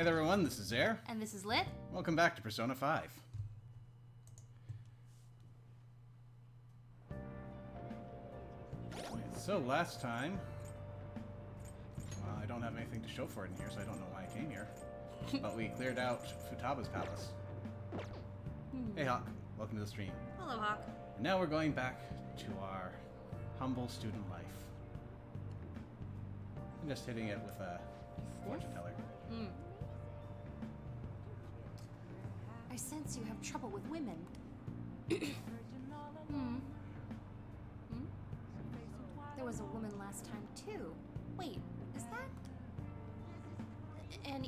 Hey there everyone, this is Zare. And this is Lit. Welcome back to Persona 5. So last time, well, I don't have anything to show for it in here, so I don't know why I came here. But we cleared out Futaba's palace. Hey Hawk, welcome to the stream. Hello, Hawk. And now we're going back to our humble student life. I'm just hitting it with a fortune teller. I sense you have trouble with women. There was a woman last time, too. Wait, is that...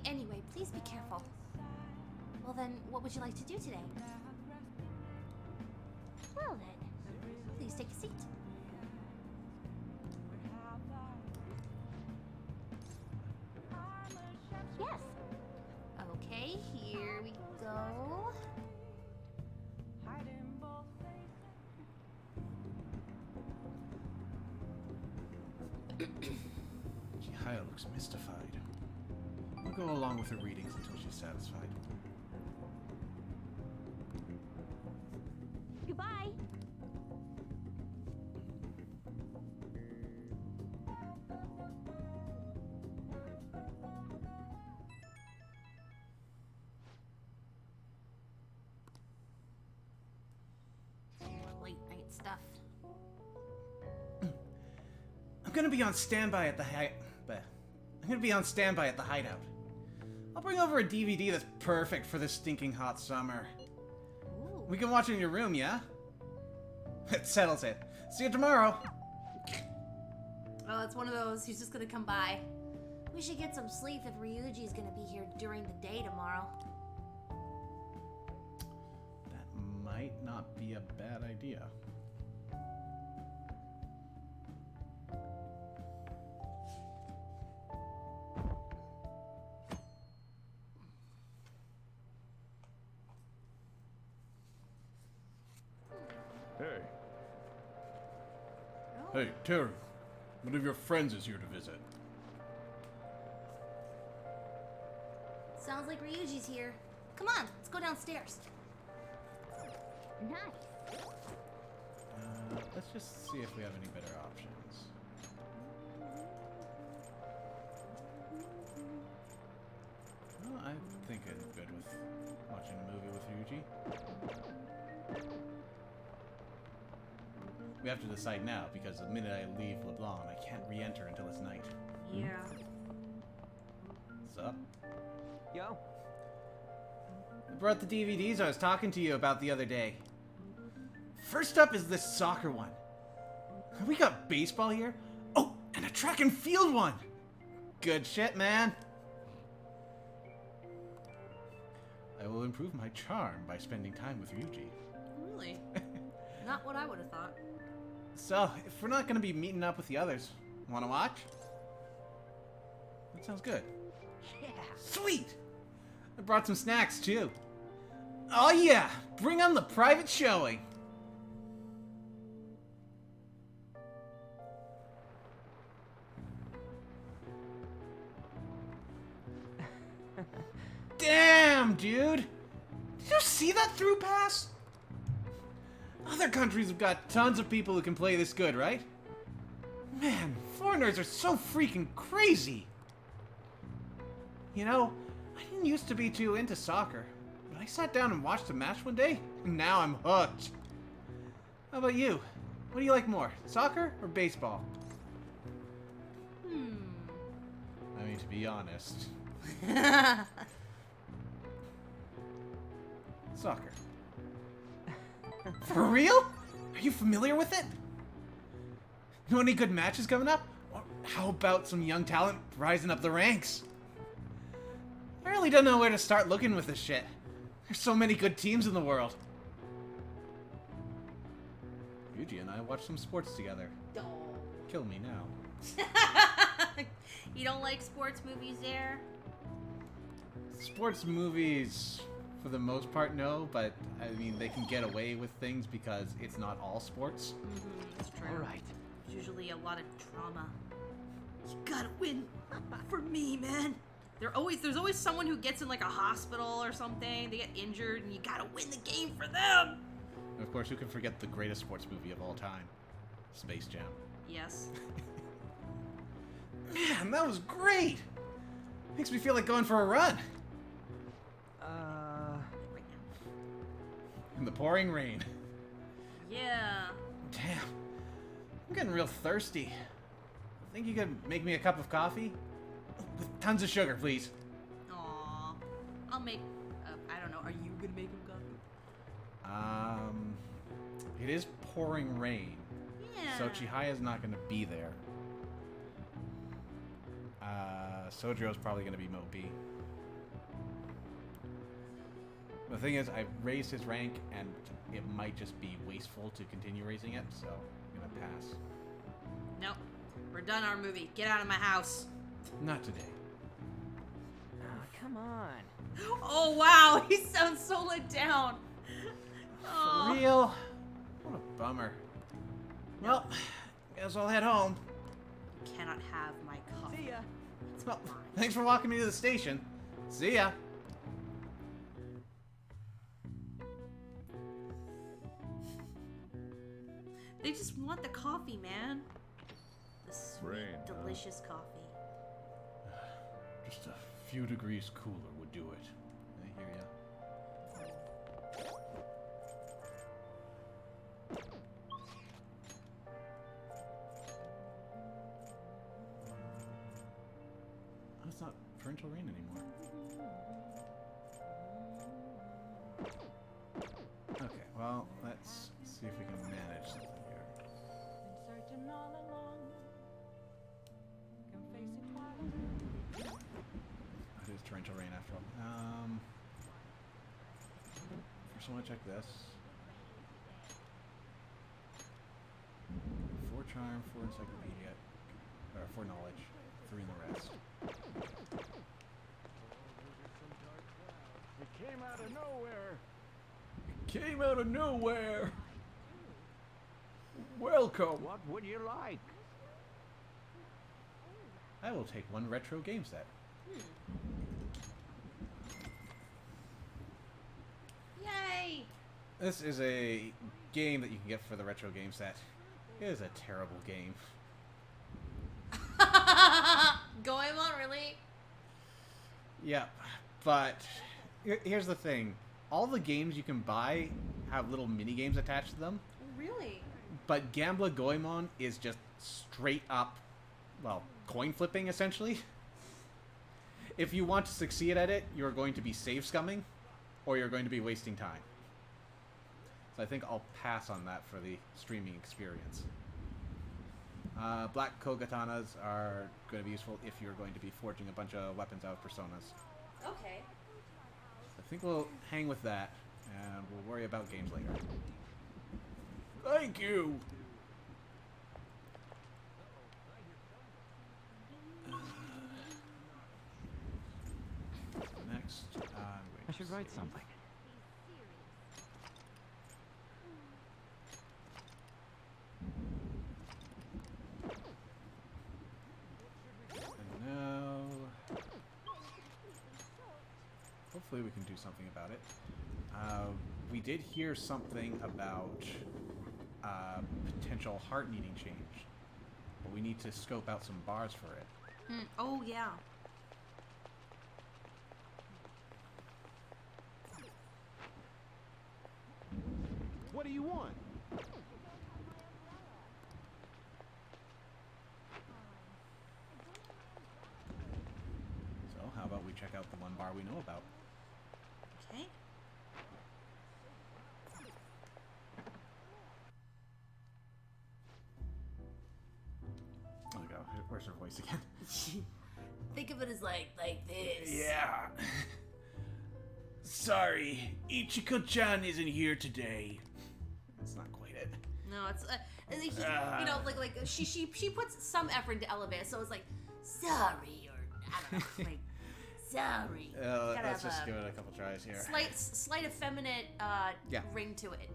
Anyway, please be careful. Well then, what would you like to do today? Well then, please take a seat. Yes. Okay, here we go. Chihaya looks mystified. We'll go along with her readings until she's satisfied. Goodbye. Late night stuff. I'm gonna be on standby at the hideout. I'll bring over a DVD that's perfect for this stinking hot summer. Ooh. We can watch it in your room, yeah? That settles it. See you tomorrow. Oh, it's one of those. He's just gonna come by. We should get some sleep if Ryuji's gonna be here during the day tomorrow. That might not be a bad idea. Hey. Hey, Terry. One of your friends is here to visit. Sounds like Ryuji's here. Come on, let's go downstairs. Nice. Let's just see if we have any better options. Well, I think I'm good with watching a movie with Ryuji. We have to decide now, because the minute I leave LeBlanc, I can't re-enter until it's night. Yeah. What's up? Yo. I brought the DVDs I was talking to you about the other day. First up is this soccer one. We got baseball here. Oh, and a track and field one. Good shit, man. I will improve my charm by spending time with Ryuji. Really? Not what I would have thought. So, if we're not going to be meeting up with the others, want to watch? That sounds good. Yeah. Sweet! I brought some snacks, too. Oh yeah! Bring on the private showing! Damn, dude! Did you see that through pass? Other countries have got tons of people who can play this good, right? Man, foreigners are so freaking crazy! You know, I didn't used to be too into soccer, but I sat down and watched a match one day, and now I'm hooked. How about you? What do you like more, soccer or baseball? I mean, to be honest. Soccer. For real? Are you familiar with it? Know any good matches coming up? Or how about some young talent rising up the ranks? I really don't know where to start looking with this shit. There's so many good teams in the world. Yuji and I watched some sports together. Don't. Kill me now. You don't like sports movies there? Sports movies, for the most part, no, but I mean, they can get away with things because it's not all sports. It's true. All right. There's usually a lot of trauma. You gotta win for me, man. There's always someone who gets in like a hospital or something. They get injured, and you gotta win the game for them. And of course, who can forget the greatest sports movie of all time, Space Jam? Yes. Man, that was great. Makes me feel like going for a run in the pouring rain. Yeah. Damn, I'm getting real thirsty. Think you could make me a cup of coffee? With tons of sugar, please. Aw. I'll make. I don't know. Are you gonna make him coffee? It is pouring rain, Yeah. so Chihiya's not going to be there. Sojiro's probably going to be Mopi. The thing is, I've raised his rank, and it might just be wasteful to continue raising it, so I'm going to pass. Nope. We're done our movie. Get out of my house. Not today. Oh, come on. Oh wow, he sounds so let down. For real? What a bummer. Well, guess I'll head home. You cannot have my coffee. See ya. Well, thanks for walking me to the station. See ya. They just want the coffee, man. The sweet, Rain, huh? delicious coffee. Just a few degrees cooler would do it. I hear ya. Oh, it's not torrential rain anymore. Okay, well, let's see if we can manage something here. Searching all along, can face it twice. It is torrential rain after all. First I want to check this. 4 charm, 4 encyclopedia, or 4 knowledge, 3 in the rest. It came out of nowhere. Came out of nowhere. Welcome. What would you like? I will take 1 retro game set. Yay! This is a game that you can get for the retro game set. It is a terrible game. Goemon, really? Yep, but here's the thing. All the games you can buy have little mini games attached to them, Really? but Gambler Goemon is just straight up, well, coin flipping essentially. If you want to succeed at it, you're going to be save scumming, or you're going to be wasting time. So I think I'll pass on that for the streaming experience. Black Kogatanas are going to be useful if you're going to be forging a bunch of weapons out of personas. Okay. I think we'll hang with that, and we'll worry about games later. Thank you! Next, I'm going I should to write save. something. And now... hopefully we can do something about it. We did hear something about potential heart needing change, but we need to scope out some bars for it. Oh, yeah. What do you want? So how about we check out the one bar we know about? Okay. Oh my god, where's her voice again? Think of it as like this. Yeah. Sorry, Ichiko-chan isn't here today. That's not quite it. No, it's you know, like she puts some effort into elevate, so it's like sorry or I don't know, like sorry. Gotta Let's have just a give it a couple tries here. slight effeminate Yeah. ring to it.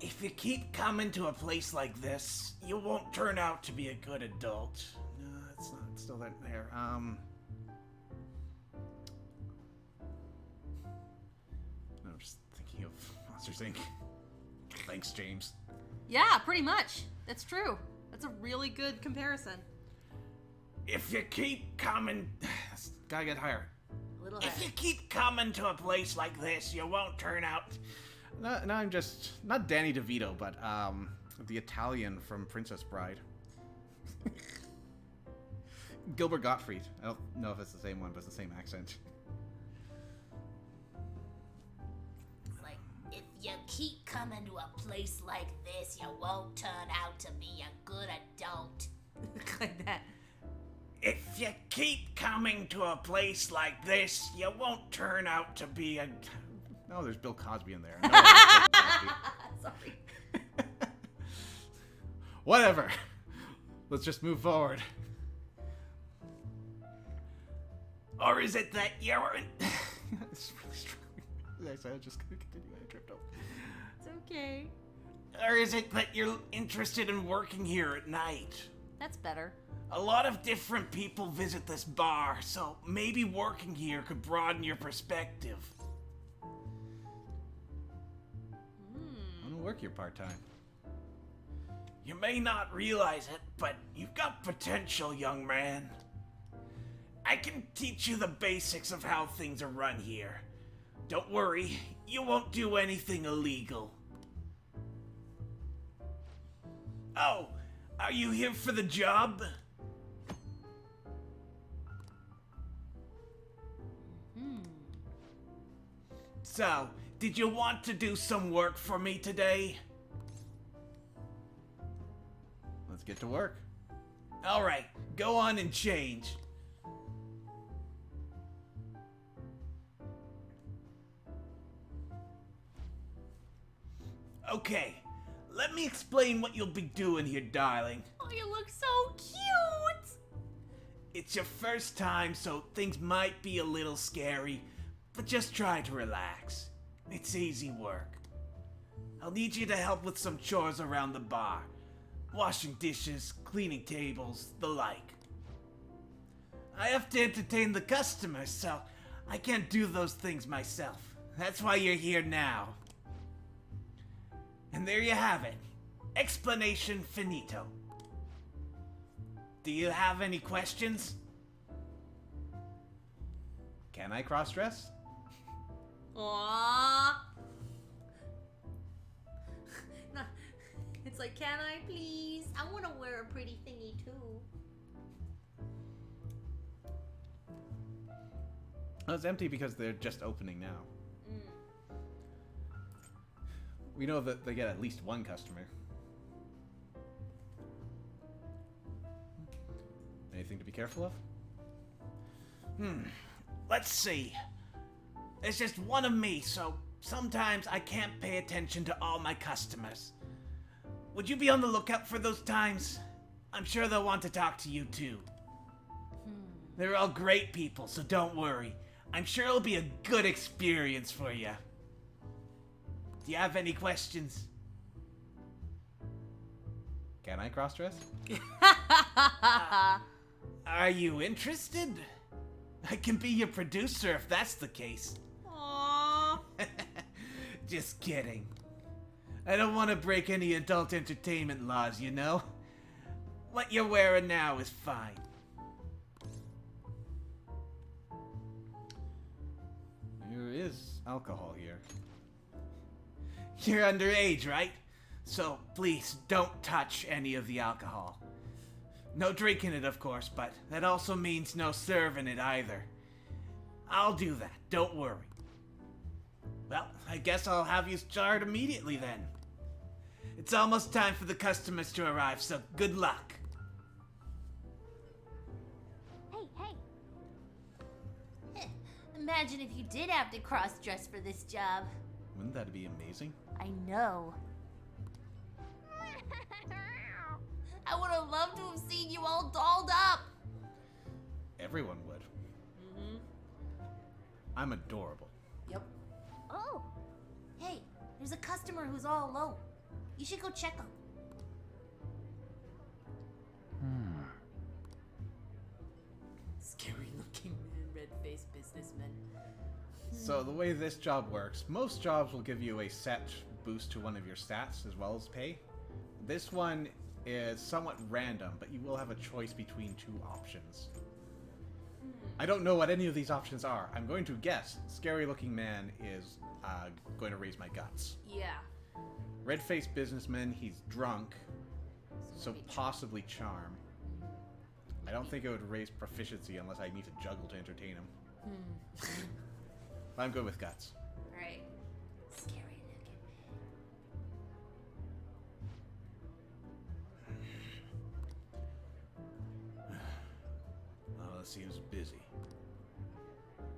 If you keep coming to a place like this, you won't turn out to be a good adult. No, it's not still there. No, I'm just thinking of Monsters Inc. Thanks, James. Yeah, pretty much. That's true. That's a really good comparison. If you keep coming, gotta get higher. A little If higher. you keep coming to a place like this, you won't turn out. No, I'm just not Danny DeVito, but the Italian from Princess Bride. Gilbert Gottfried. I don't know if it's the same one, but it's the same accent. It's like, if you keep coming to a place like this, you won't turn out to be a good adult. Like that. If you keep coming to a place like this, you won't turn out to be a... No, there's Bill Cosby in there. No, there's Bill Cosby. Sorry. Whatever. Let's just move forward. Or is it that you're... It's really struggling. I said, just gonna continue. I tripped up. It's okay. Or is it that you're interested in working here at night? That's better. A lot of different people visit this bar, so maybe working here could broaden your perspective. I'm gonna work here part-time. You may not realize it, but you've got potential, young man. I can teach you the basics of how things are run here. Don't worry, you won't do anything illegal. Oh, are you here for the job? So, did you want to do some work for me today? Let's get to work. Alright, go on and change. Okay, let me explain what you'll be doing here, darling. Oh, you look so cute. It's your first time, so things might be a little scary, but just try to relax. It's easy work. I'll need you to help with some chores around the bar. Washing dishes, cleaning tables, the like. I have to entertain the customers, so I can't do those things myself. That's why you're here now. And there you have it. Explanation finito. Do you have any questions? Can I cross-dress? Aww. No, it's like, can I please? I want to wear a pretty thingy too. Oh, it's empty because they're just opening now. We know that they get at least one customer. Anything to be careful of? Let's see. There's just one of me, so sometimes I can't pay attention to all my customers. Would you be on the lookout for those times? I'm sure they'll want to talk to you too. They're all great people, so don't worry. I'm sure it'll be a good experience for you. Do you have any questions? Can I cross-dress? Are you interested? I can be your producer if that's the case. Aww. Just kidding. I don't want to break any adult entertainment laws, you know? What you're wearing now is fine. There is alcohol here. You're underage, right? So please don't touch any of the alcohol. No drinking it, of course, but that also means no serving it either. I'll do that, don't worry. Well, I guess I'll have you start immediately then. It's almost time for the customers to arrive, so good luck. Hey. Imagine if you did have to cross-dress for this job. Wouldn't that be amazing? I know. I would have loved to have seen you all dolled up. Everyone would. I'm adorable. Yep. Oh. Hey, there's a customer who's all alone. You should go check him. So the way this job works, most jobs will give you a set boost to one of your stats as well as pay. This one is somewhat random, but you will have a choice between two options. I don't know what any of these options are. I'm going to guess scary looking man is going to raise my guts. Yeah. Red-faced businessman, he's drunk, so possibly charm. I don't think it would raise proficiency unless I need to juggle to entertain him. But I'm good with guts. Alright. Scary looking Oh, it seems busy.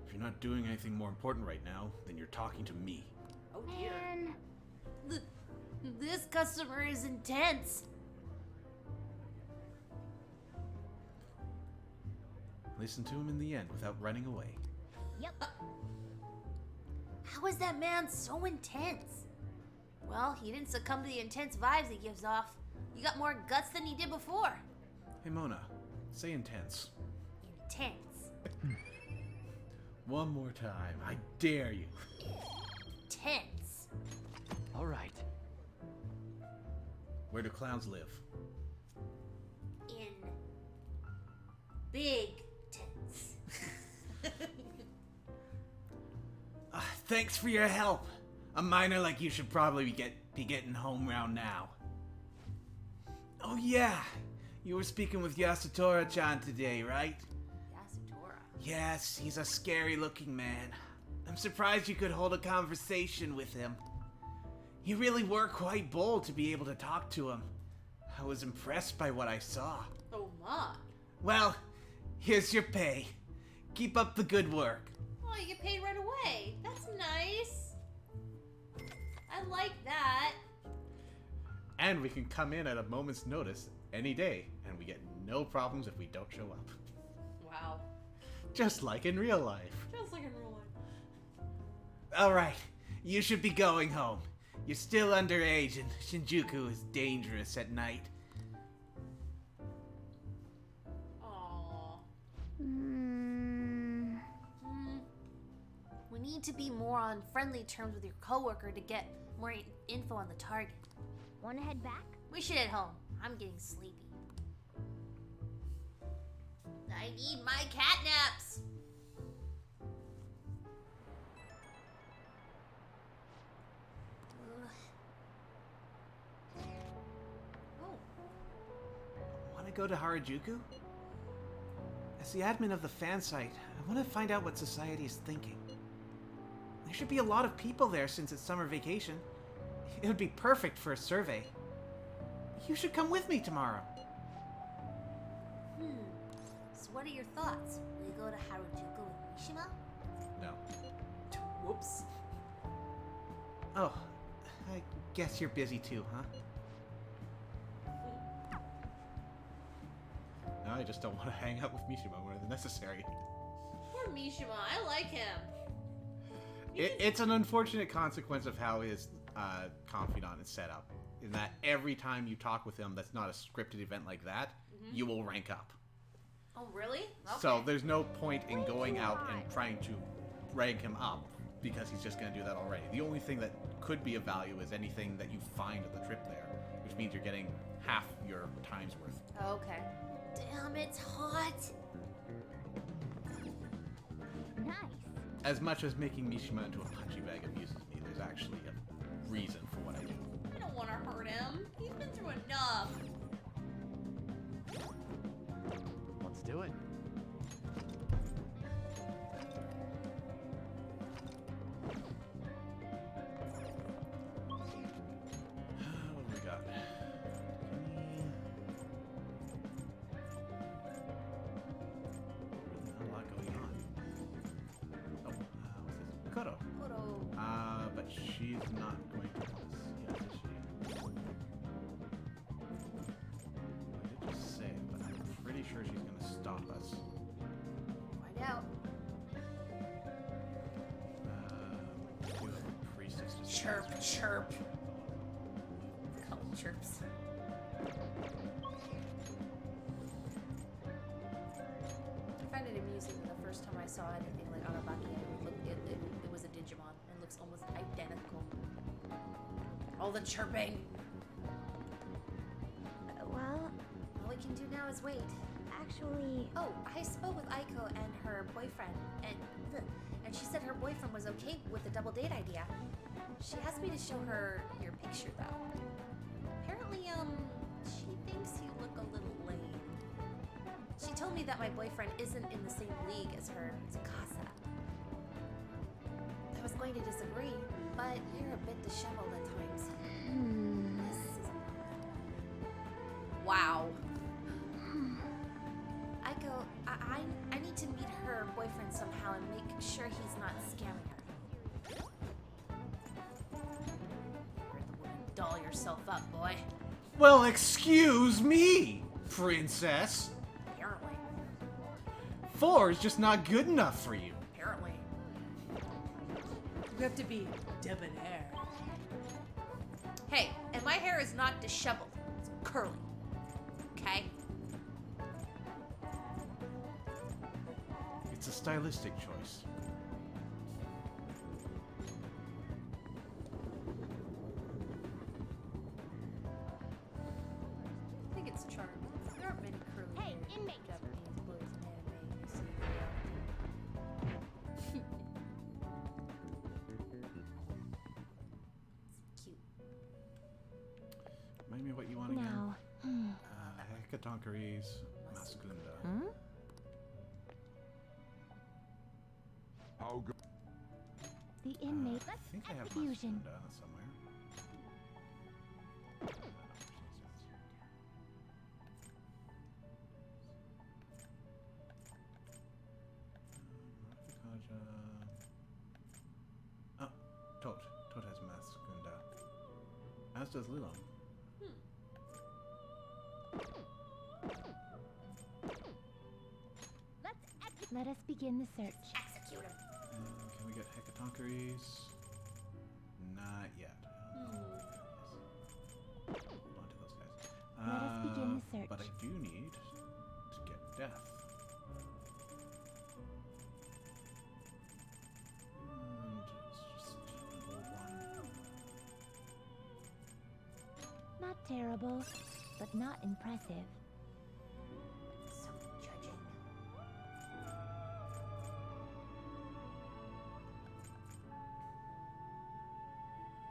If you're not doing anything more important right now, then you're talking to me. Oh dear. Man, This customer is intense. Listen to him in the end without running away. yep. How is that man so intense? Well, he didn't succumb to the intense vibes he gives off. You got more guts than you did before. Hey Mona, say intense. Intense. One more time, I dare you. Tense. All right. Where do clowns live? In big tents. Thanks for your help. A miner like you should probably be getting home round now. Oh yeah, you were speaking with Yasutora-chan today, right? Yasutora. Yes, he's a scary-looking man. I'm surprised you could hold a conversation with him. You really were quite bold to be able to talk to him. I was impressed by what I saw. Oh my. Well, here's your pay. Keep up the good work. Oh, you get paid right away. That's nice. I like that. And we can come in at a moment's notice any day, and we get no problems if we don't show up. Wow. Just like in real life. Just like in real life. Alright, you should be going home. You're still underage, and Shinjuku is dangerous at night. Aww. Mm, We need to be more on friendly terms with your coworker to get more info on the target. wanna head back? We should head home. I'm getting sleepy. I need my cat naps. Oh, Want to go to Harajuku? As the admin of the fan site, I want to find out what society is thinking. There should be a lot of people there since it's summer vacation. It would be perfect for a survey. You should come with me tomorrow. so what are your thoughts? Will you go to Harajuku with Mishima? No. Whoops. Oh, I guess you're busy too, huh? No, I just don't want to hang out with Mishima more than necessary. Poor Mishima. I like him. It's an unfortunate consequence of how his confidant is set up. In that every time you talk with him that's not a scripted event like that, you will rank up. Oh, really? Okay. So there's no point in going out and trying to rank him up because he's just going to do that already. The only thing that could be of value is anything that you find at the trip there, which means you're getting half your time's worth. Okay. Damn, it's hot. Nice. As much as making Mishima into a punchy bag amuses me, there's actually a reason for what I do. I don't want to hurt him. He's been through enough. Let's do it. What do we got? Really not a lot going on. Oh, what's this? Koto. Koto. But she's not going to want to see us, is she? I did just say it, but I'm pretty sure she's going to stop us. Find out. We do have a priestess to see Chirp, us. chirp. A couple chirps. I find it amusing the first time I saw anything like Arabaki, it was Digimon and looks almost identical. All the chirping. Well, All we can do now is wait. actually, Oh, I spoke with Aiko and her boyfriend, and she said her boyfriend was okay with the double date idea. She asked me to show her your picture, though. Apparently, she thinks you look a little lame. She told me that my boyfriend isn't in the same league as her Tsukasa. I was going to disagree, but you're a bit disheveled at times. This is wow. Aiko, I need to meet her boyfriend somehow and make sure he's not scamming her. You're the one to doll yourself up, boy. Well, excuse me, princess. Apparently. 4 is just not good enough for you. Apparently. You have to be debonair. Hey, and my hair is not disheveled. It's curly. Okay? It's a stylistic choice. I think it's charming. There aren't many curly Hey, haired inmate. Japanese boys in anime you see. It's cute. Remind me what you want again. now. Hekatonkeries Mascunda. Hmm? How go? The inmate. I think I have execution. Mascunda somewhere. Oh, Toad. Toad has Mascunda. As does Lilum. Let us begin the search. Execute him. Can we get Hekatonkeries? Not yet. Hold on to those guys. Let us begin the search. But I do need to get death. And it's just one. Not terrible, but not impressive. So judging.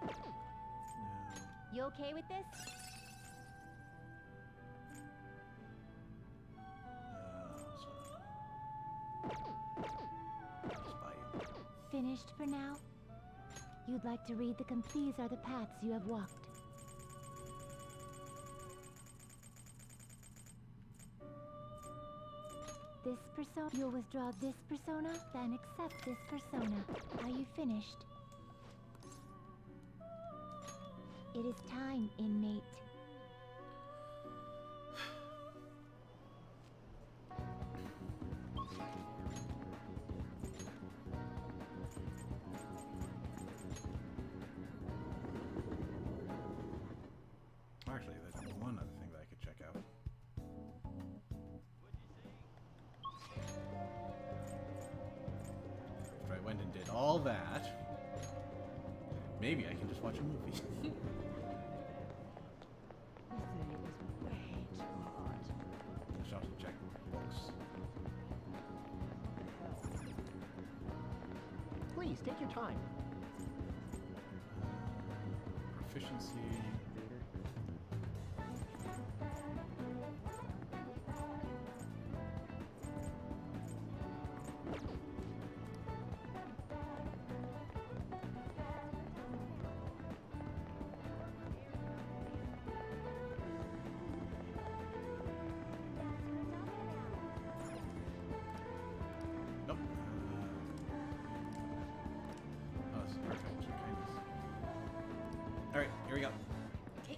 No. You okay with this? Just buy you. Finished for now? You'd like to read these are the paths you have walked. This persona. You'll withdraw this persona, then accept this persona. Are you finished? It is time, inmate. Actually, there's one other thing that I could check out. After I went and did all that, maybe I can just watch a movie. I should also check books. Please, take your time. Proficiency. Nope. Oh, this is perfect. Kindness. Alright, here we go. Okay.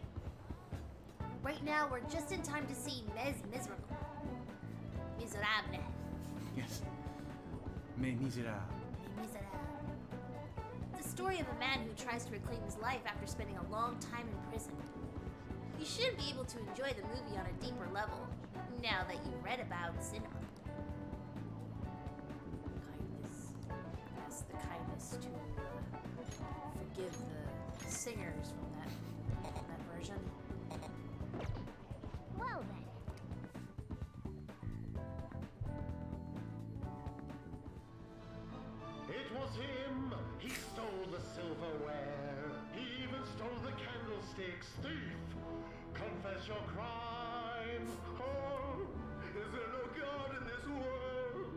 Right now, we're just in time to see Mes Miserable. Miserable. Yes. Mes Miserables. Les Miserables. It's the story of a man who tries to reclaim his life after spending a long time in prison. You should be able to enjoy the movie on a deeper level, now that you've read about cinema. Kindness. guess, the kindness to forgive the singers from that version. Well then. It was him. He stole the silverware. He even stole the candlesticks. Thief! Confess your crime. Oh, is there no God in this world?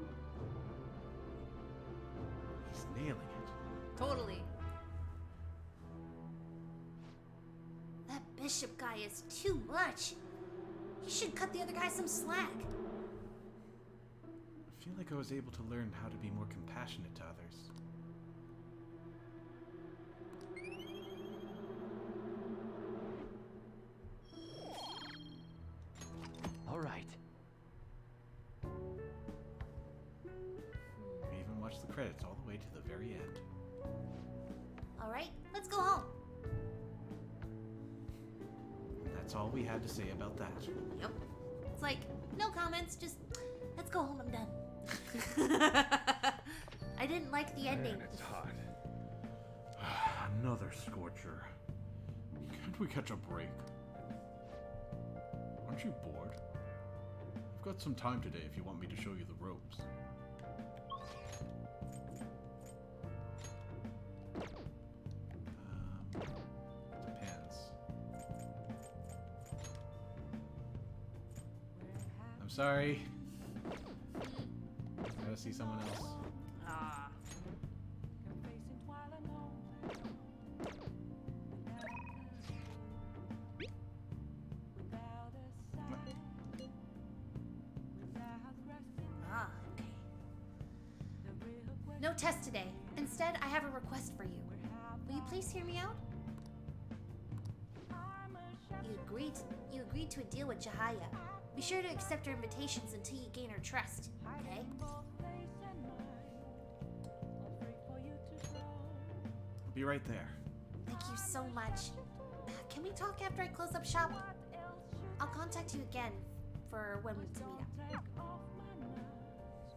He's nailing it. Totally. That bishop guy is too much. He should cut the other guy some slack. I feel like I was able to learn how to be more compassionate to others. All right. We even watched the credits all the way to the very end. All right, let's go home. And that's all we had to say about that. Yep. It's like, no comments, just let's go home, I'm done. I didn't like the ending. Man, it's hot. Another scorcher. Can't we catch a break? Aren't you bored? I've got some time today if you want me to show you the ropes. Depends. I'm sorry. Gotta see someone else. Ah. Confessing while alone. Without a sign. Without resting. Ah, okay. The real question No test today. Instead, I have a request for you. Will you please hear me out? I'm a You agreed to a deal with Jahaya. Be sure to accept her invitations until you gain her trust, okay? both face and mind. All free for you to grow. I'll be right there. Thank you so much. Can we talk after I close up shop? What else should I'll contact you again for when to meet up. take off my nerves?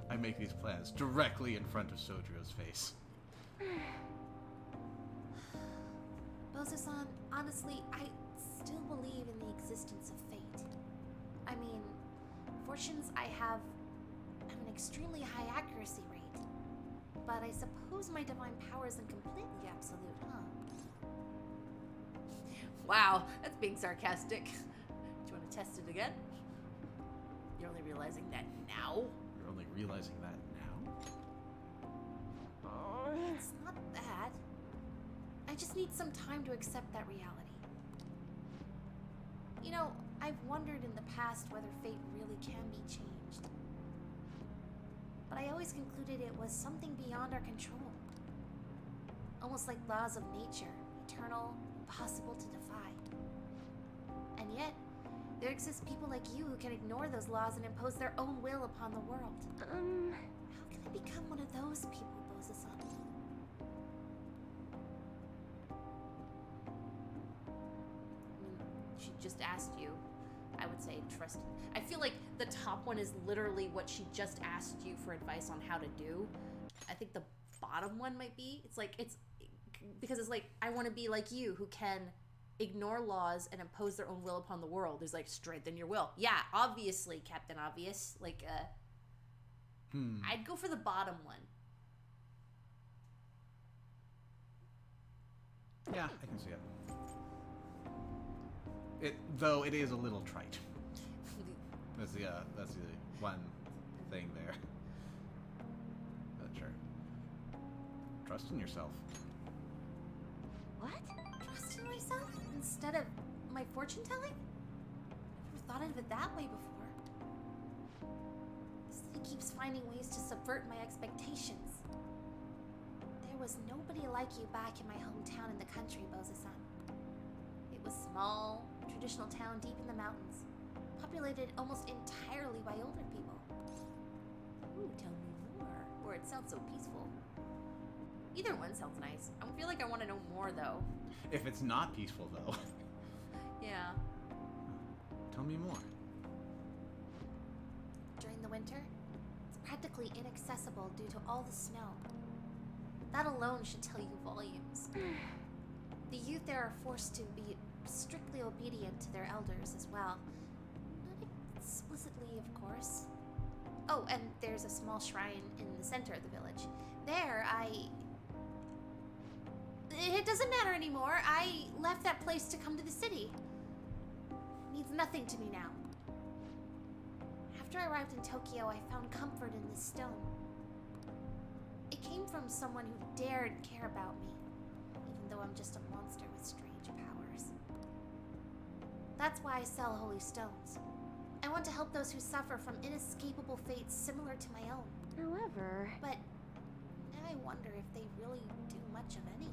I make these plans directly in front of Sojirio's face. Bozo-san, honestly, I still believe in the existence of fate. I mean, fortunes I have an extremely high accuracy rate. But I suppose my divine power isn't completely absolute, huh? Wow, that's being sarcastic. Do you want to test it again? You're only realizing that now? You're only realizing that now? It's not that. I just need some time to accept that reality. You know, I've wondered in the past whether fate really can be changed. But I always concluded it was something beyond our control. Almost like laws of nature, eternal, impossible to defy. And yet, there exist people like you who can ignore those laws and impose their own will upon the world. How can I become one of those people, Bozo-san? She just asked you. I would say trust. I feel like the top one is literally what she just asked you for advice on how to do. I think the bottom one might be. It's because it's like, I want to be like you who can ignore laws and impose their own will upon the world. There's like, strengthen your will. Yeah, obviously, Captain Obvious. Like, I'd go for the bottom one. Yeah, I can see it. Though it is a little trite. That's the one thing there. But sure. Trust in yourself. What? Trust in myself instead of my fortune telling? I've never thought of it that way before. This city keeps finding ways to subvert my expectations. There was nobody like you back in my hometown in the country, Bozo-san. It was small, traditional town deep in the mountains, populated almost entirely by older people. Ooh, tell me more. Or it sounds so peaceful. Either one sounds nice. I feel like I want to know more, though. If it's not peaceful, though, Yeah. tell me more. During the winter, it's practically inaccessible due to all the snow. That alone should tell you volumes. The youth there are forced to be strictly obedient to their elders as well. Not explicitly, of course. Oh, and there's a small shrine in the center of the village. There, It doesn't matter anymore. I left that place to come to the city. It means nothing to me now. After I arrived in Tokyo, I found comfort in this stone. It came from someone who dared care about me, even though I'm just a monster with strange powers. That's why I sell holy stones. I want to help those who suffer from inescapable fates similar to my own. However, But I wonder if they really do much of anything.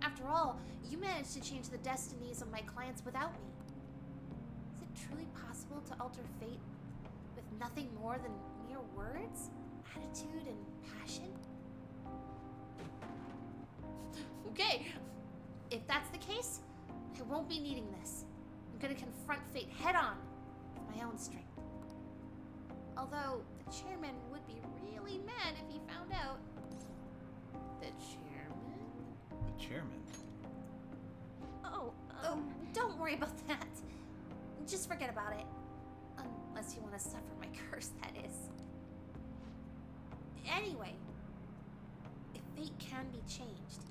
After all, you managed to change the destinies of my clients without me. Is it truly possible to alter fate with nothing more than mere words, attitude, and passion? Okay, if that's the case, I won't be needing this. I'm gonna confront fate head on with my own strength. Although, the chairman would be really mad if he found out. The chairman? The chairman? oh, Oh, don't worry about that. Just forget about it. Unless you want to suffer my curse, that is. Anyway, if fate can be changed,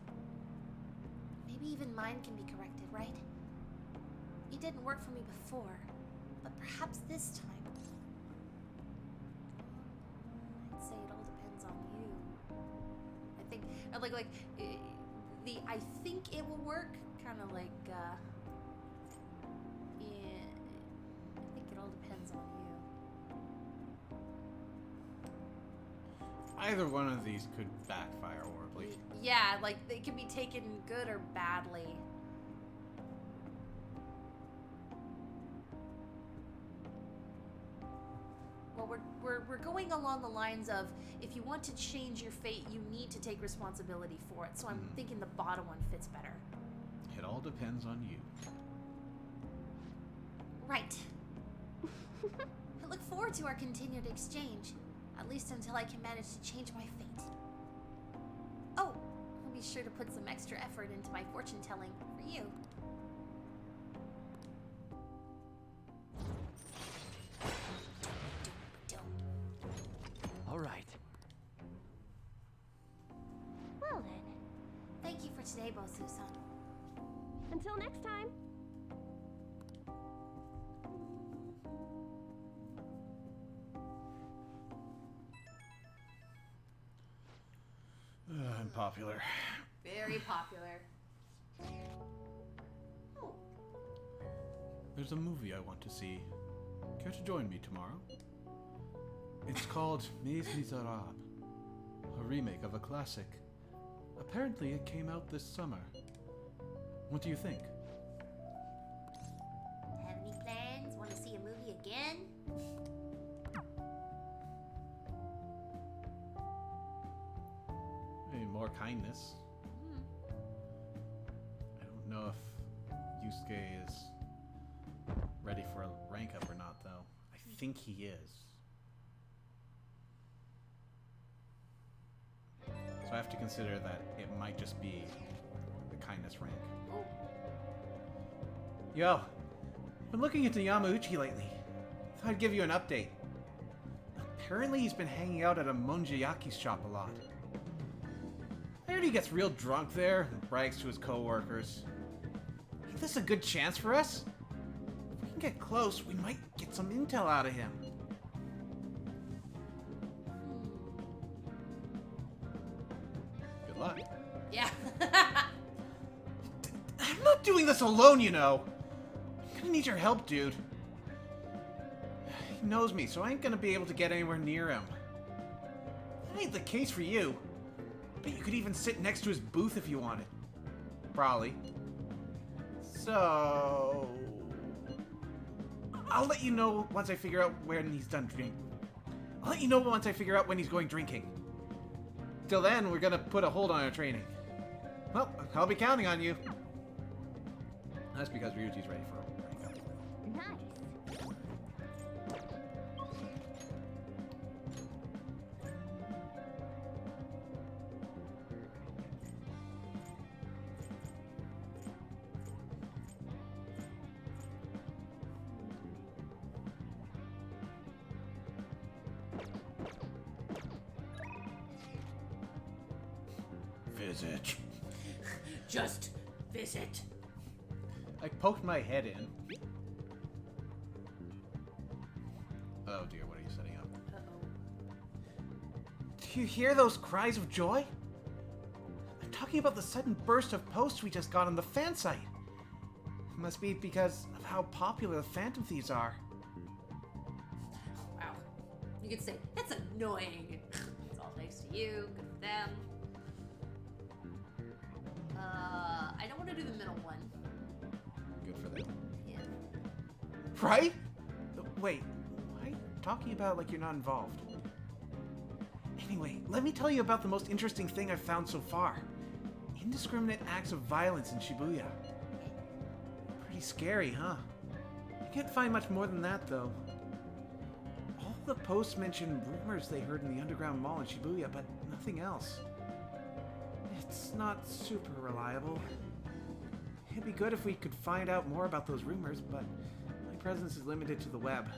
maybe even mine can be corrected, right? It didn't work for me before, but perhaps this time. I'd say it all depends on you. I think, I think it will work, kind of like, yeah, I think it all depends on you. Either one of these could backfire horribly. Yeah, like, they can be taken good or badly. Well, we're going along the lines of, if you want to change your fate, you need to take responsibility for it. So I'm thinking the bottom one fits better. It all depends on you. Right. I look forward to our continued exchange, at least until I can manage to change my fate. Oh, I'll be sure to put some extra effort into my fortune telling for you. All right. well then. Thank you for today, Bosu-san. Until next time. Unpopular. Very popular. Oh, There's a movie I want to see. Care to join me tomorrow? It's called Les Miserables, a remake of a classic. Apparently it came out this summer. What do you think? have any plans? Want to see a movie again? Maybe more kindness. I don't know if Yusuke is ready for a rank up or not, though. I think he is. So I have to consider that it might just be the kindness rank. Oh, Yo, been looking into Yamauchi lately. Thought I'd give you an update. Apparently he's been hanging out at a Monjayaki's shop a lot. I heard he gets real drunk there and brags to his coworkers. Think this is a good chance for us? If we can get close, we might get some intel out of him. Good luck. yeah. I'm not doing this alone, you know. I'm gonna need your help, dude. He knows me, so I ain't gonna be able to get anywhere near him. That ain't the case for you. But you could even sit next to his booth if you wanted. Probably. So... I'll let you know once I figure out when he's done drinking. I'll let you know once I figure out when he's going drinking. Till then, we're gonna put a hold on our training. Well, I'll be counting on you. That's because Ryuji's ready for a breakup. Nice. visit. Just visit. I poked my head in. Oh dear, what are you setting up? Uh-oh. Do you hear those cries of joy? I'm talking about the sudden burst of posts we just got on the fan site. It must be because of how popular the Phantom Thieves are. Wow. You could say, that's annoying. It's all thanks to you. Good for them. I don't want to do the middle one. Good for them. Yeah. Right? Wait, why are you talking about like you're not involved? Anyway, let me tell you about the most interesting thing I've found so far. Indiscriminate acts of violence in Shibuya. Pretty scary, huh? You can't find much more than that, though. All the posts mention rumors they heard in the underground mall in Shibuya, but nothing else. It's not super reliable. It'd be good if we could find out more about those rumors, but my presence is limited to the web.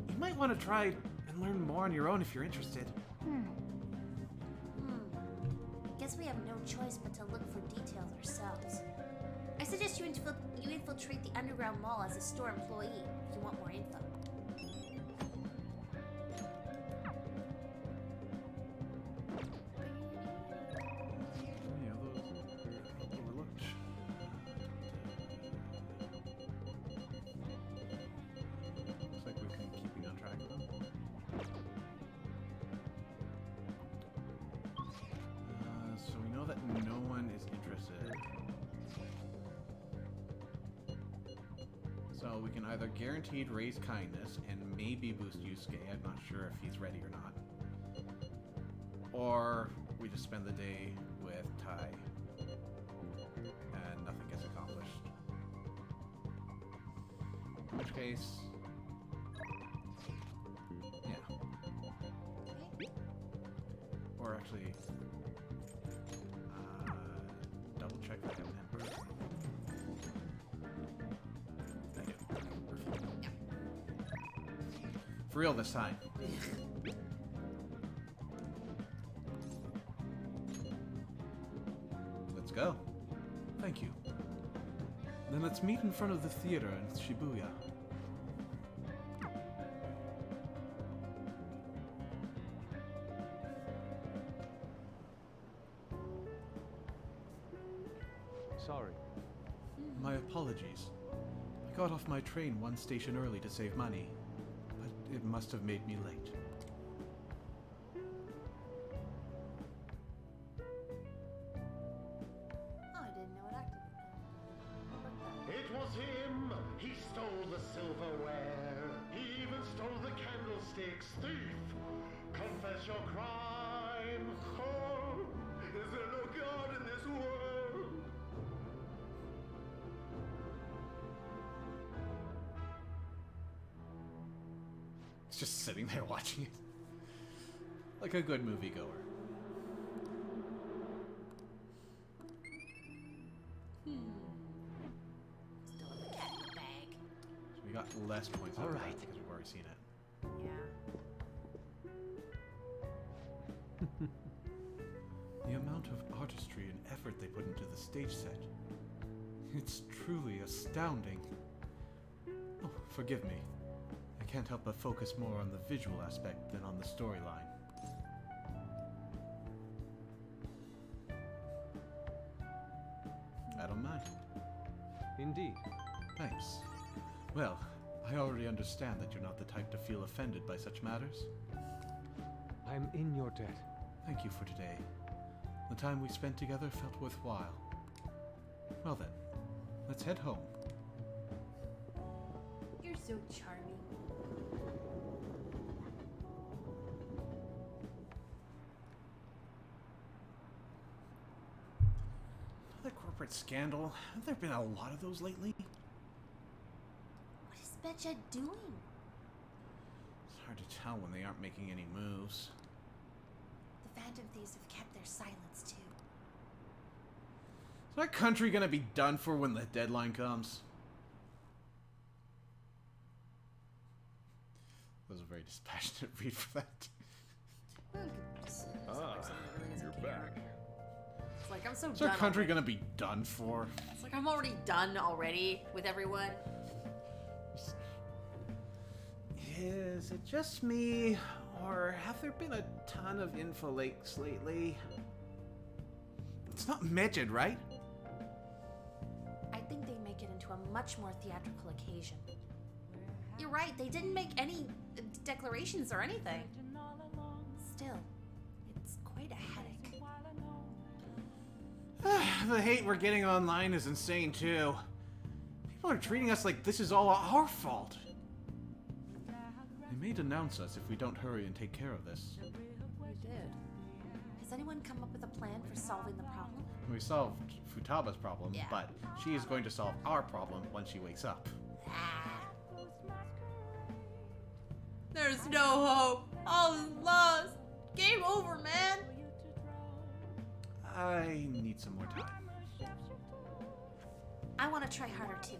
You might want to try and learn more on your own if you're interested. Guess we have no choice but to look for details ourselves. I suggest you infiltrate the underground mall as a store employee if you want more info. Yeah, those overlooked. Looks like we've been keeping on track of them. So we know that no one is interested. So we can either guaranteed raise kindness and maybe boost Yusuke. I'm not sure if he's ready or not. Or we just spend the day with Tai and nothing gets accomplished. In which case, yeah. Or actually, double check that I have Emperor. I do. Perfect. For real this time. Let's go. Thank you. Then let's meet in front of the theater in Shibuya. Sorry. My apologies. I got off my train one station early to save money, but it must have made me late. Oh, I didn't know it activated. It was him. He stole the silverware. He even stole the candlesticks. Thief, confess your crime. Oh, is there no God in this world? It's just sitting there watching it. Like a good moviegoer. Still in the cat in the bag. So we got less points out of that Alright. because we've already seen it. Yeah. The amount of artistry and effort they put into the stage set. It's truly astounding. Oh, forgive me. I can't help but focus more on the visual aspect than on the storyline. I don't mind. Indeed. Thanks. Well, I already understand that you're not the type to feel offended by such matters. I'm in your debt. Thank you for today. The time we spent together felt worthwhile. Well then, let's head home. You're so charming. Another corporate scandal. Have there been a lot of those lately? What is Betcha doing? It's hard to tell when they aren't making any moves. The Phantom Thieves have kept their silence too. Is our country gonna be done for when the deadline comes? That was a very dispassionate read for that. Well, you could just- sound like someone that really doesn't You're care. back. It's like I'm so Is our done. country already. gonna be done for? It's like I'm already done already with everyone. Is it just me, or have there been a ton of info leaks lately? It's not Midget, right? I think they make it into a much more theatrical occasion. You're right, they didn't make any declarations or anything. Still, it's quite a headache. The hate we're getting online is insane, too. People are treating us like this is all our fault. They may denounce us if we don't hurry and take care of this. You did. Has anyone come up with a plan for solving the problem? We solved Futaba's problem, Yeah. but she is going to solve our problem once she wakes up. There's no hope. All is lost. Game over, man. I need some more time. I want to try harder too.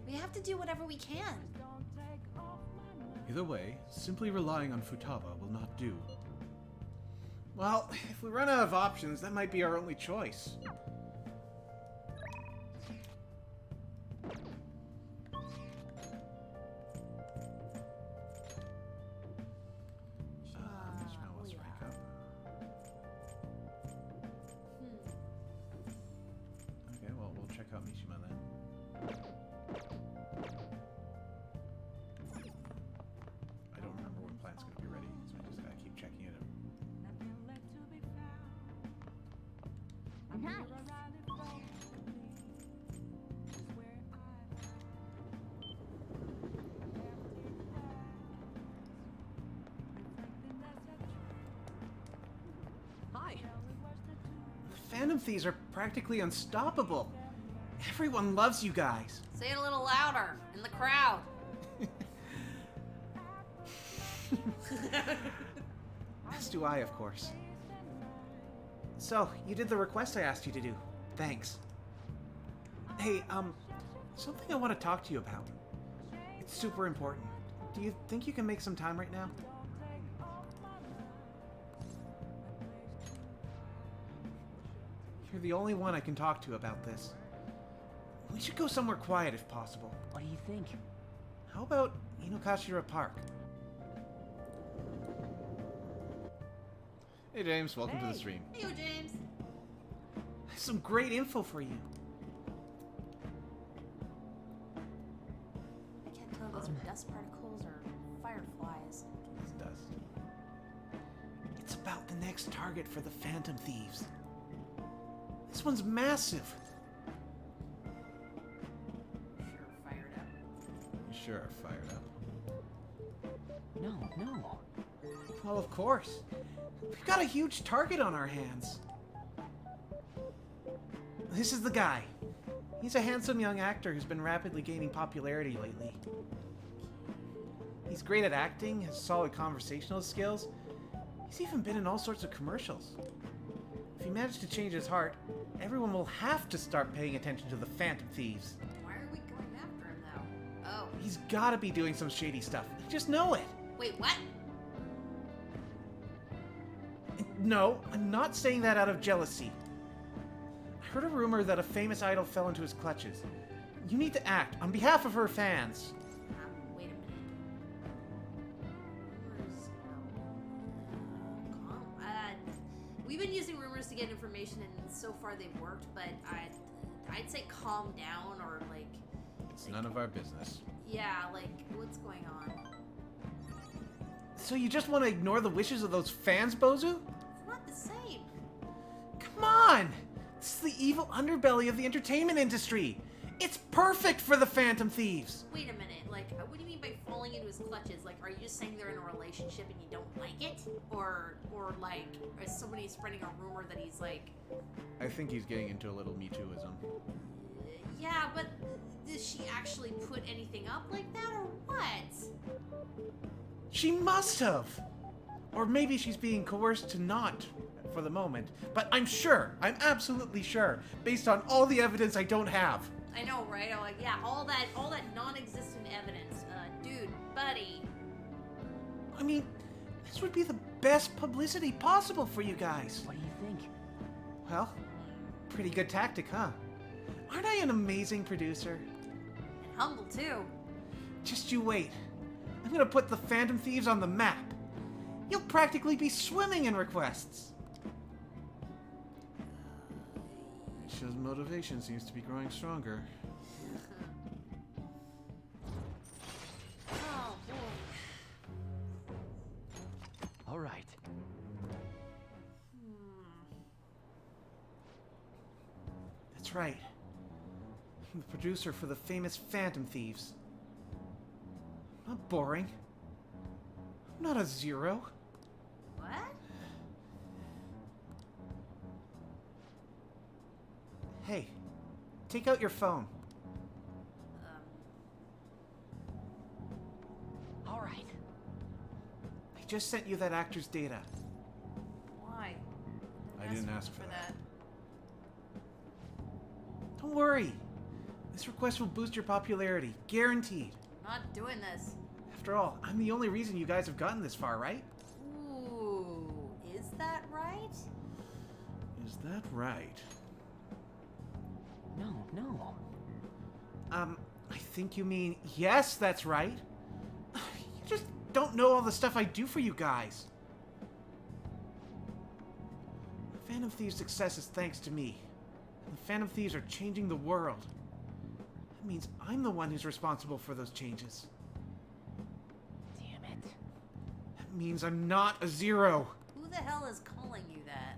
We have to do whatever we can. Either way, simply relying on Futaba will not do. Well, if we run out of options, that might be our only choice. Mishima wants to wake up. Okay, well, we'll check out Mishima then. I don't remember when plant's gonna be ready, so I just gotta keep checking it out. Nice. Hi. The Phantom Thieves are practically unstoppable. Everyone loves you guys. Say it a little louder in the crowd. As do I, of course. So, you did the request I asked you to do. Thanks. Hey, something I want to talk to you about. It's super important. Do you think you can make some time right now? You're the only one I can talk to about this. We should go somewhere quiet if possible. What do you think? How about Inokashira Park? Hey James, welcome to the stream. Hey, yo, James. Some great info for you. I can't tell if those are dust particles or fireflies. It's dust. It's about the next target for the Phantom Thieves. This one's massive. Sure, fired up. You sure are fired up. No. Well, of course. We've got a huge target on our hands. This is the guy. He's a handsome young actor who's been rapidly gaining popularity lately. He's great at acting, has solid conversational skills. He's even been in all sorts of commercials. If he managed to change his heart, everyone will have to start paying attention to the Phantom Thieves. Why are we going after him though? Oh. He's gotta be doing some shady stuff. I just know it. Wait, what? No, I'm not saying that out of jealousy. I heard a rumor that a famous idol fell into his clutches. You need to act on behalf of her fans. Wait a minute. Rumors. We've been using rumors to get information, and so far they've worked. But I'd say calm down, or like. It's none of our business. Yeah, like what's going on? So you just want to ignore the wishes of those fans, Bozu? It's not the same. Come on! This is the evil underbelly of the entertainment industry. It's perfect for the Phantom Thieves. Wait a minute. Like, what do you mean by falling into his clutches? Like, are you just saying they're in a relationship and you don't like it, or like, is somebody spreading a rumor that he's like? I think he's getting into a little Me Tooism. Yeah, but does she actually put anything up like that, or what? She must have! Or maybe she's being coerced to not for the moment. But I'm I'm absolutely sure, based on all the evidence I don't have. I know, right? I'm like, yeah, all that non-existent evidence. Dude, buddy. I mean, this would be the best publicity possible for you guys. What do you think? Well, pretty good tactic, huh? Aren't I an amazing producer? And humble too. Just you wait. I'm gonna put the Phantom Thieves on the map. You'll practically be swimming in requests. Misha's motivation seems to be growing stronger. Oh boy. All right. That's right. I'm the producer for the famous Phantom Thieves. Not boring. I'm not a zero. What? Hey, take out your phone. All right. I just sent you that actor's data. Why? I didn't ask for that. that. Don't worry. This request will boost your popularity. Guaranteed. Not doing this. After all, I'm the only reason you guys have gotten this far, right? Ooh, is that right? Is that right? No. I think you mean yes, that's right. You just don't know all the stuff I do for you guys. The Phantom Thieves' success is thanks to me. The Phantom Thieves are changing the world. That means I'm the one who's responsible for those changes. Damn it. That means I'm not a zero. Who the hell is calling you that?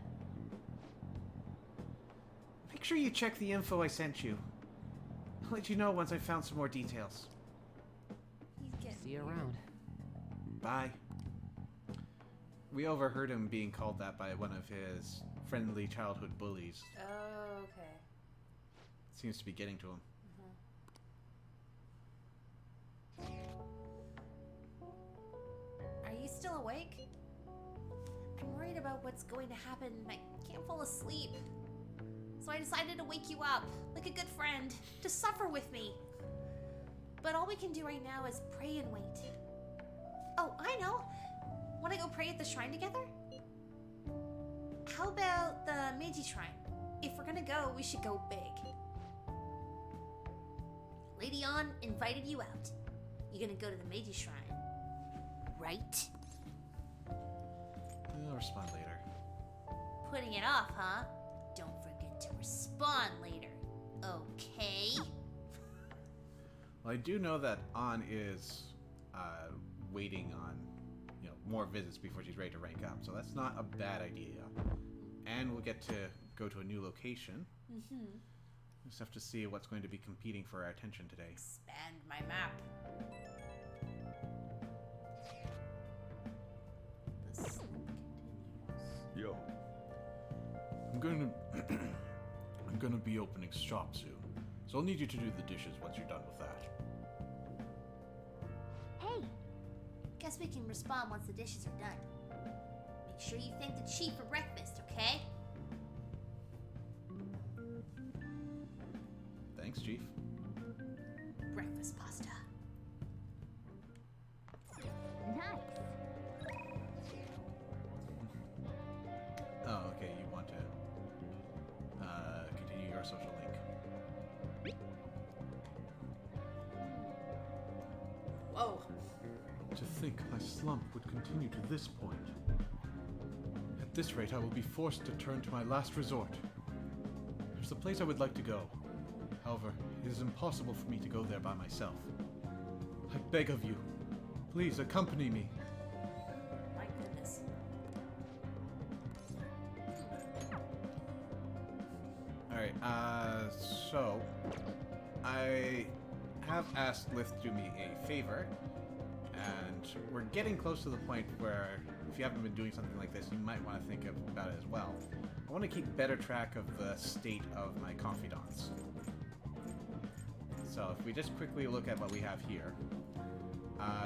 Make sure you check the info I sent you. I'll let you know once I've found some more details. He's getting See you weird. around. Bye. We overheard him being called that by one of his friendly childhood bullies. Oh, okay. Seems to be getting to him. Are you still awake? I'm worried about what's going to happen. I can't fall asleep. So I decided to wake you up, like a good friend, to suffer with me. But all we can do right now is pray and wait. Oh, I know. Want to go pray at the shrine together? How about the Meiji Shrine? If we're gonna go, we should go big. Lady On invited you out. You're gonna go to the Meiji Shrine, right? I'll respond later. Putting it off, huh? Don't forget to respond later, okay? Well, I do know that An is waiting on, more visits before she's ready to rank up, so that's not a bad idea. And we'll get to go to a new location. Mm-hmm. We just have to see what's going to be competing for our attention today. Expand my map. The slip continues. Yo, I'm gonna be opening shop soon, so I'll need you to do the dishes once you're done with that. Hey, guess we can respond once the dishes are done. Make sure you thank the chief for breakfast, okay? Thanks, Chief. Breakfast pasta. Nice. Oh, okay, you want to continue your social link. Whoa. To think my slump would continue to this point. At this rate, I will be forced to turn to my last resort. There's a place I would like to go. However, it is impossible for me to go there by myself. I beg of you, please accompany me. My goodness. Alright, so I have asked Lith to do me a favor, and we're getting close to the point where if you haven't been doing something like this, you might want to think about it as well. I want to keep better track of the state of my confidants. So if we just quickly look at what we have here.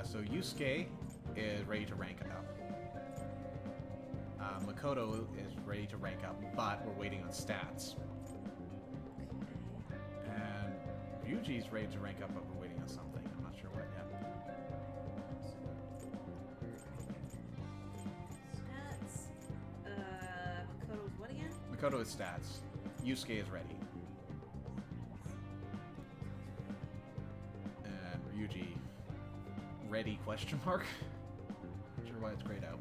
So Yusuke is ready to rank up. Makoto is ready to rank up, but we're waiting on stats. And Ryuji's ready to rank up, but we're waiting on something. I'm not sure what yet. Stats. Makoto's what again? go to his stats. Yusuke is ready. And Ryuji, ready, question mark? Not sure why it's grayed out.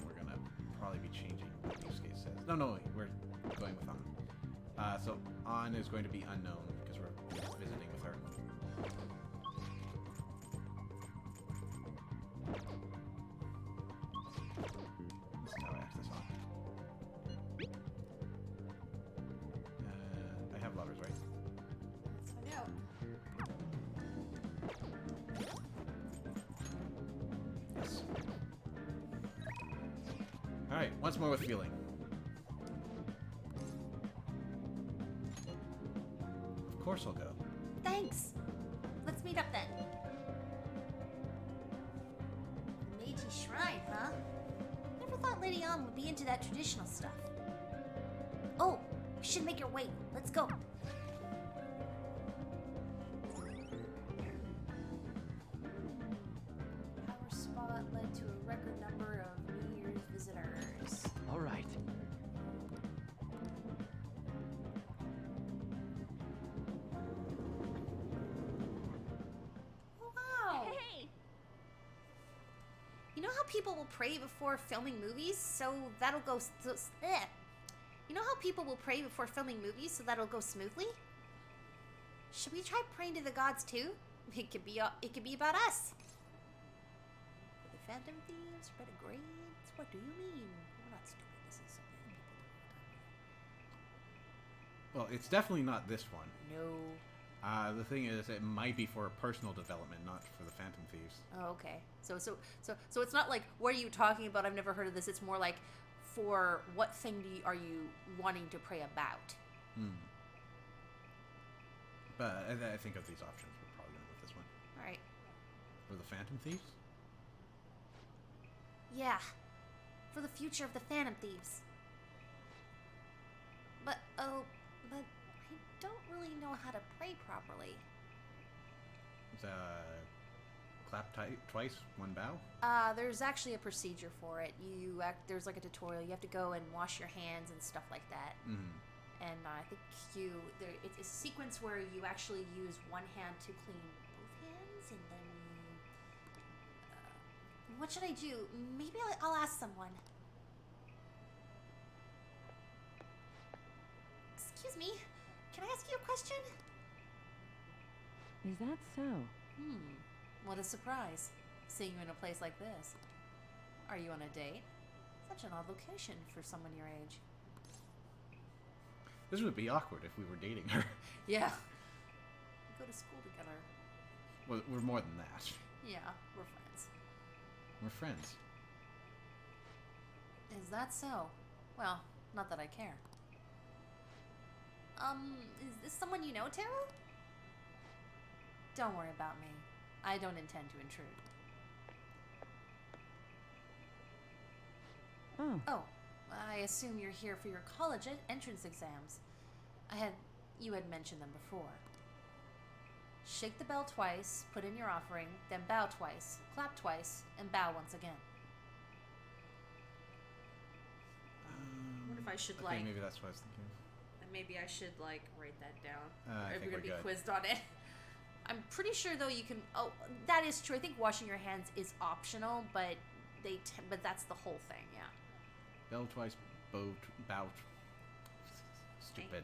We're gonna probably be changing what Yusuke says. No, we're going with An. So An is going to be unknown because we're visiting with her. This is how I act this on. I have lovers, right? Let's find out. Yes. Alright, once more with feeling. Of course I'll go. Thanks. Let's meet up then. Meiji Shrine, huh? Never thought Lady An would be into that traditional stuff. Oh, we should make her wait. Let's go. Power Spot led to a record number of New Year's visitors. All right. Oh, wow. Hey! You know how people will pray before filming movies, so that'll go. You know how people will pray before filming movies, so that'll go smoothly. Should we try praying to the gods too? It could be about us. The Phantom Thieves, Red Grades. What do you mean? We're not stupid. This is something people do all the time. Well, it's definitely not this one. No. The thing is, it might be for personal development, not for the Phantom Thieves. Oh, okay. So it's not like, what are you talking about? I've never heard of this. It's more like, for what thing are you wanting to pray about? But I think of these options, we're probably going to go with this one. All right. For the Phantom Thieves? Yeah, for the future of the Phantom Thieves. But I don't really know how to pray properly. Clap twice, one bow? There's actually a procedure for it. There's like a tutorial. You have to go and wash your hands and stuff like that. Mm-hmm. And I think it's a sequence where you actually use one hand to clean both hands, and then what should I do? Maybe I'll ask someone. Excuse me, can I ask you a question? Is that so? What a surprise, seeing you in a place like this. Are you on a date? Such an odd location for someone your age. This would be awkward if we were dating her. Yeah. We go to school together. Well, we're more than that. Yeah, we're friends. We're friends. Is that so? Well, not that I care. Is this someone you know, Taro? Don't worry about me. I don't intend to intrude. Oh, Oh, I assume you're here for your college entrance exams. You had mentioned them before. Shake the bell twice, put in your offering, then bow twice, clap twice, and bow once again. What if I should Okay, like? maybe that's what I was thinking. Maybe I should like write that down. I If think we're gonna we're be good. quizzed on it. I'm pretty sure though you can. Oh, that is true. I think washing your hands is optional, but but that's the whole thing. Yeah. Bell twice, bow. Stupid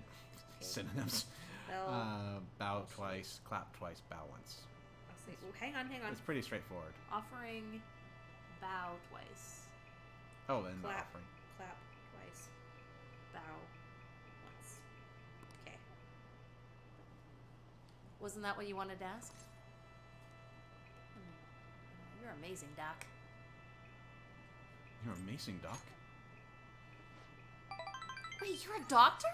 synonyms. Bell. Bow twice, clap twice, bow once. I'll say. Well, hang on. It's pretty straightforward. Offering, bow twice. Oh, and the Clap. offering. Clap twice. Bow once. Okay. Wasn't that what you wanted to ask? You're amazing, Doc. You're amazing, Doc. Wait, you're a doctor?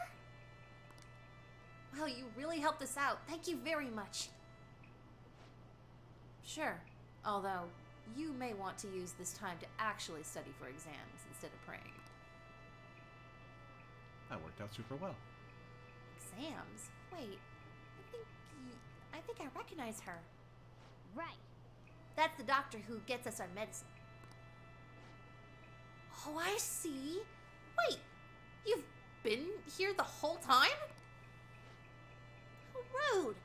Wow, you really helped us out. Thank you very much. Sure. Although, you may want to use this time to actually study for exams instead of praying. That worked out super well. Exams? Wait, I think I recognize her. Right. That's the doctor who gets us our medicine. Oh, I see. Wait, you've been here the whole time? How rude.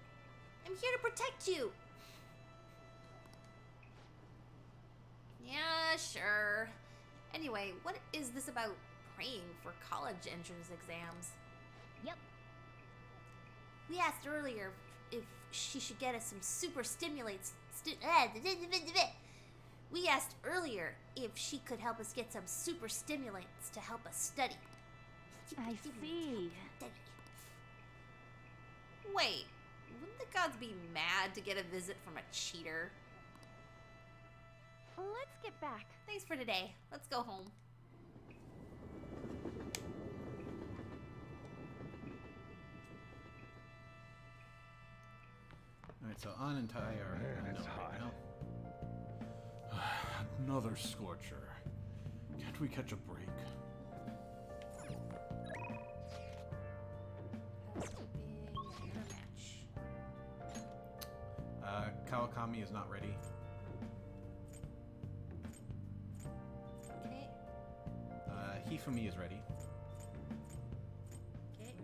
I'm here to protect you. Yeah, sure. Anyway, what is this about praying for college entrance exams? Yep. We asked earlier if she should get us some super stimulates. We asked earlier if she could help us get some super stimulants to help us study. I see. Wait, wouldn't the gods be mad to get a visit from a cheater? Let's get back. Thanks for today. Let's go home. Alright, so on and tie are Man, it's unknown right hot. now. Another scorcher. Can't we catch a break? Housekeeping, another match. Kawakami is not ready. Okay. Hifumi is ready. Okay.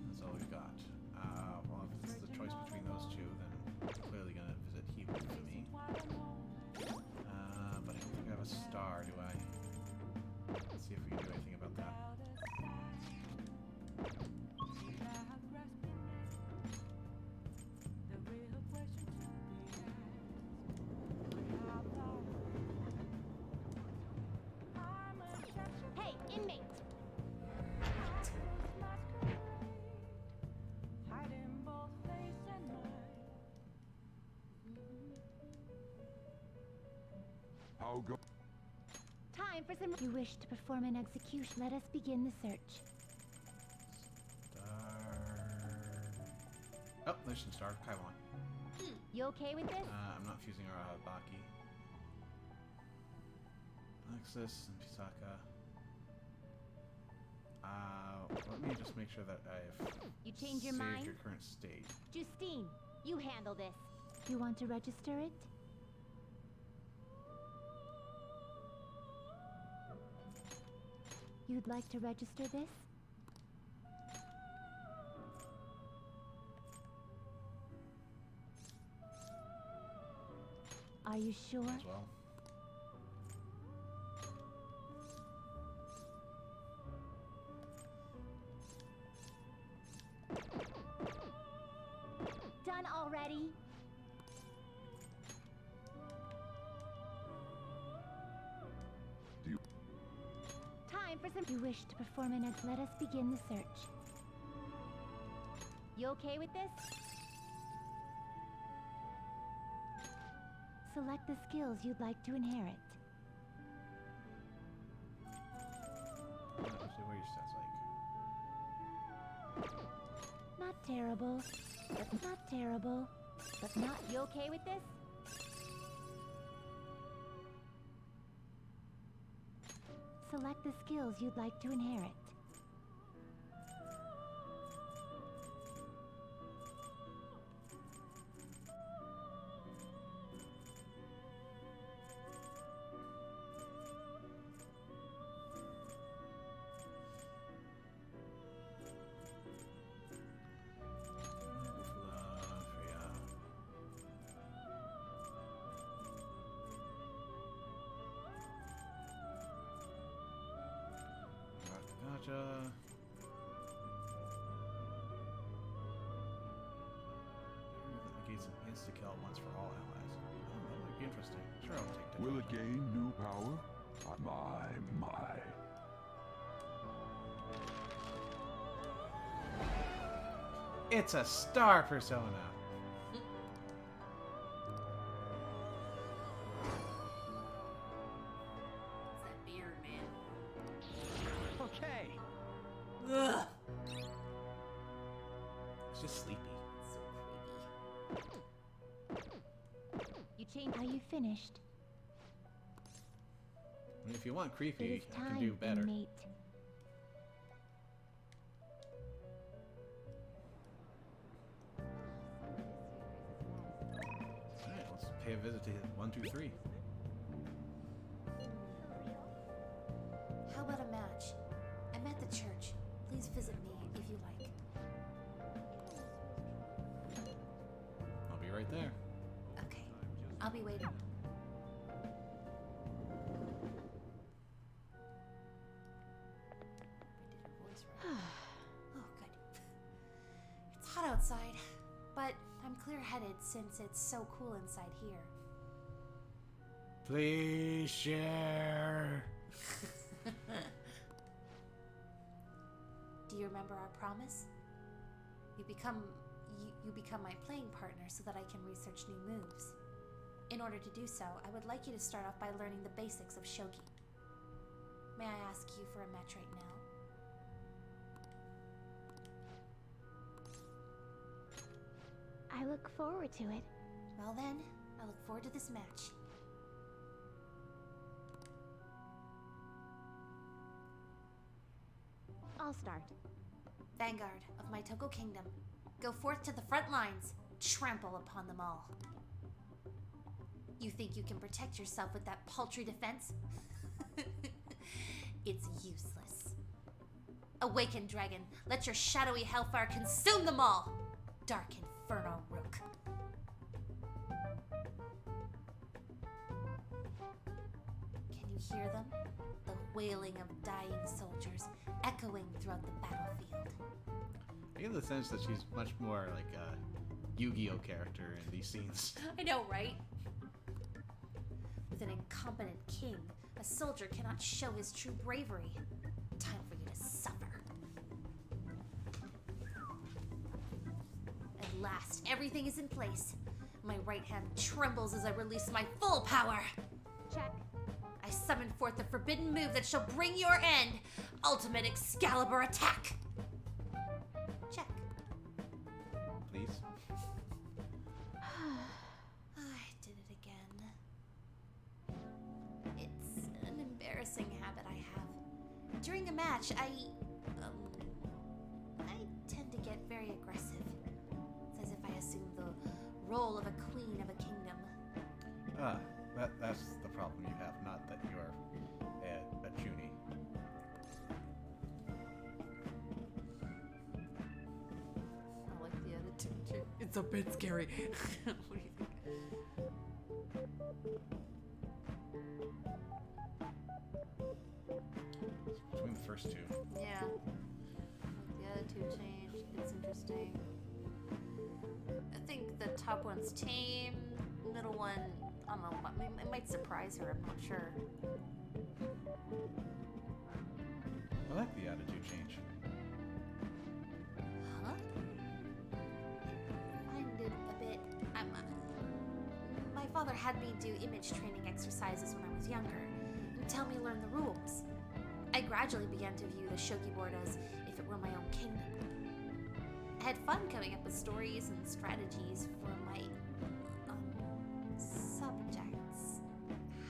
That's all we've got. Well, if it's the choice between those two, then I'm clearly gonna visit Hifumi. But I don't think I have a star, do I? Let's see if we can do anything about that. Hey, inmate! How go? Time for some. You wish to perform an execution. Let us begin the search. Star. Oh, there's some star. Kaiwan. You okay with this? I'm not fusing our Baki. Alexis and Pisaka. Let me just make sure that I've You change your saved mind? your current state. Justine, you handle this. You want to register it? You'd like to register this? Are you sure? As well. Done already? Do you- Time for some. You wish to perform an ex. Let us begin the search. You okay with this? Select the skills you'd like to inherit. Actually, what are your stats like? Not terrible, but not terrible, but not. You okay with this? Select the skills you'd like to inherit. Gotcha. Negates an insta-kill once for all allies. Oh, that might be interesting. Sure, I'll take that. Will it gain new power? My. It's a star persona. It's that beard, man. Okay. Ugh. It's just sleepy. It's so creepy. You change. Are you finished? I mean, if you want It creepy, is I time, can do better. inmate. Alright, let's pay a visit to 123. How about a match? I'm at the church. Please visit me if you like. I'll be right there. Okay. I'll be waiting. Oh, good. It's hot outside, but I'm clear-headed since it's so cool inside here. Please share. Do you remember our promise? You become my playing partner so that I can research new moves. In order to do so, I would like you to start off by learning the basics of shogi. May I ask you for a match right now? I look forward to it. Well then, I look forward to this match. I'll start. Vanguard of my Toko Kingdom, go forth to the front lines. Trample upon them all. You think you can protect yourself with that paltry defense? It's useless. Awaken, dragon. Let your shadowy hellfire consume them all. Dark Inferno Rook. Can you hear them? The wailing of dying soldiers echoing throughout the battlefield. I get the sense that she's much more like a Yu-Gi-Oh character in these scenes. I know, right? With an incompetent king, a soldier cannot show his true bravery. Time for you to suffer. At last, everything is in place. My right hand trembles as I release my full power. Check. I summon forth the forbidden move that shall bring your end. Ultimate Excalibur attack. Check. Please. I did it again. It's an embarrassing habit I have. During a match, I tend to get very aggressive. It's as if I assume the role of a queen of a kingdom. That's the problem you have, not that you're a Junie. I like the attitude. It's a bit scary. What do you think? Between the first two. Yeah. The attitude change. It's interesting. I think the top one's tame. Middle one, I don't know. It might surprise her. I'm not sure. I like the attitude change. Huh? I find it a bit. My father had me do image training exercises when I was younger and tell me to learn the rules. I gradually began to view the shogi board as if it were my own kingdom. I had fun coming up with stories and strategies for my subjects.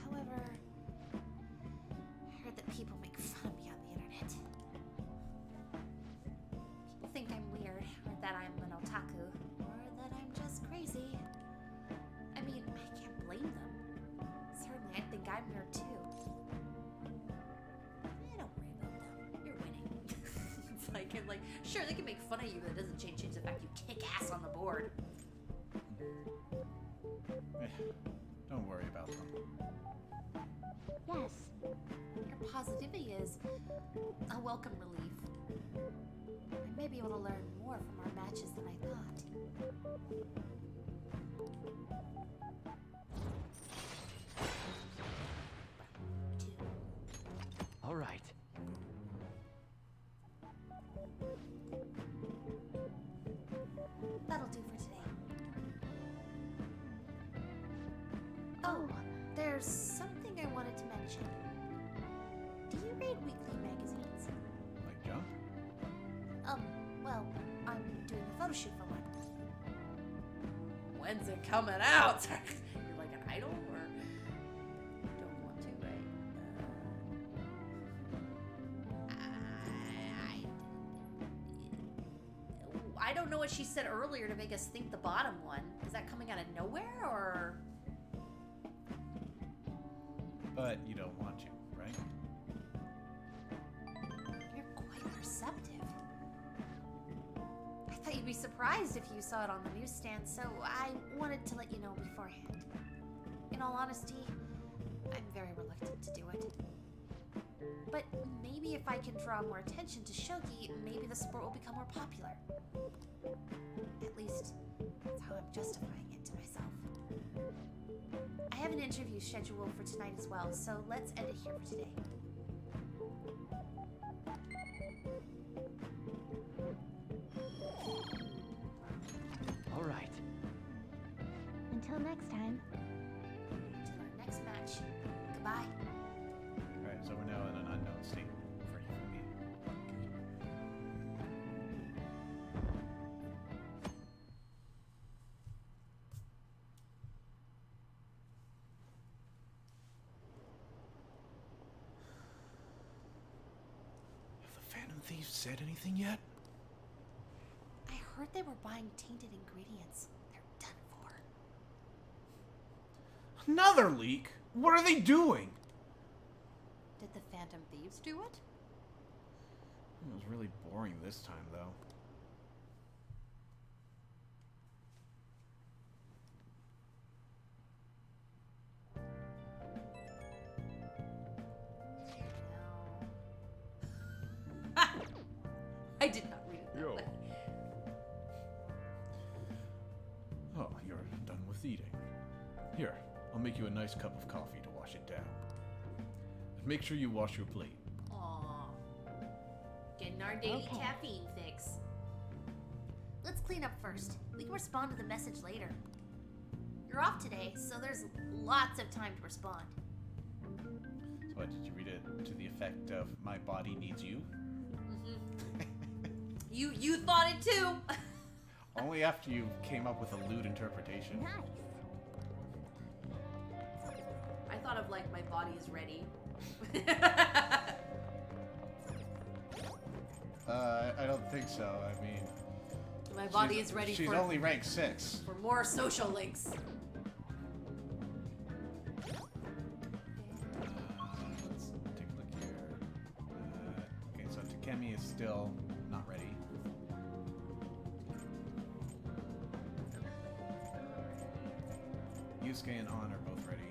However, I heard that people make fun of me on the internet. People think I'm weird, or that I'm an otaku, or that I'm just crazy. I mean, I can't blame them. Certainly, I think I'm weird too. Don't worry about them. You're winning. It's like, sure, they can make fun of you, but it doesn't change the fact you kick ass on the board. Don't worry about them. Yes. Your positivity is a welcome relief. I may be able to learn more from our matches than I thought. All right. That'll do for today. Oh, there's something I wanted to mention. Do you read weekly magazines? Like Jump? Well, I'm doing a photo shoot for one. When's it coming out? You're like an idol, or don't want to, right? I don't know what she said earlier to make us think the bottom one. Is that coming out of nowhere, or? But you don't want to, right? You're quite perceptive. I thought you'd be surprised if you saw it on the newsstand, so I wanted to let you know beforehand. In all honesty, I'm very reluctant to do it. But maybe if I can draw more attention to shogi, maybe the sport will become more popular. At least, that's how I'm justifying it to myself. I have an interview scheduled for tonight as well, so let's end it here for today. All right. Until next time. Till our next match. Goodbye. Alright, so we're now in an unknown state for you and me. Have the Phantom Thieves said anything yet? I heard they were buying tainted ingredients. They're done for. Another leak? What are they doing? Did the Phantom Thieves do it? It was really boring this time, though. I did not read it that Yo. way. Oh, you're done with eating. Here, I'll make you a nice cup of coffee to wash it down. But make sure you wash your plate. Aww. Getting our daily Okay. caffeine fix. Let's clean up first. We can respond to the message later. You're off today, so there's lots of time to respond. So what, did you read it to the effect of, my body needs you? You thought it too! Only after you came up with a lewd interpretation. Nice. I thought of like my body is ready. I don't think so. I mean, My body she's- is ready She's for only ranked 6. for more social links. Let's take a look here. Okay, so Takemi is still not ready. Yusuke and An are both ready.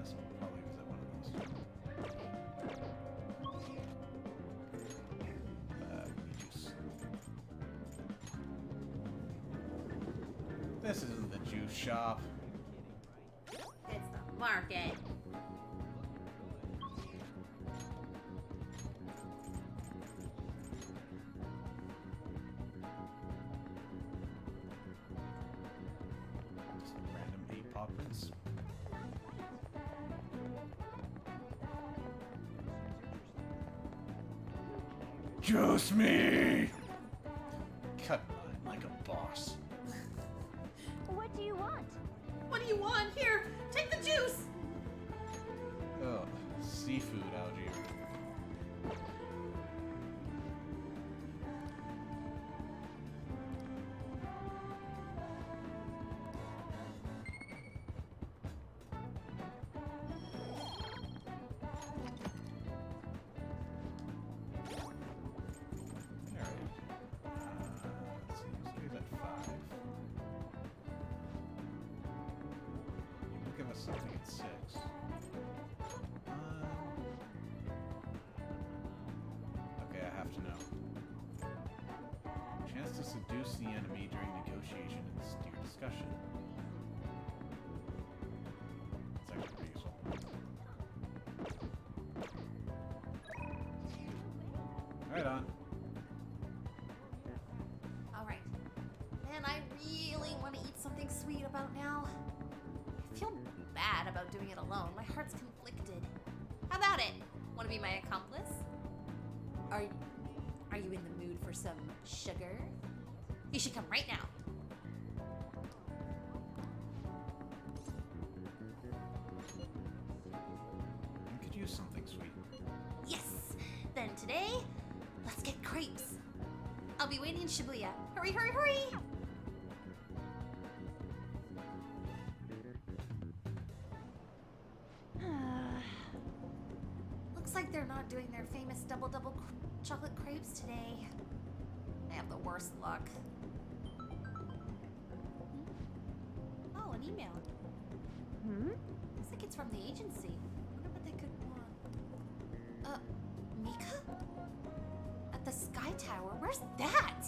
So we'll probably visit one of those. Juice. This isn't the juice shop. It's the market. Just random 8 poppers. Juice me! Cut mine like a boss. What do you want? What do you want? Here, take the juice. Ugh, seafood algae. Alright. Let's see, Yusuke's at 5. You will give us something at 6. Okay, I have to know. Chance to seduce the enemy during negotiation and steer discussion. It's actually pretty useful. Right on. Alright. Man, I really want to eat something sweet about now. I feel bad about doing it alone. My heart's conflicted. How about it? Want to be my accomplice? Are you in the mood for some sugar? You should come right now. I could use something sweet. Yes! Then today, let's get crepes. I'll be waiting in Shibuya. Hurry, hurry, hurry! Looks like they're not doing their famous double chocolate crepes today. I have the worst luck. Oh, an email. Looks like it's from the agency. Wonder what they could want. Mika? At the Sky Tower? Where's that?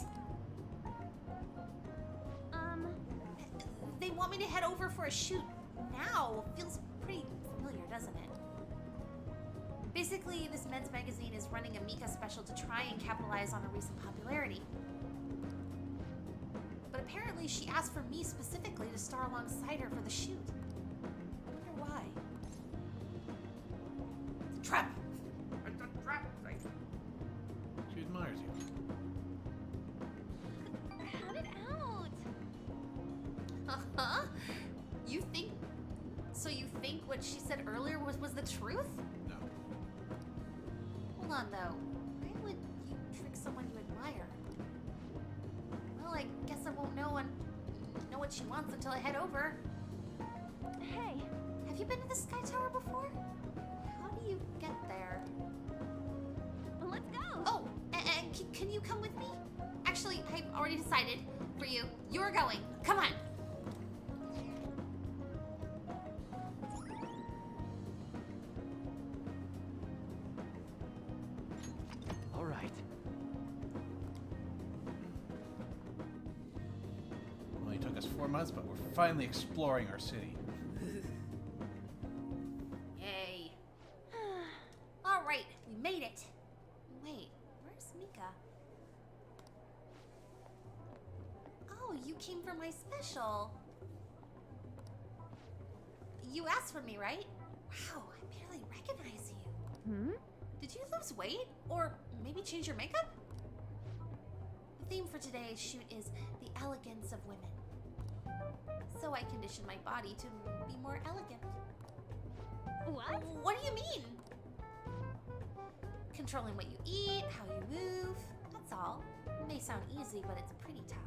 They want me to head over for a shoot now. Feels pretty familiar, doesn't it? Basically, this men's magazine is running a Mika special to try and capitalize on her recent popularity. But apparently she asked for me specifically to star alongside her for the shoot. I wonder why. It's a trap! It's a trap! She admires you. Cut it out. Uh-huh? So you think what she said earlier was the truth? No. Hold on, though. Why would you trick someone you admire? Well, I guess I won't know what she wants until I head over. Hey, Have you been to the Sky Tower before? How do you get there? let's go. Oh, and can you come with me? Actually, I've already decided for you. You're going. Come on. All right. Only took us 4 months, but we're finally exploring our city. Yay. All right, we made it. Wait, where's Mika? Oh, you came for my special. You asked for me, right? Wow, I barely recognize you. Did you lose weight? Or maybe change your makeup? The theme for today's shoot is the elegance of women. So I conditioned my body to be more elegant. What? What do you mean? Controlling what you eat, how you move, that's all. It may sound easy, but it's pretty tough.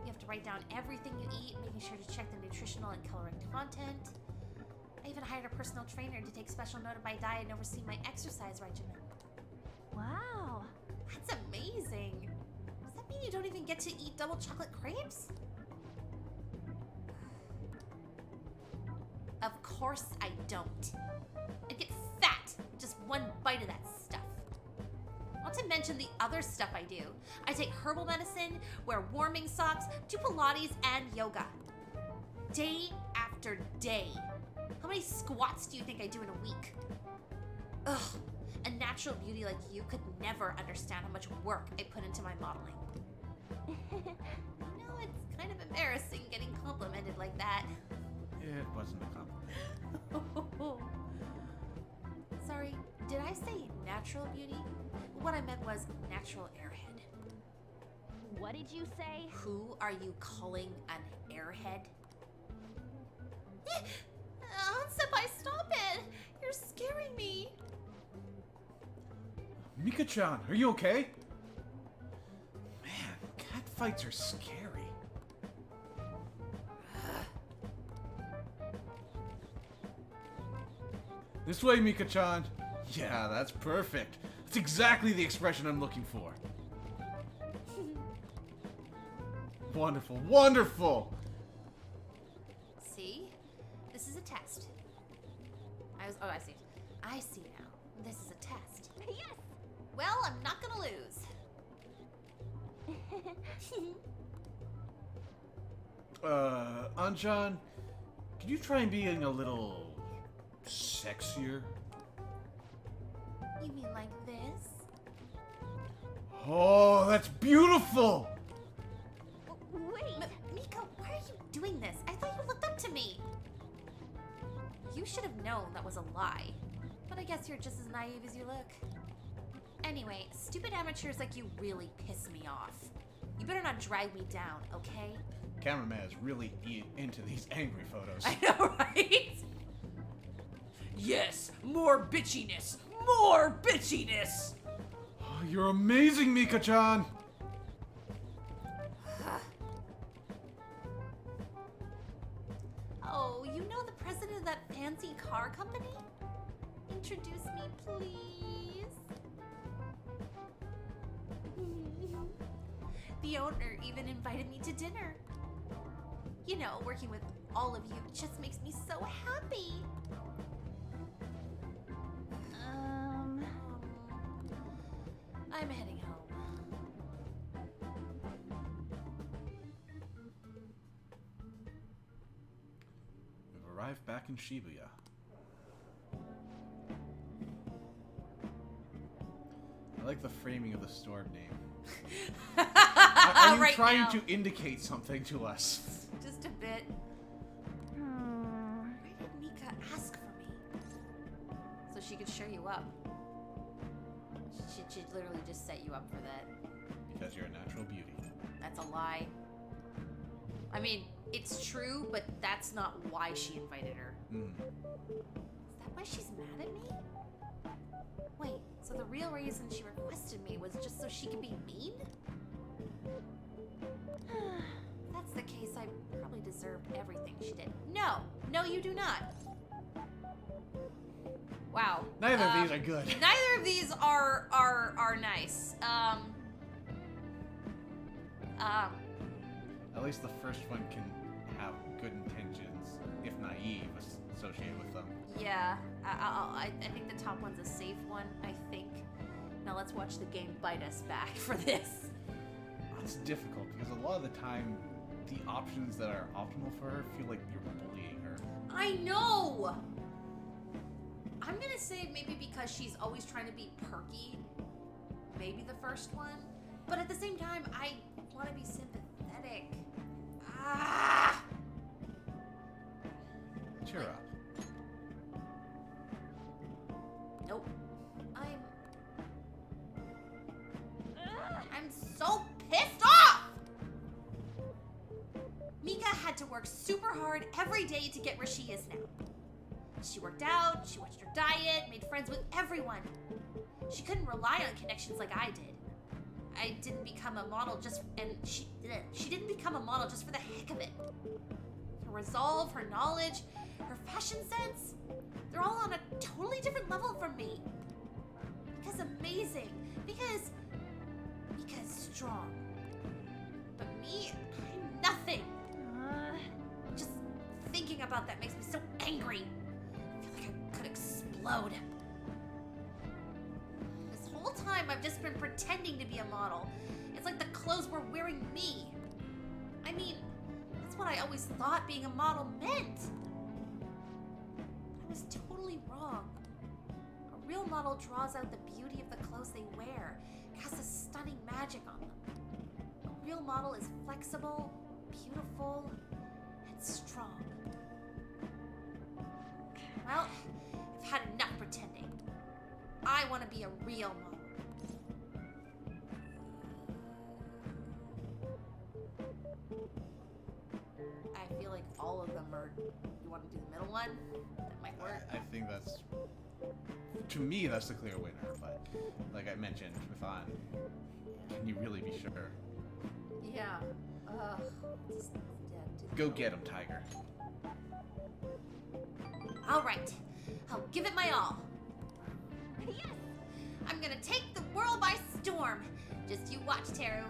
You have to write down everything you eat, making sure to check the nutritional and caloric content. I even hired a personal trainer to take special note of my diet and oversee my exercise regimen. Wow. That's amazing. Does that mean you don't even get to eat double chocolate crepes? Of course I don't. I'd get fat with just one bite of that stuff. Not to mention the other stuff I do. I take herbal medicine, wear warming socks, do Pilates and yoga. Day after day. How many squats do you think I do in a week? Ugh, a natural beauty like you could never understand how much work I put into my modeling. You know, it's kind of embarrassing getting complimented like that. It wasn't a compliment. Sorry, did I say natural beauty? What I meant was natural airhead. What did you say? Who are you calling an airhead? Senpai, stop it! You're scaring me. Mika-chan, are you okay? Man, cat fights are scary. This way, Mika-chan. Yeah, that's perfect. That's exactly the expression I'm looking for. Wonderful, wonderful! See? This is a test. Oh, I see. I see now. This is a test. Yes. Well, I'm not gonna lose. Anchan, could you try and being a little sexier? You mean like this? Oh, that's beautiful! Wait. Mika, why are you doing this? I thought you looked up to me. You should have known that was a lie. But I guess you're just as naive as you look. Anyway, stupid amateurs like you really piss me off. You better not drag me down, okay? Cameraman is really into these angry photos. I know, right? Yes, more bitchiness! More bitchiness! Oh, you're amazing, Mika-chan! Oh, you know the president of that fancy car company? He introduce me, please? The owner even invited me to dinner. You know, working with all of you just makes me so happy. I'm heading home. We've arrived back in Shibuya. I like the framing of the store name. Are you Right trying now. to indicate something to us? Just a bit. Why did Mika ask for me? So she could show you up. She'd literally just set you up for that. Because you're a natural beauty. That's a lie. I mean, it's true, but that's not why she invited her. Mm. Is that why she's mad at me? Wait, so the real reason she requested me was just so she could be mean? If that's the case, I probably deserved everything she did. No, you do not. Wow. Neither of these are good. Neither of these are nice. At least the first one can have good intentions, if naive, associated with them. Yeah, I think the top one's a safe one, I think. Now let's watch the game bite us back for this. It's difficult because a lot of the time, the options that are optimal for her feel like you're bullying her. I know! I'm gonna say maybe because she's always trying to be perky. Maybe the first one. But at the same time, I want to be sympathetic. Ah! Cheer up. Nope. I'm so pissed off! Mika had to work super hard every day to get where she is now. She worked out, she watched her diet, made friends with everyone. She couldn't rely on connections like I did. I didn't become a model she didn't become a model just for the heck of it. Her resolve, her knowledge, her fashion sense, they're all on a totally different level from me. Mika's amazing. Mika's strong. But me, I'm nothing. Just thinking about that makes me so angry. I feel like I could explode. This whole time I've just been pretending to be a model. It's like the clothes were wearing me. I mean, that's what I always thought being a model meant. I was totally wrong. A real model draws out the beauty of the clothes they wear, casts a stunning magic on them. A real model is flexible, beautiful, and strong. Well, I've had enough pretending. I want to be a real model. I feel like all of them are... You want to do the middle one? That might work. I think that's... To me, that's the clear winner, but like I mentioned with On, can you really be sure? Yeah. Go get him, Tiger. All right. I'll give it my all. Yes! I'm gonna take the world by storm. Just you watch, Teru.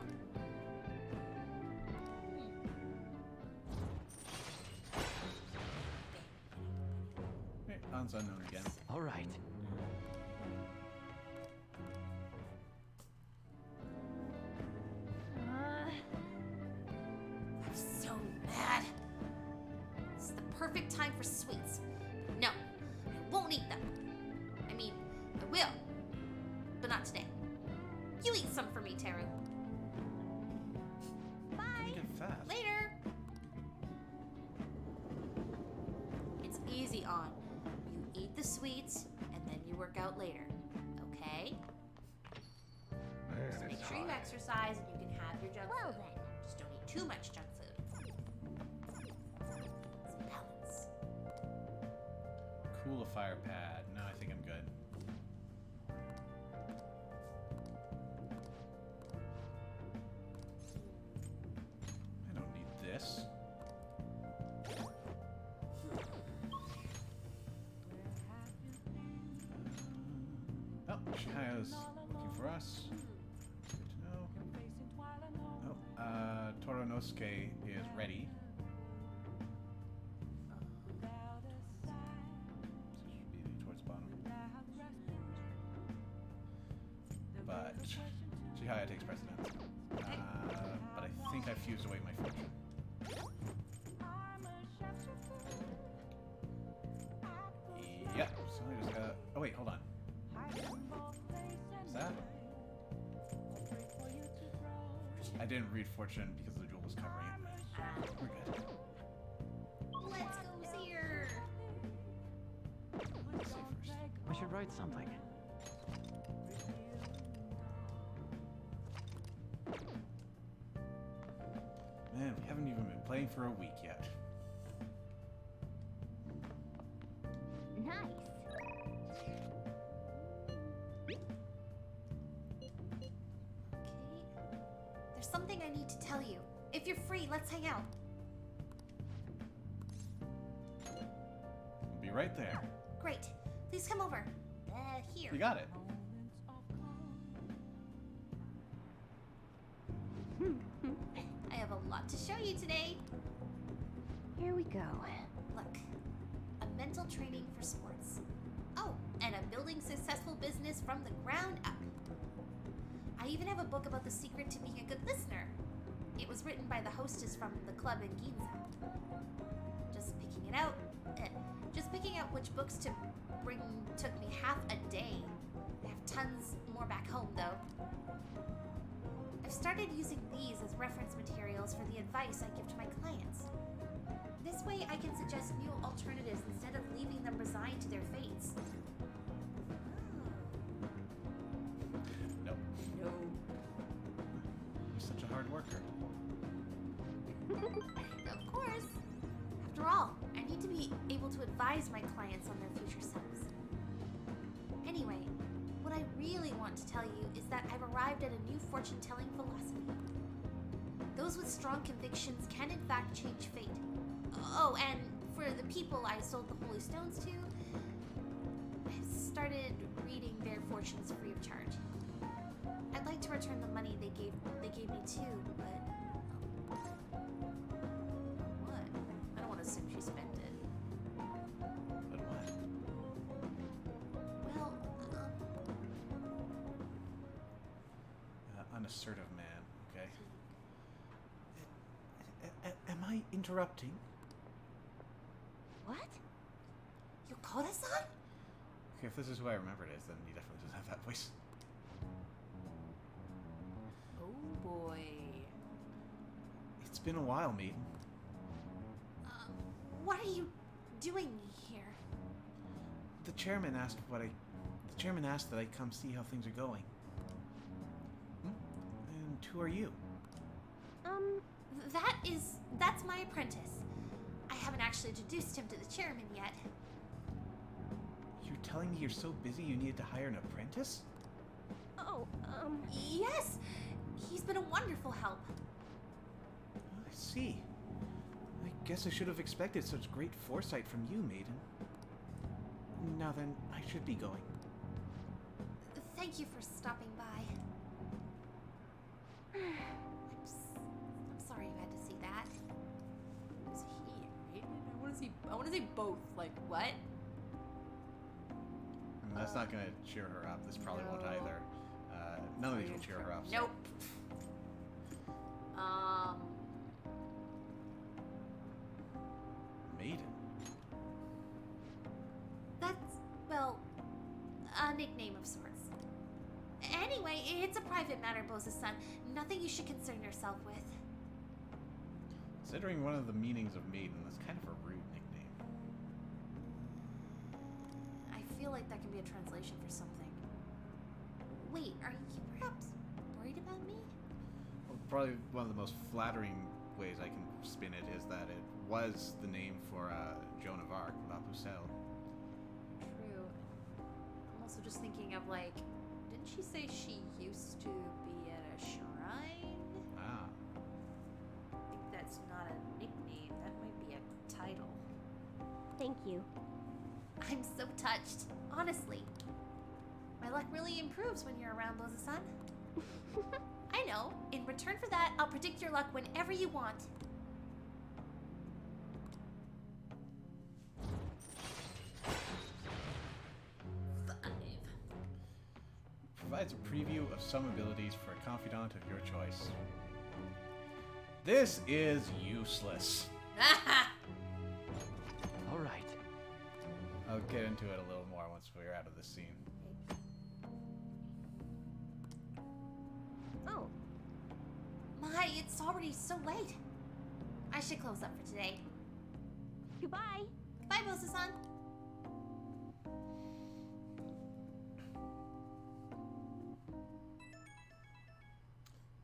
Hey, On's unknown again. All right. I'm so mad. This is the perfect time for sweets. No, I won't eat them. I mean, I will, but not today. You eat some for me, Teru. Bye. Get fast. Later. It's easy, On. You eat the sweets, and then you work out later. Okay? Just make sure you exercise, and you can have your junk Well food. then. Just don't eat too much junk food. It's balance. Cool a fire pad. No, I think I'm good. I don't need this. Shihaya's looking for us. Good to know. Oh, Toronosuke is ready. So it should be towards the bottom. But Chihaya takes precedence. But I think I fused away my fortune. Yep, so I just gotta... Oh wait, hold on. Is that? I didn't read fortune because the jewel was covering it. We're good. Let's go see her. Let's see first. We should write something. Man, we haven't even been playing for a week yet. Nice. Okay. There's something I need to tell you. If you're free, let's hang out. We'll be right there. Great. Please come over. Here. You got it. I have a lot to show you today. Here we go. Look, a mental training for sports. Oh, and a building successful business from the ground up. I even have a book about the secret to being a good listener. It was written by the hostess from the club in Ginza. Just picking out which books to bring took me half a day. I have tons more back home though. I've started using these as reference materials for the advice I give to my clients. This way I can suggest new alternatives instead of leaving them resigned to their fates. No. No. You're such a hard worker. Of course. After all, I need to be able to advise my clients on their future selves. Anyway, what I really want to tell you is that I've arrived at a new fortune-telling philosophy. Those with strong convictions can in fact change fate. Oh, and for the people I sold the holy stones to, I've started reading their fortunes free of charge. I'd like to return the money they gave me too, but what? I don't want to assume she spent it. But what? Well, Unassertive man, okay? Am I interrupting? what? Yokota-san? Okay, if this is who I remember it is, then he definitely doesn't have that voice. Oh boy. It's been a while, Maiden. What are you doing here? The chairman asked that I come see how things are going. And who are you? That's my apprentice. I haven't actually introduced him to the chairman yet. You're telling me you're so busy you needed to hire an apprentice? Oh, Yes! He's been a wonderful help. I see. I guess I should have expected such great foresight from you, Maiden. Now then, I should be going. Thank you for stopping by. I'm sorry you had to see that. Is he Aiden? I want to see both. Like, what? That's not gonna cheer her up. This probably won't No. either. None of these will cheer her up. so- Nope. Maiden? That's, well, a nickname of sorts. Anyway, it's a private matter, Bose's son. Nothing you should concern yourself with. Considering one of the meanings of maiden, that's kind of a rude nickname. I feel like that can be a translation for something. Wait, are you perhaps worried about me? Well, probably one of the most flattering ways I can spin it is that it was the name for Joan of Arc, La Pucelle. True. I'm also just thinking of like, didn't she say she used to be at a shrine? Ah. I think that's not a nickname. That might be a title. thank you. I'm so touched. Honestly. My luck really improves when you're around, Boza-san. I know. In return for that, I'll predict your luck whenever you want. Provides a preview of some abilities for a confidant of your choice. This is useless. All right. I'll get into it a little more once we're out of this scene. Oh. My, it's already so late. I should close up for today. Goodbye. Bye, Boza-san.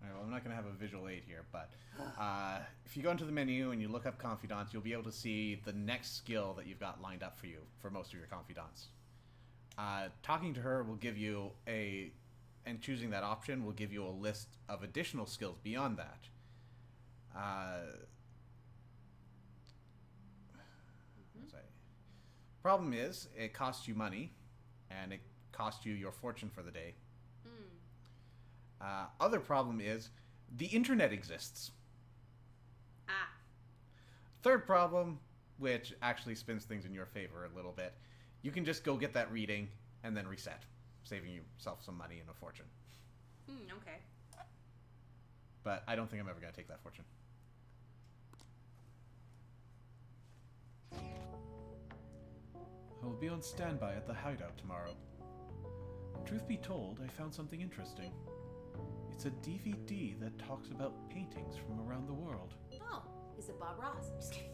Alright, well, I'm not going to have a visual aid here, but if you go into the menu and you look up confidants, you'll be able to see the next skill that you've got lined up for you for most of your confidants. Talking to her will give you and choosing that option will give you a list of additional skills beyond that. Problem is, it costs you money, and it costs you your fortune for the day. Other problem is, the internet exists. Ah. Third problem, which actually spins things in your favor a little bit, you can just go get that reading and then reset, saving yourself some money and a fortune. Okay. But I don't think I'm ever going to take that fortune. I will be on standby at the hideout tomorrow. Truth be told, I found something interesting. It's a DVD that talks about paintings from around the world. Oh, is it Bob Ross? I'm just kidding.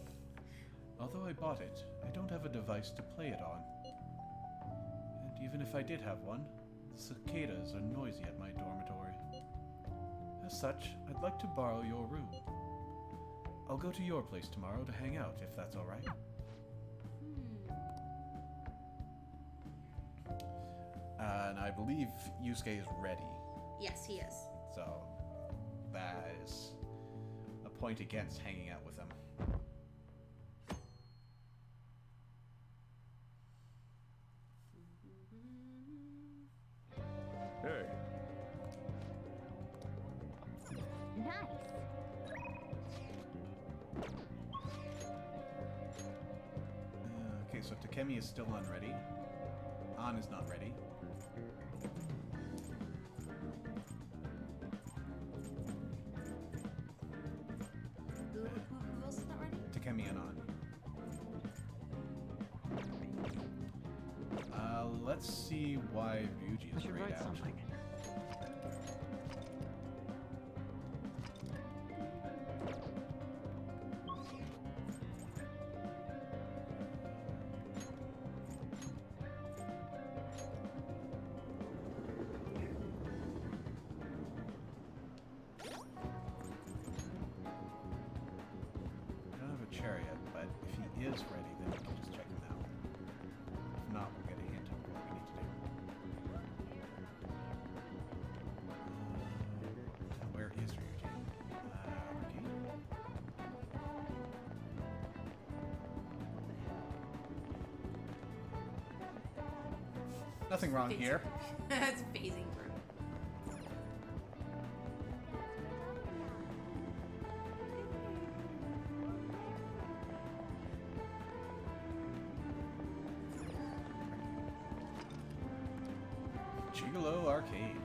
Although I bought it, I don't have a device to play it on. And even if I did have one, the cicadas are noisy at my dormitory. As such, I'd like to borrow your room. I'll go to your place tomorrow to hang out, if that's alright. And I believe Yusuke is ready. Yes, he is. So, that is a point against hanging out with him. Hey, Nice. Okay, so Takemi is still unready. An is not ready. Who else is not ready? Takemi and An. Let's see why Ryuji I is should grayed write out. something. I don't have a chair yet, but if he is ready, then we can just check him out. If not, we'll get a hint of what we need to do. Where is Ryuji? Okay. Nothing wrong here. That's phasing through. Gigolo Arcade.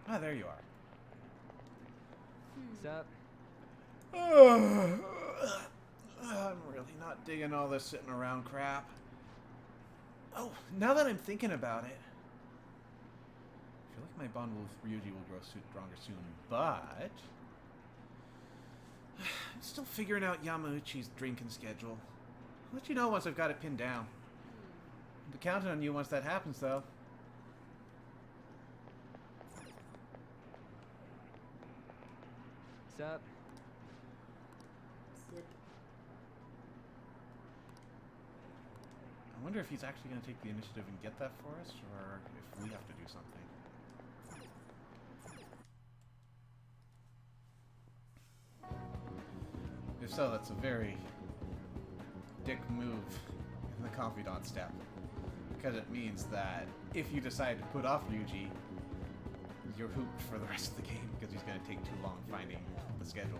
Ah, there you are. Sup? I'm really not digging all this sitting around crap. Oh, now that I'm thinking about it, I feel like my bond with Ryuji will grow stronger soon, but I'm still figuring out Yamauchi's drinking schedule. I'll let you know once I've got it pinned down. I'll be counting on you once that happens, though. Sup? Zip. I wonder if he's actually going to take the initiative and get that for us, or if we have to do something. If so, that's a very dick move in the confidant step. because it means that if you decide to put off Ryuji, you're hooped for the rest of the game because he's going to take too long finding the schedule.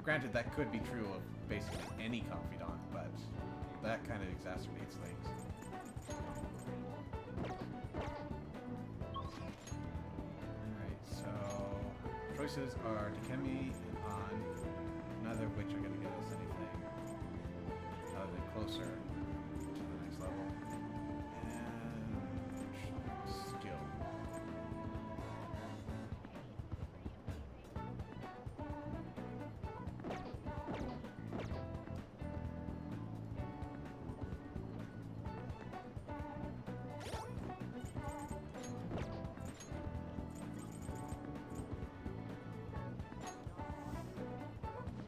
Granted, that could be true of basically any confidant, but that kind of exacerbates things. Alright, so choices are Takemi and Han, neither of which are going to get us anything other than closer to the next level. And skill.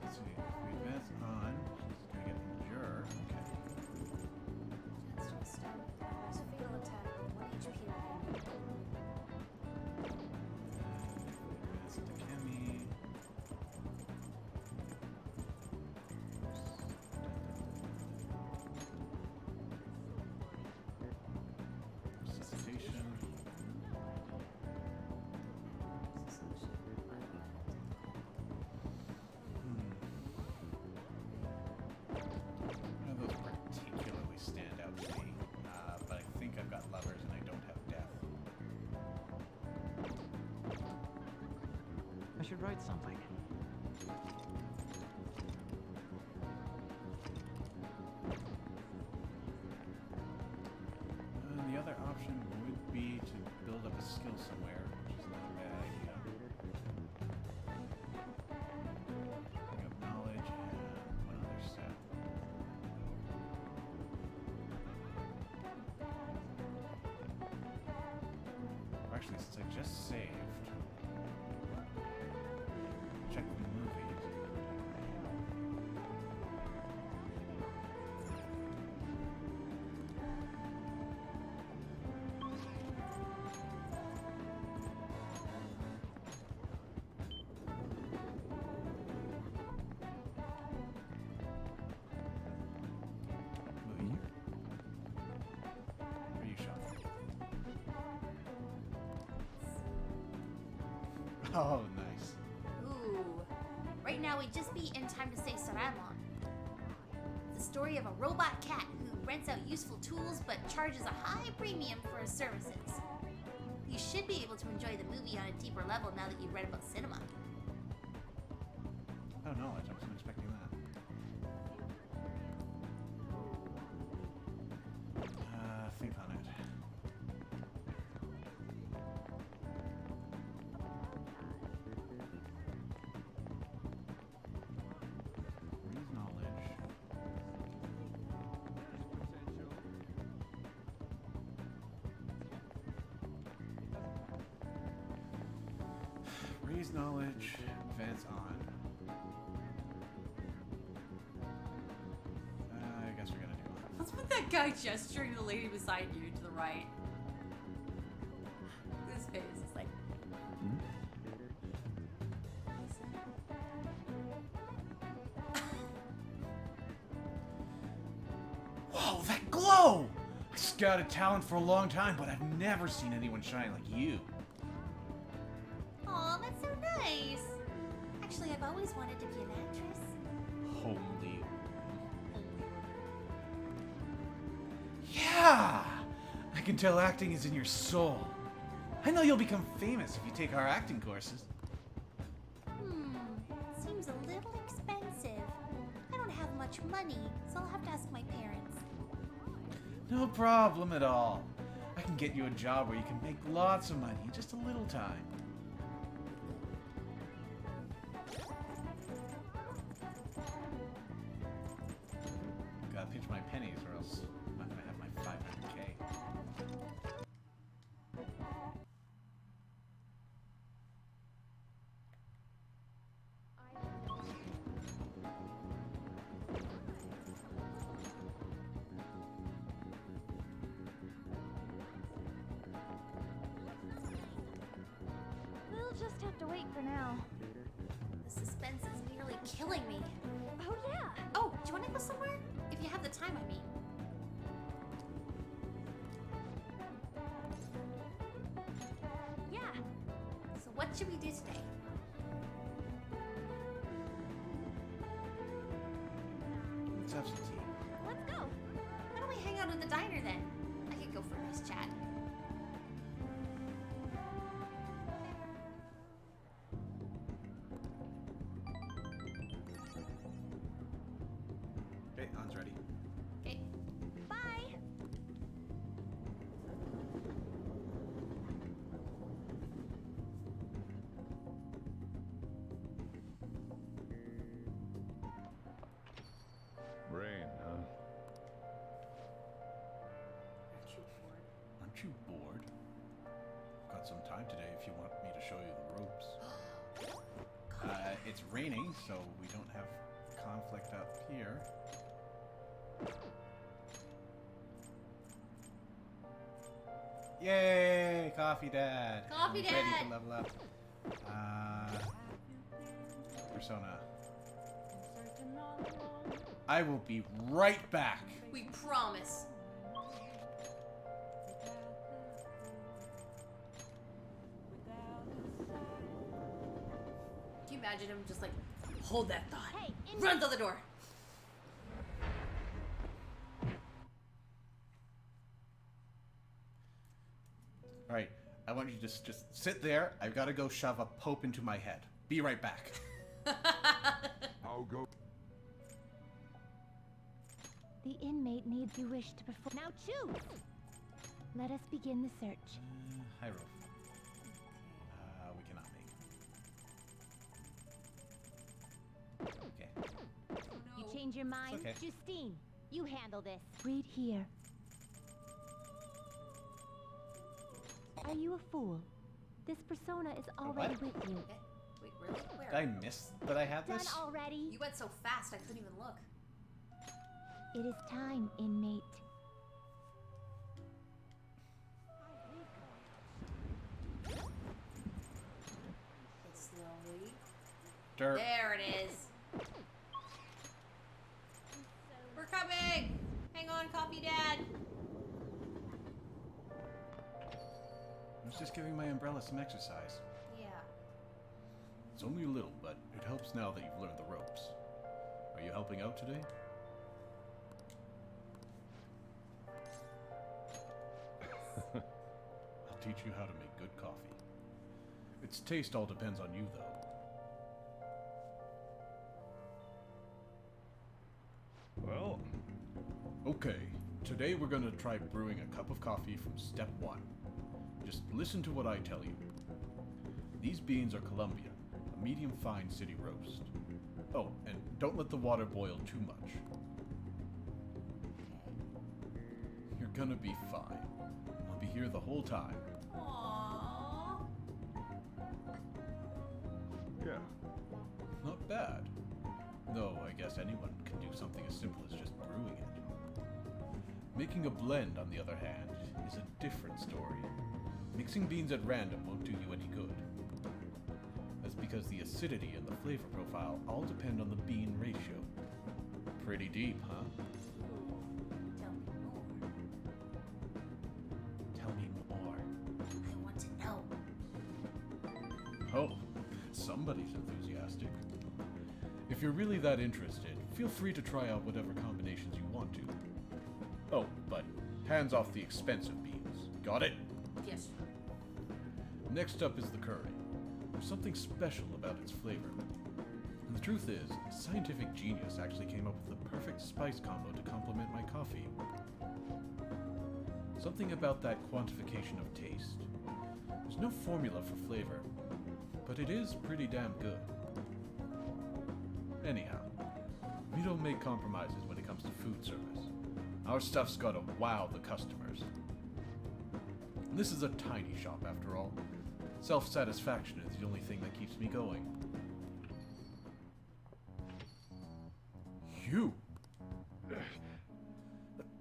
Let's see, if we advance on, she's gonna get Endure. Okay. That's just there's fatal attack with 1 HP remaining. Advance to Takemi. Resuscitation. None of those particularly stand out to me, but I think I've got levers and I don't have death. I should write something. And the other option would be to build up a skill somewhere, which is not a bad idea. Bring up knowledge and one other step. Or actually, since I just saved, check the movies. Movie. Are you shot? Oh, nice. Ooh. Right now we'd just be in time to save Saramon. It's the story of a robot cat who rents out useful tools but charges a high premium for his services. You should be able to enjoy the movie on a deeper level now that you've read about cinema. Oh, knowledge. I wasn't expecting that. Think on it. Read knowledge. Raise knowledge, advance on. I guess we're gonna do on. What's with that guy gesturing to the lady beside you to the right? His face is like, Whoa, that glow! I scouted talent for a long time, but I've never seen anyone shine like you. Aw, that's so nice. Actually, I've always wanted to be an actress. Holy. Yeah! I can tell acting is in your soul. I know you'll become famous if you take our acting courses. Seems a little expensive. I don't have much money, so I'll have to ask my parents. No problem at all. I can get you a job where you can make lots of money in just a little time. Gotta pinch my pennies or else I'm not gonna have my 500K. We'll just have to wait for now. The suspense is nearly killing me. Oh yeah. Oh, do you want to go somewhere? If you have the time, I mean. What should we do today? Let's have some tea. Let's go. Why don't we hang out in the diner then? I could go for a nice chat. Okay, Han's ready. Okay. Bye. Rain, huh? Aren't you bored? I've got some time today if you want me to show you the ropes. It's raining, so we don't have conflict up here. Yay! Coffee Dad! Coffee He's ready Dad! to level up. Persona. Searching all along. I will be right back. We promise. Can you imagine him just like, hold that thought. Hey, Run to the door. Alright, I want you to just sit there. I've got to go shove a pope into my head. Be right back. I'll go. The inmate needs you wish to perform. Now choose! Let us begin the search. Hi, Rolf. We cannot make. Okay. You change your mind? okay. Justine, you handle this. Read here. Are you a fool? This persona is already what? with you. Okay. Wait, really? Where? Did I miss that I had Done this? already? You went so fast I couldn't even look. It is time, inmate. It's slowly. Dirt. There it is. We're coming! Hang on, Coffee Dad. I was just giving my umbrella some exercise. Yeah. It's only a little, but it helps now that you've learned the ropes. Are you helping out today? I'll teach you how to make good coffee. Its taste all depends on you, though. Well, Okay, today we're gonna try brewing a cup of coffee from step 1. Just listen to what I tell you. These beans are Colombia, a medium fine city roast. Oh, and don't let the water boil too much. You're gonna be fine. I'll be here the whole time. Aww. yeah. Not bad. Though I guess anyone can do something as simple as just brewing it. Making a blend, on the other hand, is a different story. Mixing beans at random won't do you any good. That's because the acidity and the flavor profile all depend on the bean ratio. Pretty deep, huh? Tell me more. Tell me more. I want to know. Oh, somebody's enthusiastic. If you're really that interested, feel free to try out whatever combinations you want to. Oh, but hands off the expensive beans. Got it? Yes. Next up is the curry. There's something special about its flavor. And the truth is, scientific genius actually came up with the perfect spice combo to complement my coffee. Something about that quantification of taste. There's no formula for flavor, but it is pretty damn good. Anyhow, we don't make compromises when it comes to food service. Our stuff's gotta wow the customers. This is a tiny shop after all. Self-satisfaction is the only thing that keeps me going. You?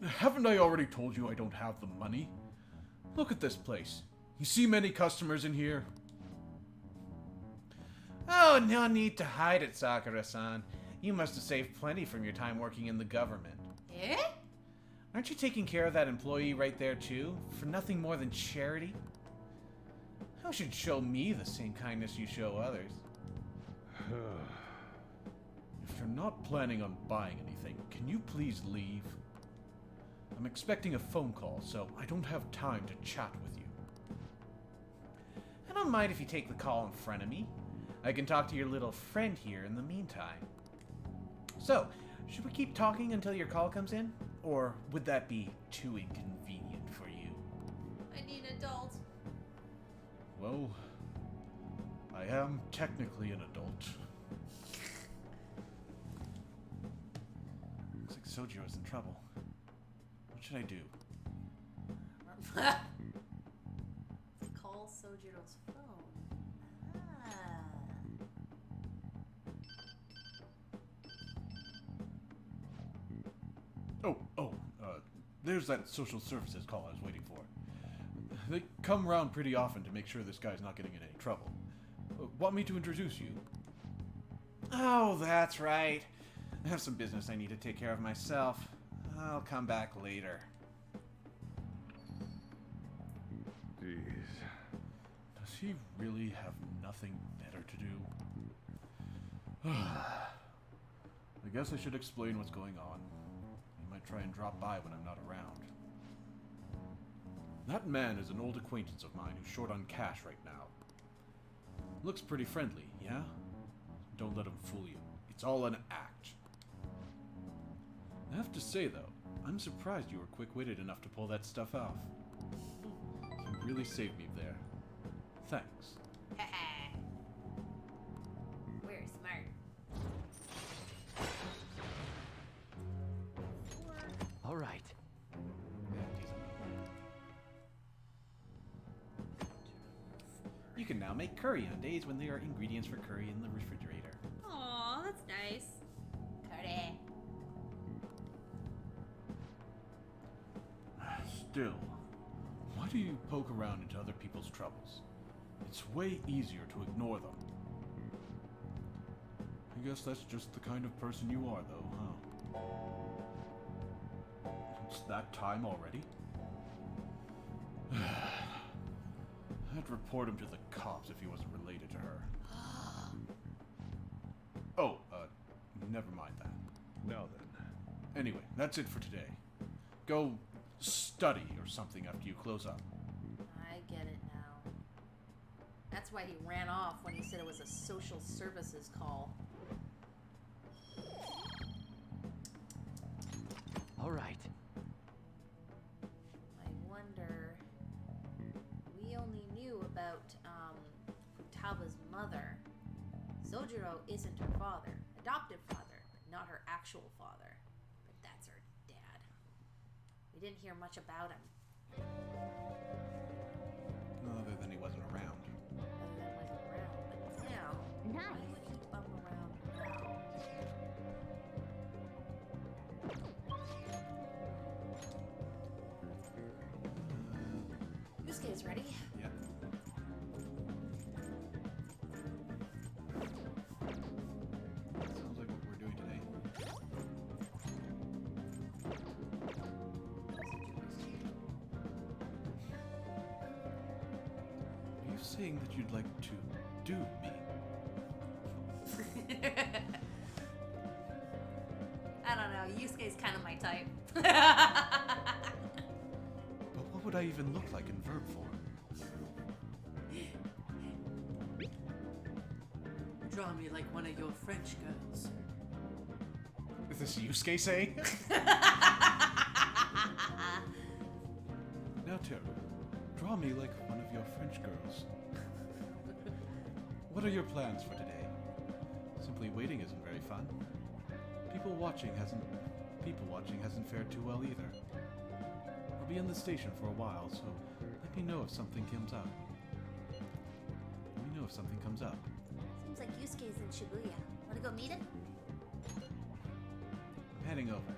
Haven't I already told you I don't have the money? Look at this place. You see many customers in here? Oh, no need to hide it, Sakura-san. You must have saved plenty from your time working in the government. Eh? Aren't you taking care of that employee right there, too? For nothing more than charity? You should show me the same kindness you show others. If you're not planning on buying anything, can you please leave? I'm expecting a phone call, so I don't have time to chat with you. I don't mind if you take the call in front of me. I can talk to your little friend here in the meantime. So, should we keep talking until your call comes in? Or would that be too inconvenient for you? I need an adult. Well, I am technically an adult. Looks like Sojiro's in trouble. What should I do? Call Sojiro's phone. There's that social services call I was waiting for. They come around pretty often to make sure this guy's not getting in any trouble. Want me to introduce you? Oh, that's right. I have some business I need to take care of myself. I'll come back later. Jeez. Does he really have nothing better to do? I guess I should explain what's going on. He might try and drop by when I'm not around. That man is an old acquaintance of mine who's short on cash right now. Looks pretty friendly, yeah? Don't let him fool you. It's all an act. I have to say, though, I'm surprised you were quick-witted enough to pull that stuff off. You really saved me there. Thanks. We're smart. All right. You can now make curry on days when there are ingredients for curry in the refrigerator. Aw, that's nice. Curry. Still, why do you poke around into other people's troubles? It's way easier to ignore them. I guess that's just the kind of person you are, though, huh? It's that time already? I'd report him to the cops if he wasn't related to her. Oh, never mind that. Now then. Anyway, that's it for today. Go study or something after you close up. I get it now. That's why he ran off when he said it was a social services call. All right. I wonder. We only knew about Futaba's mother. Sojiro isn't her father, adoptive father, but not her actual father. But that's her dad. We didn't hear much about him. Other than he wasn't around. Other than wasn't around. But now, why Nice. would he bum around now? Yusuke is ready. Yeah. Sounds like what we're doing today. Are you saying that you'd like to do me? I don't know. Yusuke's kind of my type. But what would I even look like in verb form? Draw me like one of your French girls. Is this Yusuke saying? Now, Teru, draw me like one of your French girls. What are your plans for today? Simply waiting isn't very fun. People watching hasn't fared too well either. I'll be in the station for a while, so let me know if something comes up. Seems like Yusuke's in Shibuya. Wanna go meet him? I'm heading over.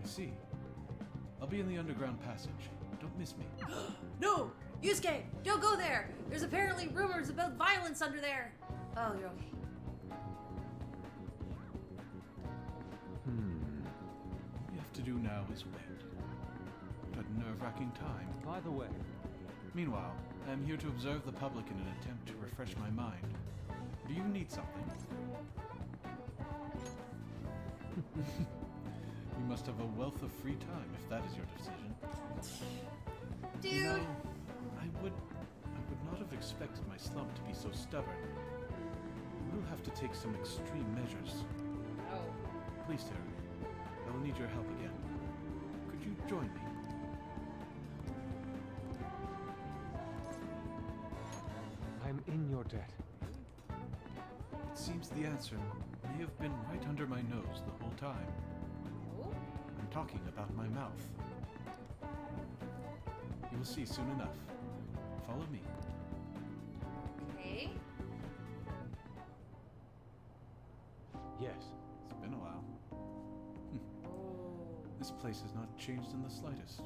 I see. I'll be in the underground passage. Don't miss me. No! Yusuke! Don't go there! There's apparently rumors about violence under there! Oh, you're okay. All we have to do now is wait. What a nerve-wracking time. By the way, Meanwhile, I'm here to observe the public in an attempt to refresh my mind. Do you need something? You must have a wealth of free time if that is your decision. Dude. You know, I would not have expected my slump to be so stubborn. We'll have to take some extreme measures. Oh. Please, Terry, I will need your help again. Could you join me? I'm in your debt. It seems the answer may have been right under my nose the whole time. Oh. I'm talking about my mouth. You will see soon enough. Follow me. Okay. Yes. It's been a while. This place has not changed in the slightest.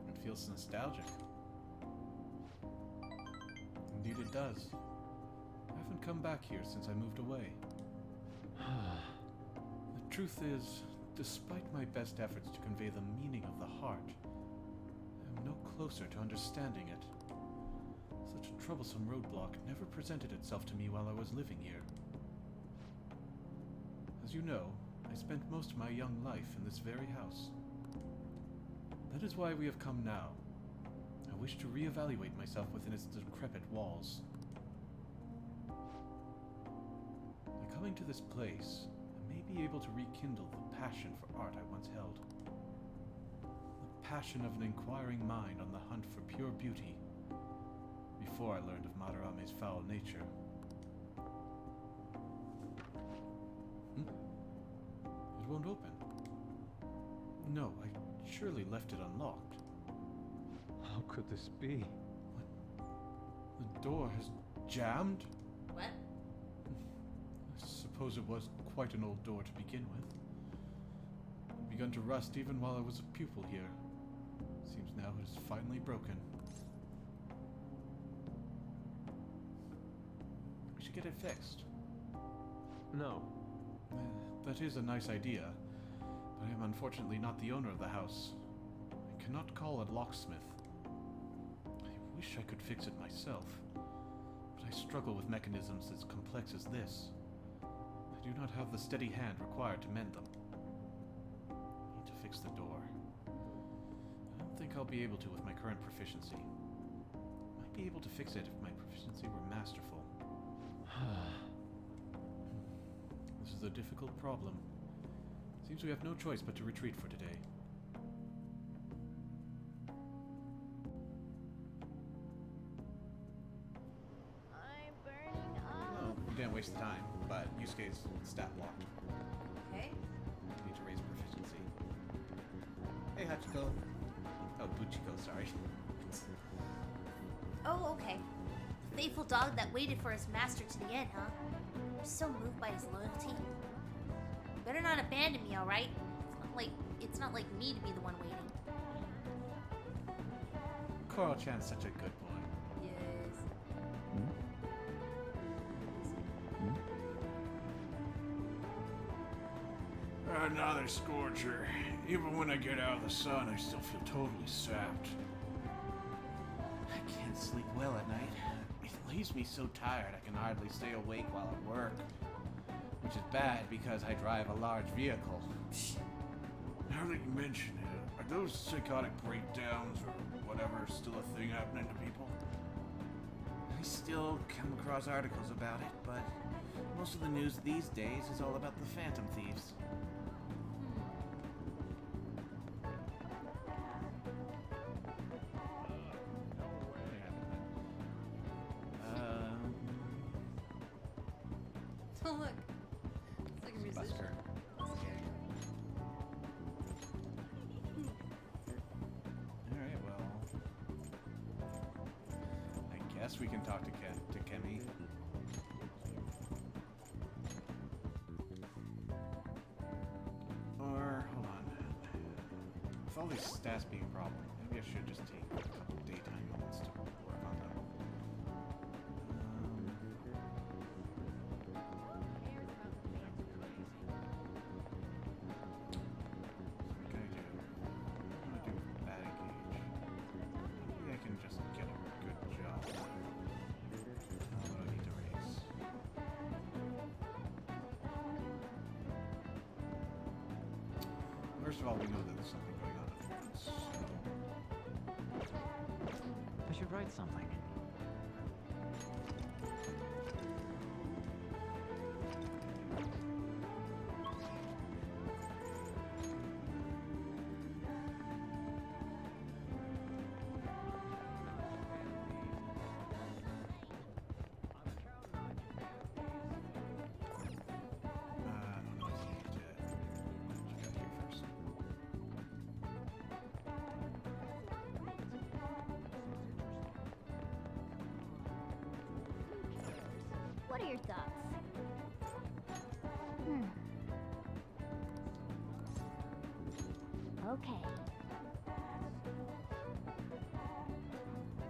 It feels nostalgic. Indeed it does. I haven't come back here since I moved away. The truth is, despite my best efforts to convey the meaning of the heart, I am no closer to understanding it. Such a troublesome roadblock never presented itself to me while I was living here. As you know, I spent most of my young life in this very house. That is why we have come now. I wish to reevaluate myself within its decrepit walls. By coming to this place, I may be able to rekindle the passion for art I once held. The passion of an inquiring mind on the hunt for pure beauty, before I learned of Madarame's foul nature. It won't open. No, I surely left it unlocked. How could this be? The door has jammed? What? I suppose it was quite an old door to begin with. It had begun to rust even while I was a pupil here. Seems now it is finally broken. We should get it fixed. No. That is a nice idea, but I am unfortunately not the owner of the house. I cannot call a locksmith. I wish I could fix it myself, but I struggle with mechanisms as complex as this. I do not have the steady hand required to mend them. I need to fix the door. I don't think I'll be able to with my current proficiency. Might be able to fix it if my proficiency were masterful. This is a difficult problem. Seems we have no choice but to retreat for today. I'm burning up. Well, we didn't waste the time, but Yusuke's stat blocked. Okay. Need to raise proficiency. Hey, Hachiko. Oh, Buchiko, sorry. Oh, okay. The faithful dog that waited for his master to the end, huh? I'm so moved by his loyalty. You better not abandon me, alright? It's not like me to be the one waiting. Koro-chan's such a good boy. Yes. Another scorcher. Even when I get out of the sun, I still feel totally sapped. I can't sleep well at night. It leaves me so tired I can hardly stay awake while at work. Which is bad because I drive a large vehicle. Now that you mention it, are those psychotic breakdowns or whatever still a thing happening to people? I still come across articles about it, but most of the news these days is all about the Phantom Thieves. Oh, look. It's like a musician. Buster. Alright, well. I guess we can talk to Kemi. Or, hold on. With all these stats being a problem, maybe I should just take a couple daytime moments to work on them. What can I do? First of all, we know that there's something going on up front. So... I should write something. What are your thoughts? Okay.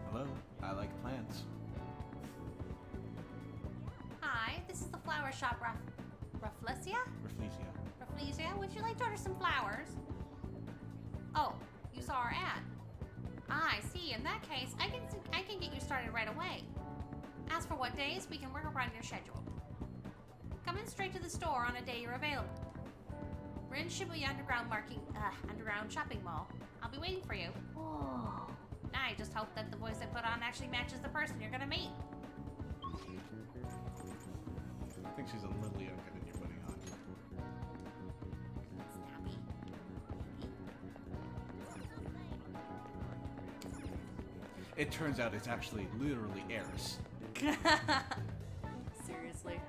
Hello, I like plants. Hi, this is the flower shop, Rafflesia? Rafflesia. Rafflesia, would you like to order some flowers? Oh, you saw our ad. I see. In that case, I can get you started right away. As for what days, we can work around your schedule. Come in straight to the store on a day you're available. We're in Shibuya Underground Shopping Mall. I'll be waiting for you. Whoa. I just hope that the voice I put on actually matches the person you're gonna meet. I think she's a little younger than you're putting on. Snappy. It turns out it's actually literally Eris. Seriously.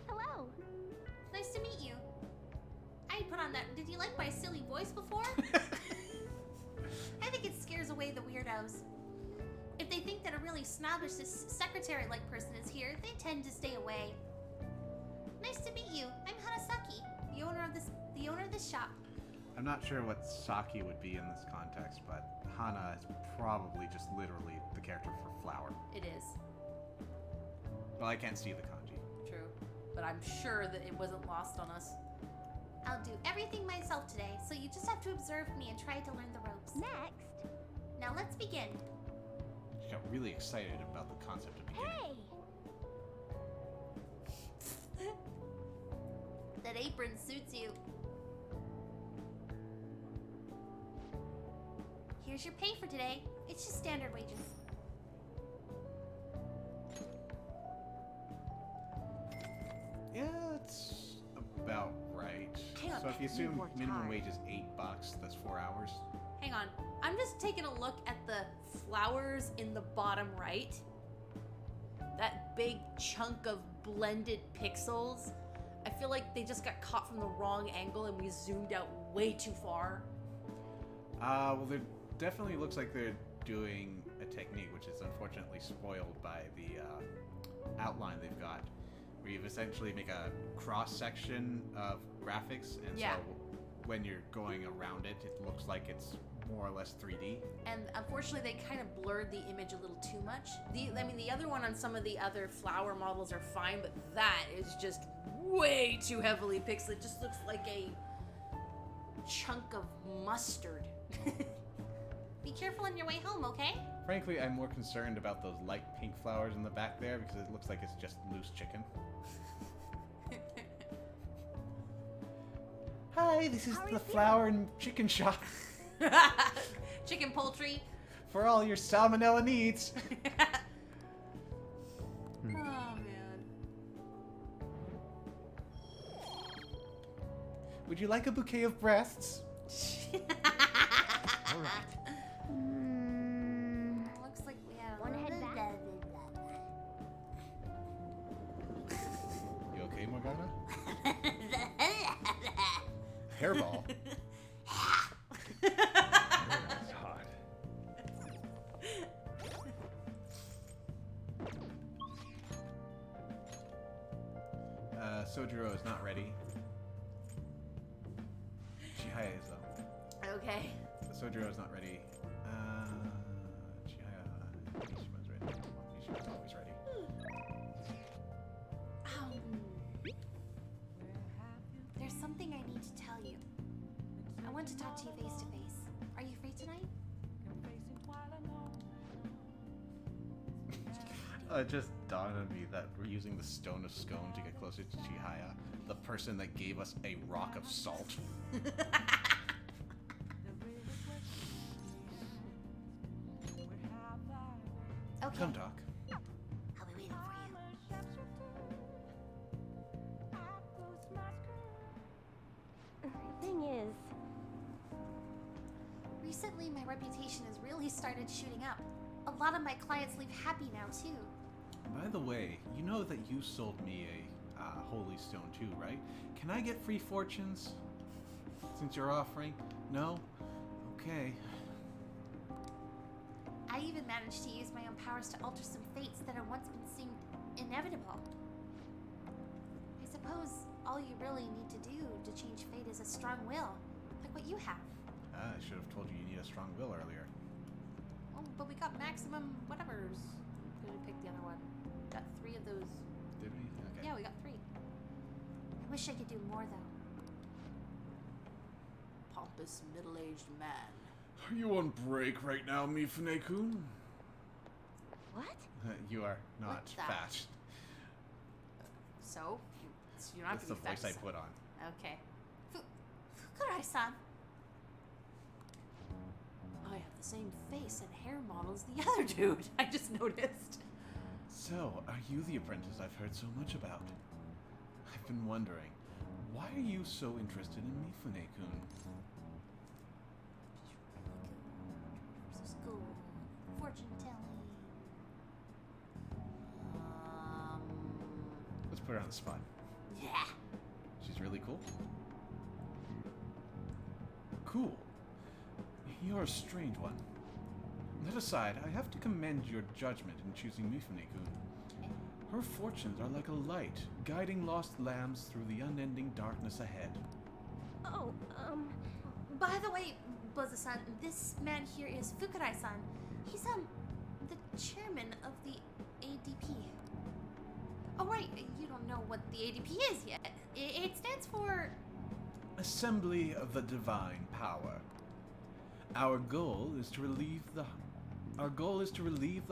Hello. Nice to meet you. I put on that. Did you like my silly voice before? I think it scares away the weirdos. If they think that a really snobbish secretary-like person is here, they tend to stay away. Nice to meet you. I'm Hanasaki, the owner of this shop. I'm not sure what Saki would be in this context, but Hana is probably just literally the character for flower. It is. Well, I can't see the kanji. True. But I'm sure that it wasn't lost on us. I'll do everything myself today, so you just have to observe me and try to learn the ropes. Next. Now let's begin. She got really excited about the concept of beginning. Hey. That apron suits you. Here's your pay for today. It's just standard wages. Yeah, it's about right. Hang on, So if you you assume worked minimum hard. wage is $8, that's 4 hours. Hang on. I'm just taking a look at the flowers in the bottom right. That big chunk of blended pixels. I feel like they just got caught from the wrong angle and we zoomed out way too far. Well, there definitely looks like they're doing a technique which is unfortunately spoiled by the outline they've got, where you essentially make a cross section of graphics, and Yeah. so when you're going around it, it looks like it's more or less 3D. And unfortunately, they kind of blurred the image a little too much. The other one on some of the other flower models are fine, but that is just way too heavily pixelated. It just looks like a chunk of mustard. Be careful on your way home, okay? Frankly, I'm more concerned about those light pink flowers in the back there because it looks like it's just loose chicken. Hi, this is How are the you flower and chicken shop Chicken poultry. for all your salmonella needs. Oh, man. Would you like a bouquet of breasts? All right. Looks like we have Wanna head back? You okay, Morgana? Hairball. That's hot. Sojiro is not ready. Chihaya is though. Okay. Sojiro is not ready. Chihaya. Mishima's ready. Mishima's always ready. There's something I need to I want to talk to you face to face. Are you free tonight? It just dawned on me that we're using the Stone of Scone to get closer to Chihaya, the person that gave us a rock of salt. Okay. Come talk. I'll be waiting for you. Thing is, Recently, my reputation has really started shooting up. A lot of my clients leave happy now, too. By the way, you know that you sold me a Holy Stone too, right? Can I get free fortunes? Since you're offering? No? Okay. I even managed to use my own powers to alter some fates that had once been seemed inevitable. I suppose all you really need to do to change fate is a strong will, like what you have. I should have told you you need a strong will earlier. Oh, but we got maximum whatevers. Could have picked the other one. Got 3 of those. Did we? Okay. Yeah, we got 3. I wish I could do more, though. Pompous middle-aged man. Are you on break right now, Mifune-kun? what? You are not What's that? fat. So? You don't have That's to the be fat. voice I put on. Okay. Fukurai-san. I have the same face and hair model as the other dude. I just noticed. So, are you the apprentice I've heard so much about? I've been wondering, why are you so interested in Mifune-kun? So school, fortune telling. Let's put her on the spot. Yeah. She's really cool. Cool. You're a strange one. That aside, I have to commend your judgment in choosing Mifune-kun. Her fortunes are like a light, guiding lost lambs through the unending darkness ahead. Oh, By the way, Boza-san, this man here is Fukurai-san. He's, the chairman of the ADP. Oh, right, you don't know what the ADP is yet. It stands for... Assembly of the Divine Power. Our goal is to relieve the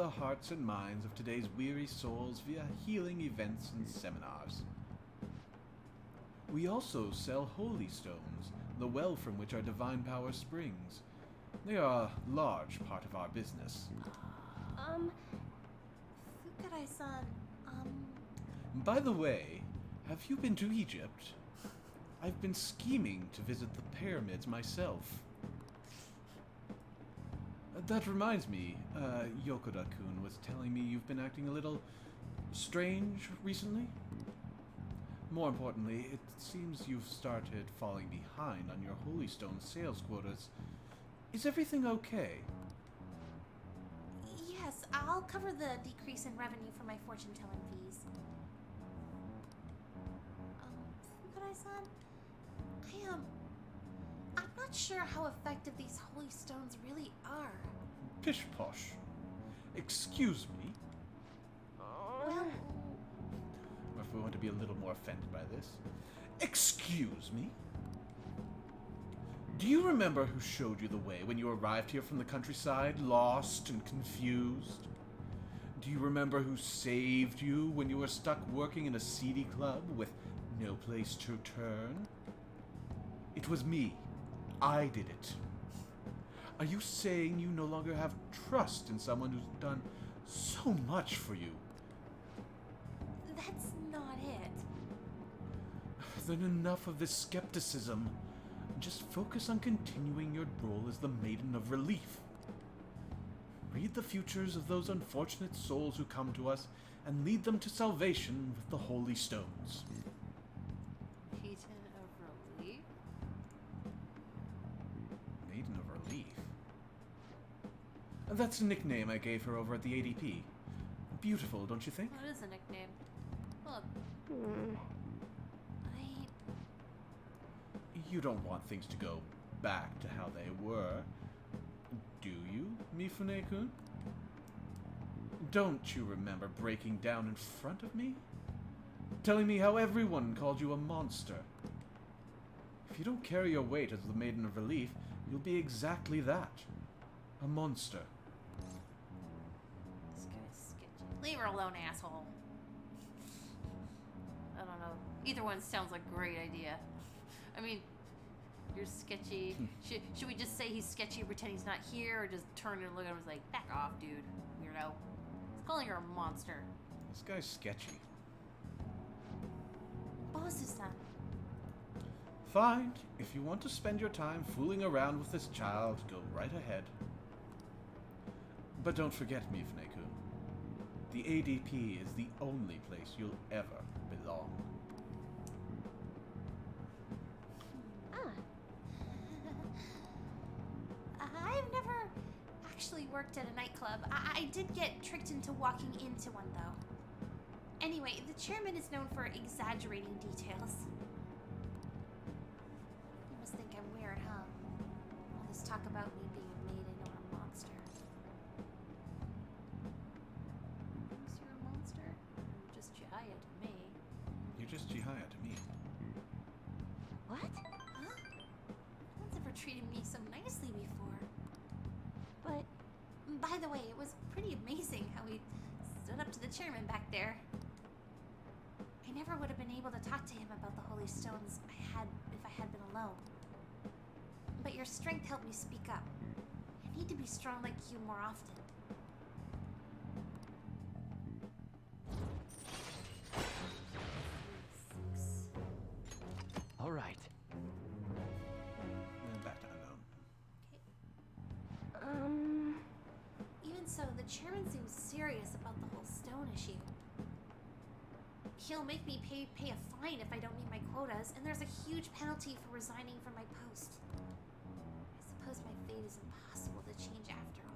hearts and minds of today's weary souls via healing events and seminars. We also sell holy stones, the well from which our divine power springs. They are a large part of our business. Fukurai-san, By the way, have you been to Egypt? I've been scheming to visit the pyramids myself. That reminds me, Yokoda-kun was telling me you've been acting a little strange recently. More importantly, it seems you've started falling behind on your Holy Stone sales quotas. Is everything okay? yes, I'll cover the decrease in revenue for my fortune-telling fees. Fukurai-san, I'm not sure how effective these holy stones really are. Pish posh. Excuse me. Well, Or if we want to be a little more offended by this. Excuse me? Do you remember who showed you the way when you arrived here from the countryside, lost and confused? Do you remember who saved you when you were stuck working in a seedy club with no place to turn? It was me. I did it. Are you saying you no longer have trust in someone who's done so much for you? that's not it. Then enough of this skepticism. Just focus on continuing your role as the Maiden of Relief. Read the futures of those unfortunate souls who come to us and lead them to salvation with the Holy Stones. Maiden of Relief? Maiden of Relief? That's a nickname I gave her over at the ADP. Beautiful, don't you think? That is a nickname. Look, You don't want things to go back to how they were, do you, Mifune-kun? Don't you remember breaking down in front of me? Telling me how everyone called you a monster? If you don't carry your weight as the Maiden of Relief, you'll be exactly that. A monster. This guy's sketchy. Leave her alone, asshole. I don't know. Either one sounds like a great idea. I mean, you're sketchy. Should we just say he's sketchy and pretend he's not here, or just turn and look at him and like, back off, dude, weirdo? He's calling her a monster. This guy's sketchy. Boss is that? Fine. If you want to spend your time fooling around with this child, go right ahead. But don't forget, Mifune-kun. The ADP is the only place you'll ever belong. I've never actually worked at a nightclub. I did get tricked into walking into one, though. Anyway, the chairman is known for exaggerating details. You must think I'm weird, huh? All this talk about me being a maiden or a monster. Thinks you're a monster? You're just Jihaya to me. You're just Jihaya to me. What? Huh? No one's ever treated me so nicely before. But By the way, it was pretty amazing how he stood up to the chairman back there. I never would have been able to talk to him about the holy stones if I had been alone. But your strength helped me speak up. I need to be strong like you more often. All right. And back to unknown. Even so, the chairman seems serious about the whole stone issue. He'll make me pay a fine if I don't meet my quotas, and there's a huge penalty for resigning from my post. I suppose my fate is impossible to change after all.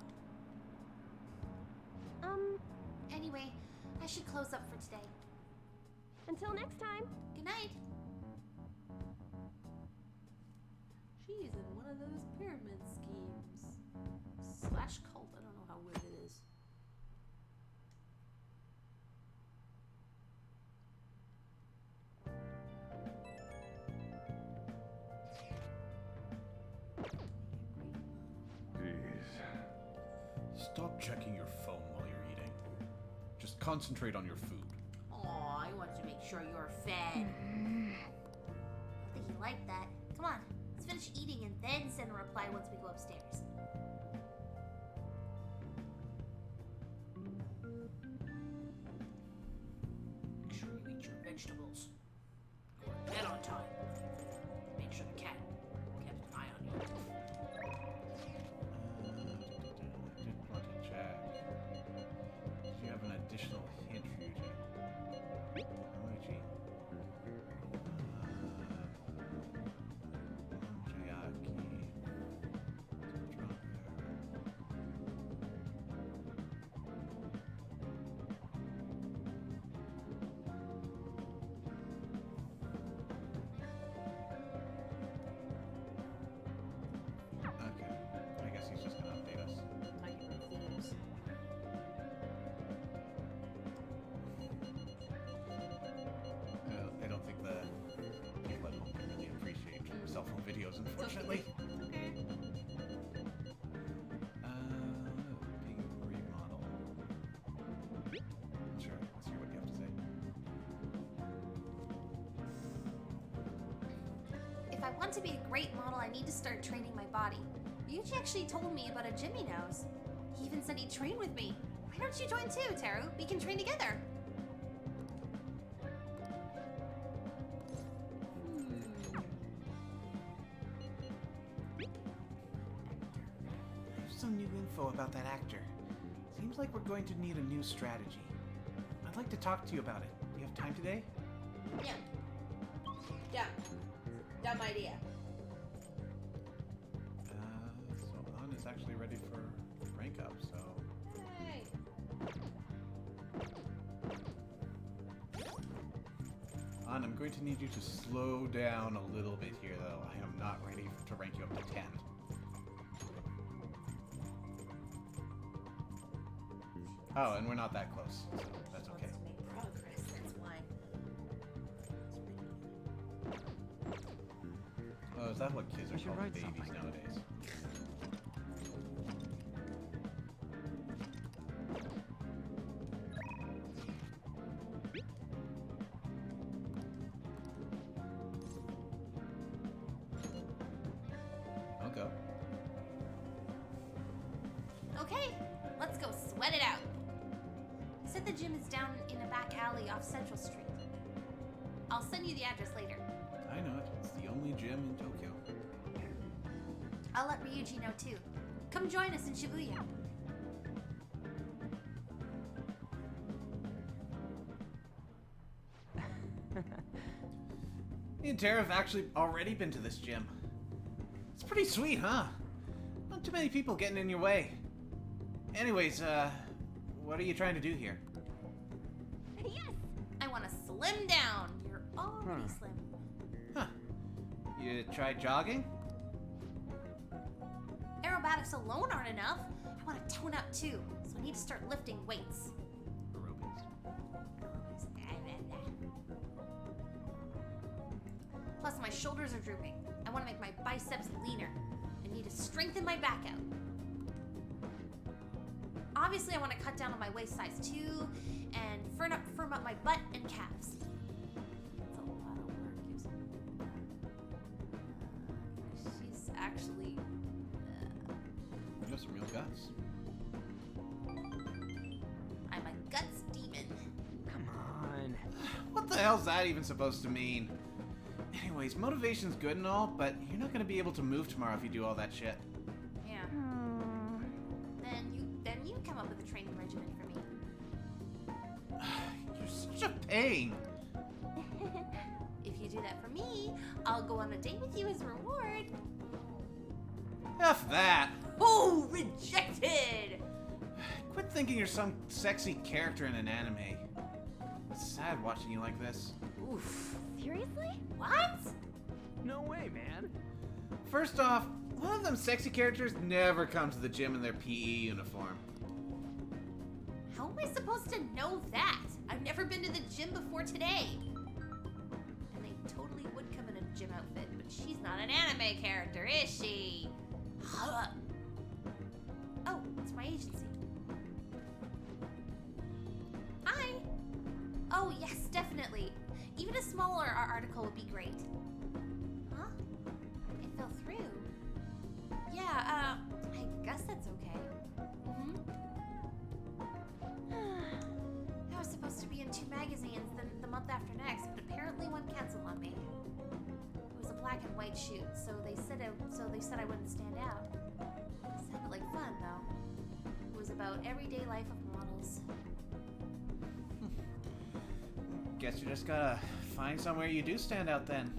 Anyway, I should close up for today. Until next time. Good night. She's in one of those pyramid schemes. Slash cult. I don't know how weird it is. Jeez. Stop checking your phone while you're eating. Just concentrate on your food. Aw, I want to make sure you're fed. I think he liked that. Come on, let's finish eating and then send a reply once we go upstairs. Make sure you eat your vegetables. Go to bed on time. Make sure the cat kept an eye on you. I did want to check. Do you have an additional hint, Ryuji? Ryuji. Jayaki. Okay. I guess he's just gonna update us. Talking about thieves. I don't think the people at home can really appreciate cell phone videos, unfortunately. Okay. Being remodel. Sure, let's hear what you have to say. If I want to be a great model, I need to start training my body. Ryuji actually told me about a gym he knows. He even said he'd train with me. Why don't you join too, Teru? We can train together. I have some new info about that actor. Seems like we're going to need a new strategy. I'd like to talk to you about it. Do you have time today? Yeah. Yeah. Dumb idea. So An is actually ready for rank up, so... Hey. An, I'm going to need you to slow down a little bit here, though. I am not ready to rank you up to 10. Oh, and we're not that close, so that's okay. Wants to make progress, that's why. that what kids I are should calling write babies something. nowadays? I'll go. Okay, let's go sweat it out. He said the gym is down in a back alley off Central Street. I'll send you the address later. I know it. It's the only gym in Tokyo. I'll let Ryuji know too. Come join us in Shibuya. Me and Tara have actually already been to this gym. It's pretty sweet, huh? Not too many people getting in your way. Anyways, what are you trying to do here? Yes! I want to slim down. You're already slim. Huh. You tried jogging? Aerobatics alone aren't enough. I want to tone up too, so I need to start lifting weights. Aerobics. Plus, my shoulders are drooping. I want to make my biceps leaner. I need to strengthen my back out. Obviously, I want to cut down on my waist size too, and firm up my butt and calves. That's a lot of work. She's actually. You have some real guts. I'm a guts demon. Come on. What the hell's that even supposed to mean? Anyways, motivation's good and all, but you're not gonna be able to move tomorrow if you do all that shit. Yeah. Hmm. Then you come up with a training regimen for me. You're such a pain. If you do that for me, I'll go on a date with you as a reward. F that. Oh, rejected! Quit thinking you're some sexy character in an anime. It's sad watching you like this. Oof. Seriously? What? No way, man. First off, one of them sexy characters never come to the gym in their PE uniform. How am I supposed to know that? I've never been to the gym before today. And they totally would come in a gym outfit, but she's not an anime character, is she? Oh, it's my agency. Hi. Oh, yes, definitely. Even a smaller article would be great. Huh? It fell through. Yeah, I guess that's okay. I was supposed to be in 2 magazines the month after next, but apparently one canceled on me. It was a black and white shoot, so they said I wouldn't stand out. Sounded like fun, though. It was about everyday life of models. Guess you just gotta find somewhere you do stand out then.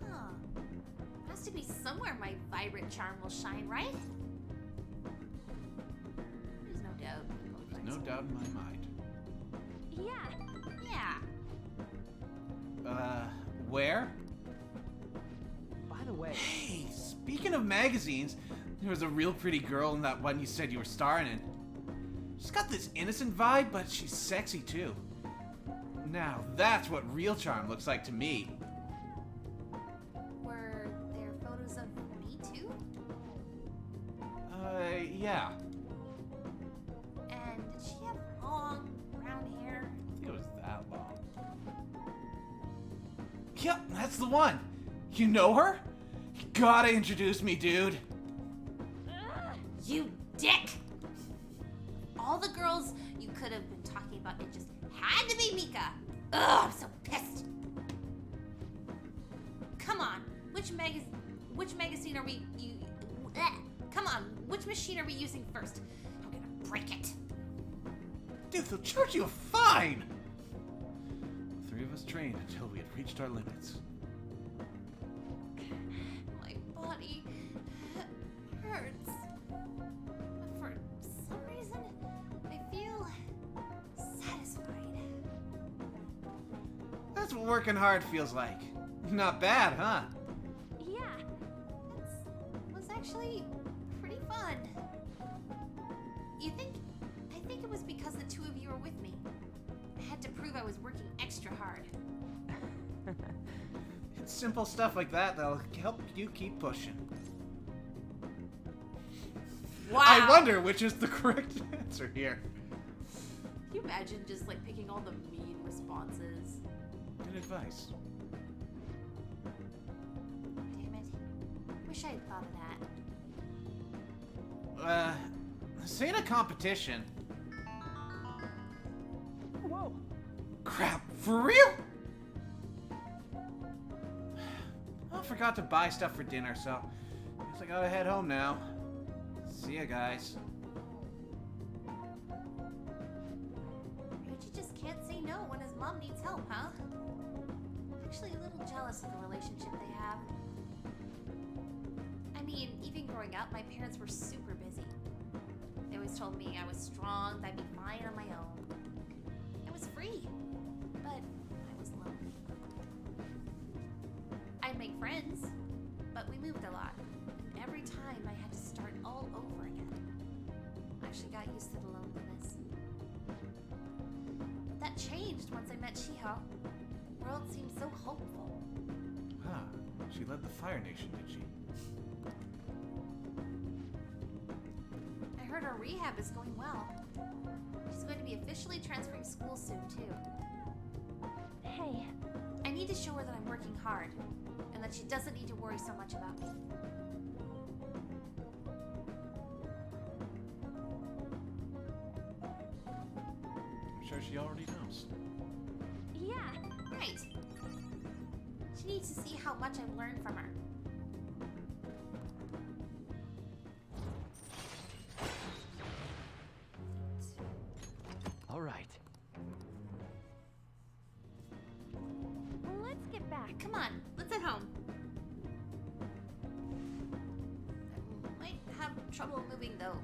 Huh. Has to be somewhere my vibrant charm will shine, right? There's no doubt. There's no doubt in my mind. Yeah. Yeah. Where? By the way, Hey, speaking of magazines, there was a real pretty girl in that one you said you were starring in. She's got this innocent vibe, but she's sexy too. Now, that's what real charm looks like to me. Were there photos of me too? Yeah. And did she have long brown hair? I think it was that long. Yep, that's the one. You know her? You gotta introduce me, dude. You dick! All the girls you could have been talking about, it just had to be Mika. Ugh, I'm so pissed. Come on, which magazine are we? Come on, which machine are we using first? I'm gonna break it. Dude, they'll charge you a fine. The 3 of us trained until we had reached our limits. My body hurts. But for some reason, I feel satisfied. That's what working hard feels like. Not bad, huh? Yeah. It was actually pretty fun. I think it was because the 2 of you were with me. I had to prove I was working extra hard. It's simple stuff like that that'll help you keep pushing. Wow. I wonder which is the correct answer here. Can you imagine just like picking all the mean responses? Good advice. Damn it. Wish I had thought of that. This ain't a competition. Whoa! Crap, for real? I forgot to buy stuff for dinner, so guess I gotta head home now. See ya, guys. Ryuji just can't say no when his mom needs help, huh? I'm actually a little jealous of the relationship they have. I mean, even growing up, my parents were super busy. They always told me I was strong, that I'd be fine on my own. I was free, but I was lonely. I'd make friends, but we moved a lot, and every time I had to start all over again. I actually got used to the loneliness. But that changed once I met Shiho. The world seemed so hopeful. Ah, she led the Fire Nation, did she? I heard her rehab is going well. She's going to be officially transferring school soon, too. Hey, I need to show her that I'm working hard, and that she doesn't need to worry so much about me. I'm sure she already knows. yeah. Right. She needs to see how much I've learned from her. All right. Let's get back. Come on, let's head home. I might have trouble moving though.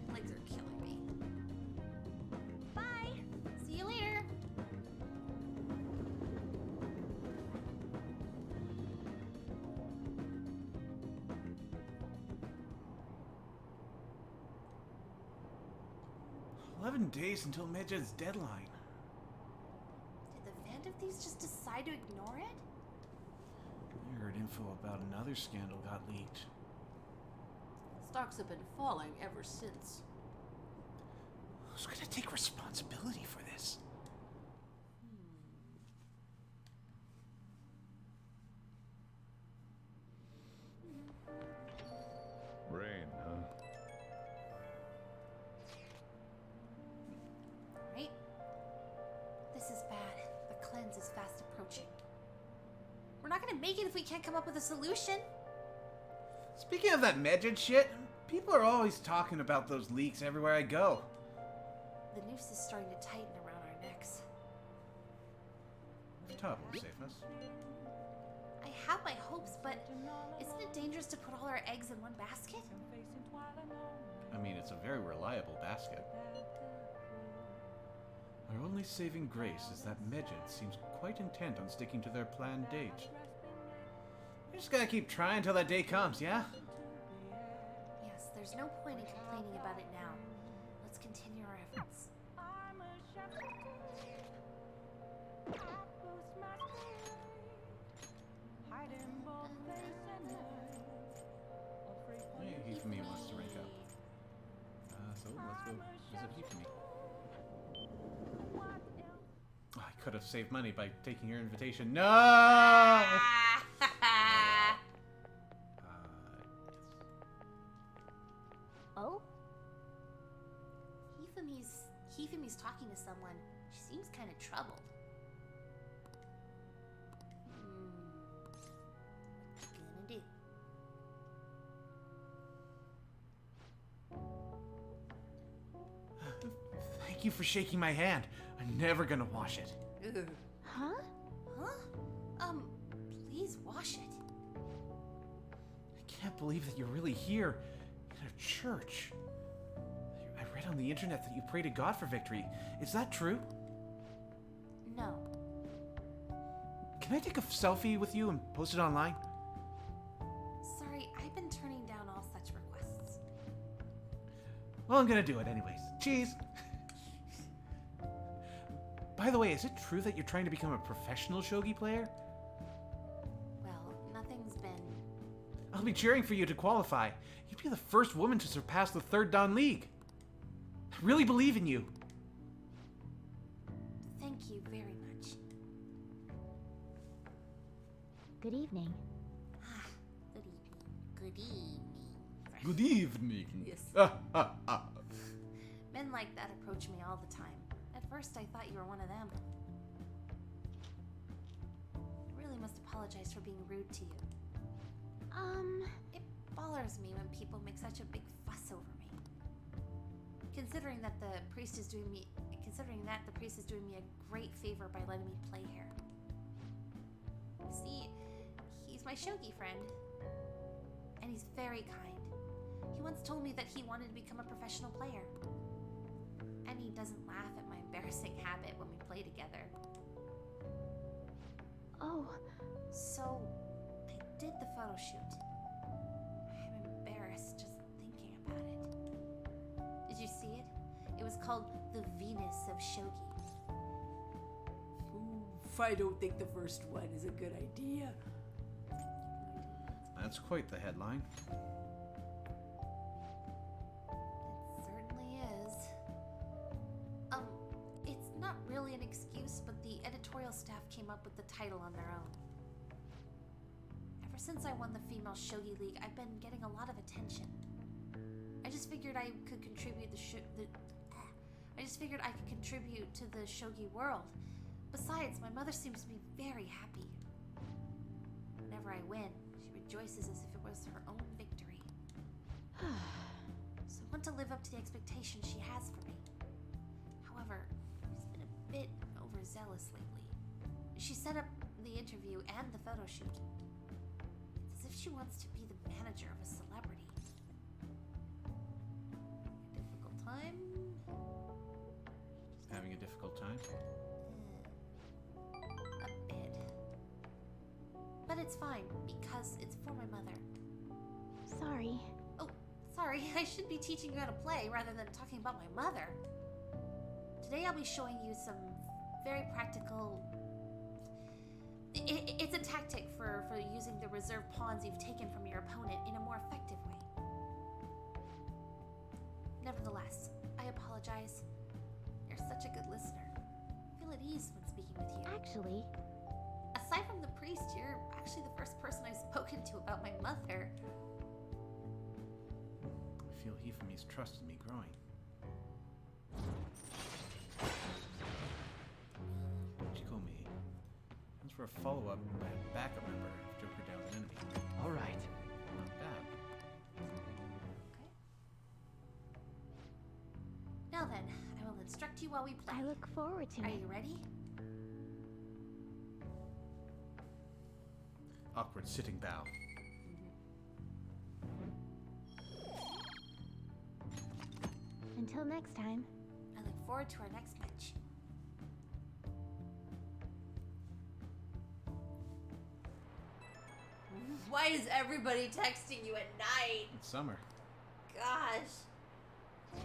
My legs are killing me. Bye. See you later. "11 days until Medjed's deadline." Did the Vanderthieves just decide to ignore it? I heard info about another scandal got leaked. Stocks have been falling ever since. Who's gonna take responsibility for this? Rain, huh? Right? This is bad. The cleanse is fast approaching. We're not gonna make it if we can't come up with a solution. Speaking of that Medjed shit, people are always talking about those leaks everywhere I go. The noose is starting to tighten around our necks. Top will save us. I have my hopes, but isn't it dangerous to put all our eggs in one basket? I mean, it's a very reliable basket. Our only saving grace is that Medjed seems quite intent on sticking to their planned date. We just gotta keep trying till that day comes, yeah? Yes, there's no point in complaining about it now. Let's continue our efforts. Hey, Hifumi wants to rank up. So let's go visit Hifumi. Oh, I could have saved money by taking your invitation. No! Oh? Hifumi's talking to someone. She seems kind of troubled. What's gonna do? Thank you for shaking my hand. I'm never gonna wash it. Ugh. Huh? Huh? Please wash it. I can't believe that you're really here in a church. I read on the internet that you pray to God for victory. Is that true? No. Can I take a selfie with you and post it online? Sorry, I've been turning down all such requests. Well, I'm gonna do it anyways. Cheese! By the way, is it true that you're trying to become a professional shogi player? Well, I'll be cheering for you to qualify. You'd be the first woman to surpass the 3rd Dan League. I really believe in you. Thank you very much. Good evening. Good evening. Good evening. Good evening. Yes. Ah. Men like that approach me all the time. At first, I thought you were one of them. I really must apologize for being rude to you. It bothers me when people make such a big fuss over me. Considering that the priest is doing me a great favor by letting me play here. See, he's my shogi friend, and he's very kind. He once told me that he wanted to become a professional player. And he doesn't laugh at my embarrassing habit when we play together. Oh, So, I did the photo shoot. I'm embarrassed just thinking about it. Did you see it? It was called The Venus of Shogi. I don't think the first one is a good idea. That's quite the headline. It certainly is. It's not really an excuse, but the editorial staff came up with the title on their own. Ever since I won the Female Shogi League, I've been getting a lot of attention. I just figured I could contribute to the shogi world. Besides, my mother seems to be very happy. Whenever I win, she rejoices as if it was her own victory. So I want to live up to the expectations she has for me. However, she's been a bit overzealous lately. She set up the interview and the photo shoot. It's as if she wants to be the manager of a celebrity. A difficult time? Having a difficult time? A bit. But it's fine, because it's for my mother. sorry. Oh, sorry, I should be teaching you how to play rather than talking about my mother. Today I'll be showing you some very practical... It's a tactic for using the reserve pawns you've taken from your opponent in a more effective way. Nevertheless, I apologize. You're such a good listener. I feel at ease when speaking with you. Actually, Aside from the priest, you're actually the first person I've spoken to about my mother. I feel Hefame's trust in me growing. Chikomi. As for a follow-up by a backup member if Joker downs an enemy. All right. Not bad. Now then, I will instruct you while we play. I look forward to Are it. you ready? Awkward sitting bow. Until next time. I look forward to our next match. Why is everybody texting you at night? It's summer. Gosh.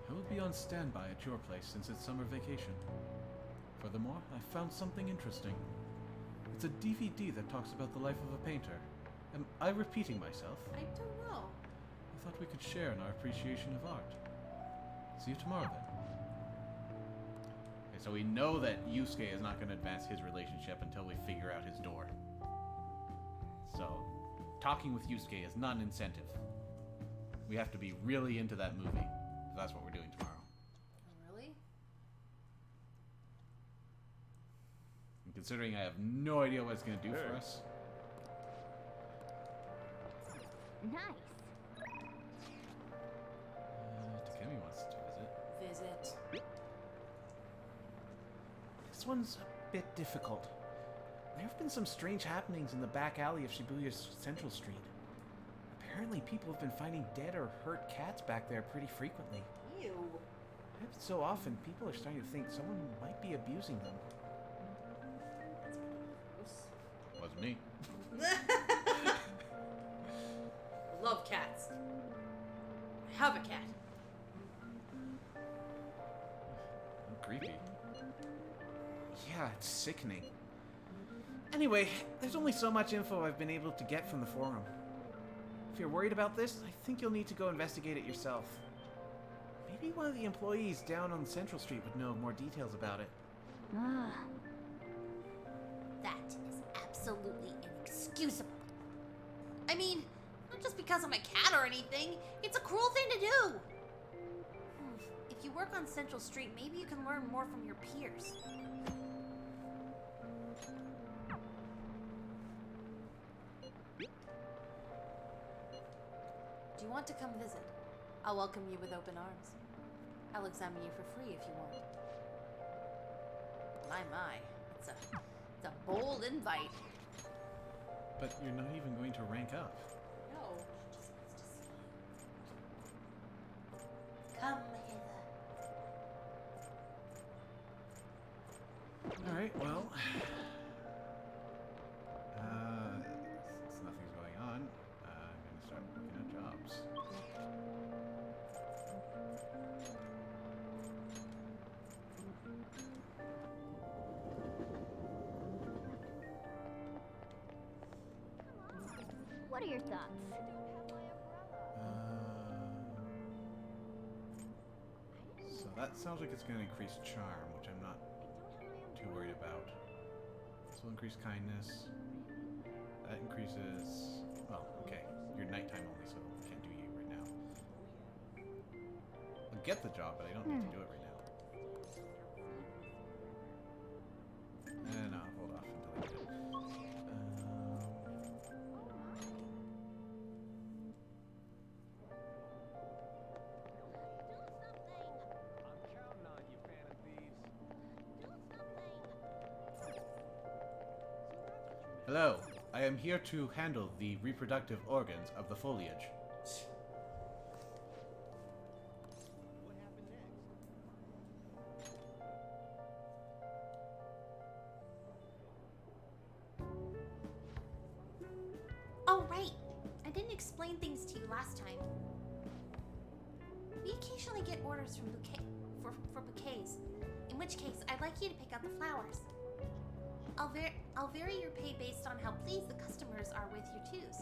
I will be on standby at your place since it's summer vacation. Furthermore, I found something interesting. It's a DVD that talks about the life of a painter. Am I repeating myself? I don't know. I thought we could share in our appreciation of art. See you tomorrow then. Okay, so we know that Yusuke is not going to advance his relationship until we figure out his door. So, talking with Yusuke is not an incentive. We have to be really into that movie. So that's what we're doing tomorrow. Really? And considering I have no idea what it's going to do for us. Nice. Takemi wants to visit. Visit. This one's a bit difficult. There have been some strange happenings in the back alley of Shibuya Central Street. Apparently people have been finding dead or hurt cats back there pretty frequently. Ew. Happens so often, people are starting to think someone might be abusing them. Wasn't me. Love cats. Have a cat. Creepy. Yeah, it's sickening. Anyway, there's only so much info I've been able to get from the forum. If you're worried about this, I think you'll need to go investigate it yourself. Maybe one of the employees down on Central Street would know more details about it. Ugh. That is absolutely inexcusable. I mean, not just because I'm a cat or anything. It's a cruel thing to do. If you work on Central Street, maybe you can learn more from your peers. Do you want to come visit? I'll welcome you with open arms. I'll examine you for free if you want. My. It's a bold invite. But you're not even going to rank up. No, she just wants to see you. Come hither. Alright, well... since nothing's going on, I'm going to start looking at jobs. What are your thoughts? So that sounds like it's going to increase charm, which I'm not too worried about. This will increase kindness. That increases... Well, okay. You're nighttime only, so I can't do you right now. I'll get the job, but I don't need to do it right now. And I'll hold off until I get it. I'm counting on you, fan of thieves. Hello, I am here to handle the reproductive organs of the foliage. Oh, right. I didn't explain things to you last time. We occasionally get orders from for bouquets. In which case, I'd like you to pick out the flowers. I'll vary your pay based on how pleased the customers are with your twos.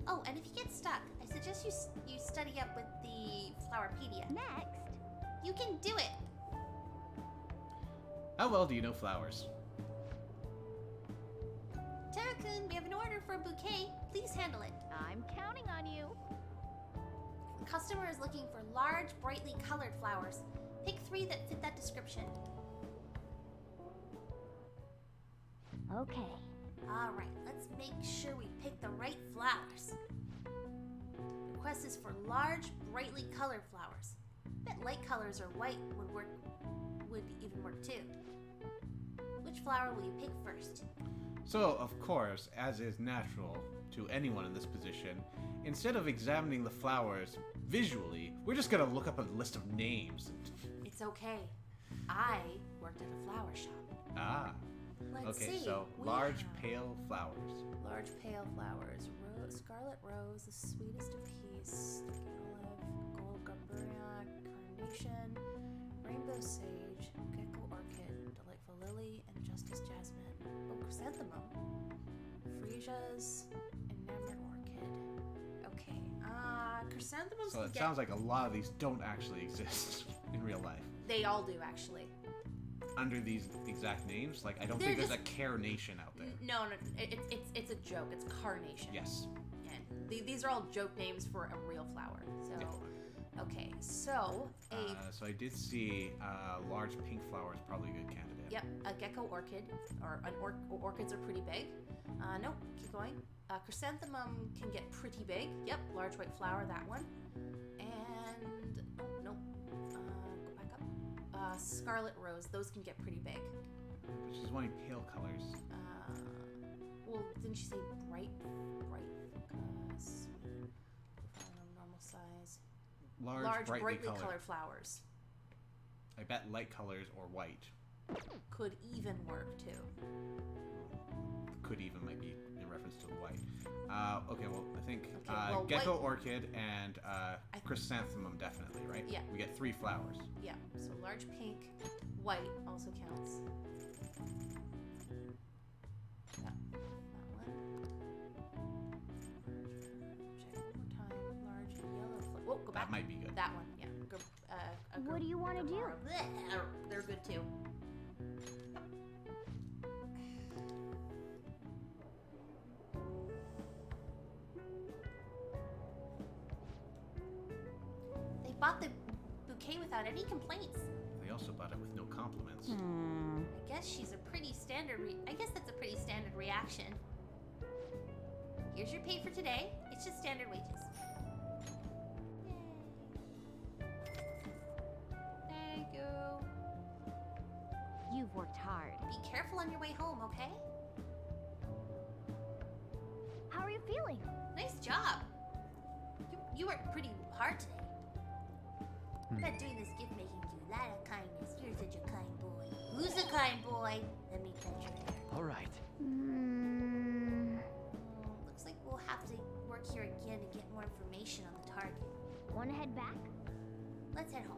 Oh, and if you get stuck, I suggest you study up with the Flowerpedia. Next. You can do it. How well do you know flowers? Tara-kun, we have an order for a bouquet. Please handle it. I'm counting on you. The customer is looking for large, brightly colored flowers. Pick 3 that fit that description. Okay. All right, let's make sure we pick the right flowers. The request is for large, brightly colored flowers. Bet light colors or white would even work too. Which flower will you pick first? So, of course, as is natural to anyone in this position, instead of examining the flowers visually, we're just gonna look up a list of names. It's okay. I worked at a flower shop. Ah. Let's Okay, see. so We large have pale flowers. large pale flowers. Scarlet rose, the sweetest of peace. Sticky olive, gold garbura, carnation, rainbow sage, gecko orchid, delightful lily, and justice jasmine. Oh, chrysanthemum. Freesia's enamored orchid. Okay. Chrysanthemums So can it get... sounds like a lot of these don't actually exist in real life. They all do, actually. Under these exact names, like I don't They're think there's just- a carnation out there. No, it's a joke. It's carnation. Yes. And these are all joke names for a real flower. So, Yeah. okay, so So I did see large pink flower is probably a good candidate. yep, a gecko orchid, or orchids are pretty big. Nope, keep going. Chrysanthemum can get pretty big. Yep, large white flower, that one. And nope. Go back up. Scarlet rose, those can get pretty big. She's wanting pale colors. Well, didn't she say bright focus? Normal size. Large brightly colored. colored flowers I bet light colors or white. could even work too. Could even might be in reference to the white. Okay, well, I think Okay, well, gecko white- orchid and chrysanthemum definitely, right? Yeah. We get 3 flowers. Yeah, so large pink, white also counts. Go back. That might be good. That one, yeah. What do you want to do? Bleh, they're good too. They bought the bouquet without any complaints. They also bought it with no compliments. I guess she's a pretty standard. I guess that's a pretty standard reaction. Here's your pay for today. It's just standard wages. Thank you. You've worked hard. Be careful on your way home, okay? How are you feeling? Nice job. You worked pretty hard today. I'm not doing this gift making do a lot of kindness. You're such a kind boy. Who's a kind boy? Let me touch your hair. All right. Looks like we'll have to work here again to get more information on the target. Want to head back? Let's head home.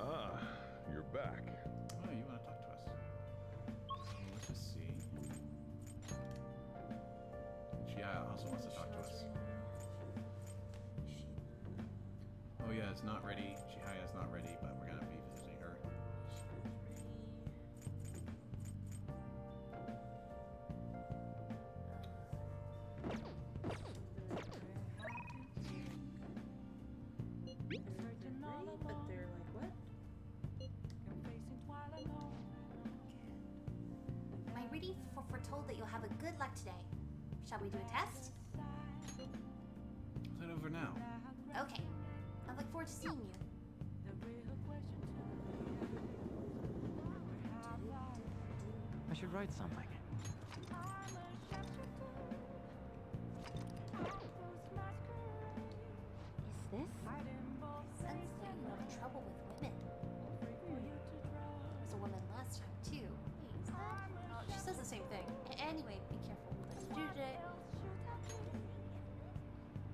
Ah, you're back. Oh, you want to talk to us? Let's just see. She also wants to talk to us. Oh yeah, it's not ready. Chihaya's not ready, but we're gonna be visiting her. But they're like, what? Am I ready for foretold that you'll have a good luck today? Shall we do a test? Is that over now? Okay. I look forward to seeing you. I should write something. Is this? Sense that you have trouble with women. There was a woman last time too. Hey, is that? Oh, she says the same thing. Anyway, be careful. Let's do today.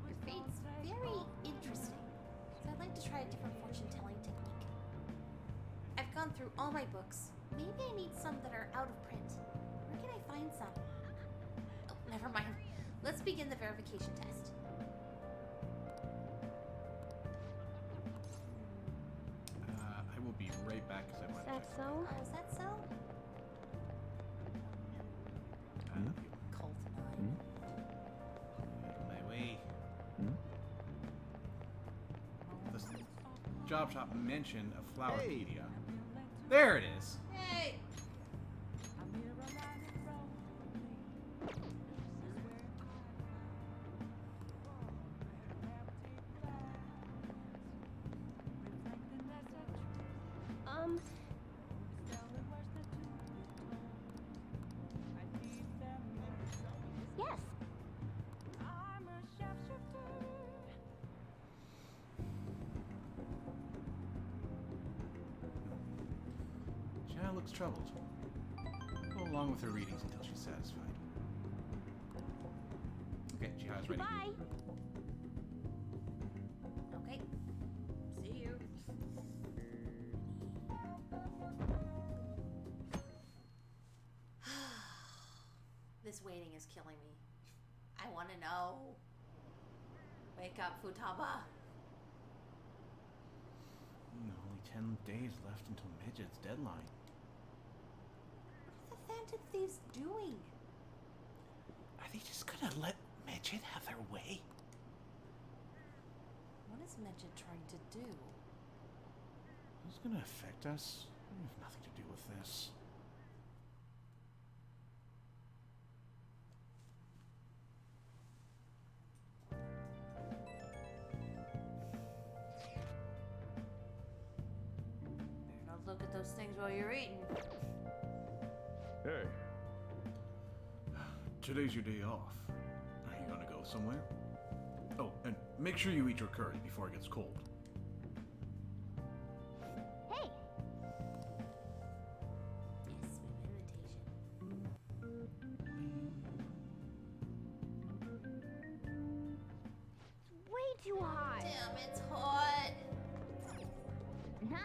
Your fate's very interesting. So I'd like to try a different fortune-telling technique. I've gone through all my books. Maybe I need some that are out of print. Where can I find some? Oh, never mind. Let's begin the verification test. I will be right back because I want Is to that check. so? Oh, is that so? I love you. Colt and On my way. The job shop mentioned a Flowerpedia. There it is. I. Hey! Yes. China looks troubled. Go along with her readings until she's satisfied. Okay, Chihaya's ready. Bye. Okay. See you. This waiting is killing me. I want to know. Wake up, Futaba. Only 10 days left until Midget's deadline. What are the Phantom Thieves doing? Are they just gonna let Midget have their way? What is Midget trying to do? Is this gonna affect us? We have nothing to do with this. Better not look at those things while you're eating. Hey, Today's your day off. Are you gonna go somewhere? Oh, and make sure you eat your curry before it gets cold. Hey. Yes, we have invitation. Way too hot. Damn, it's hot. Nice.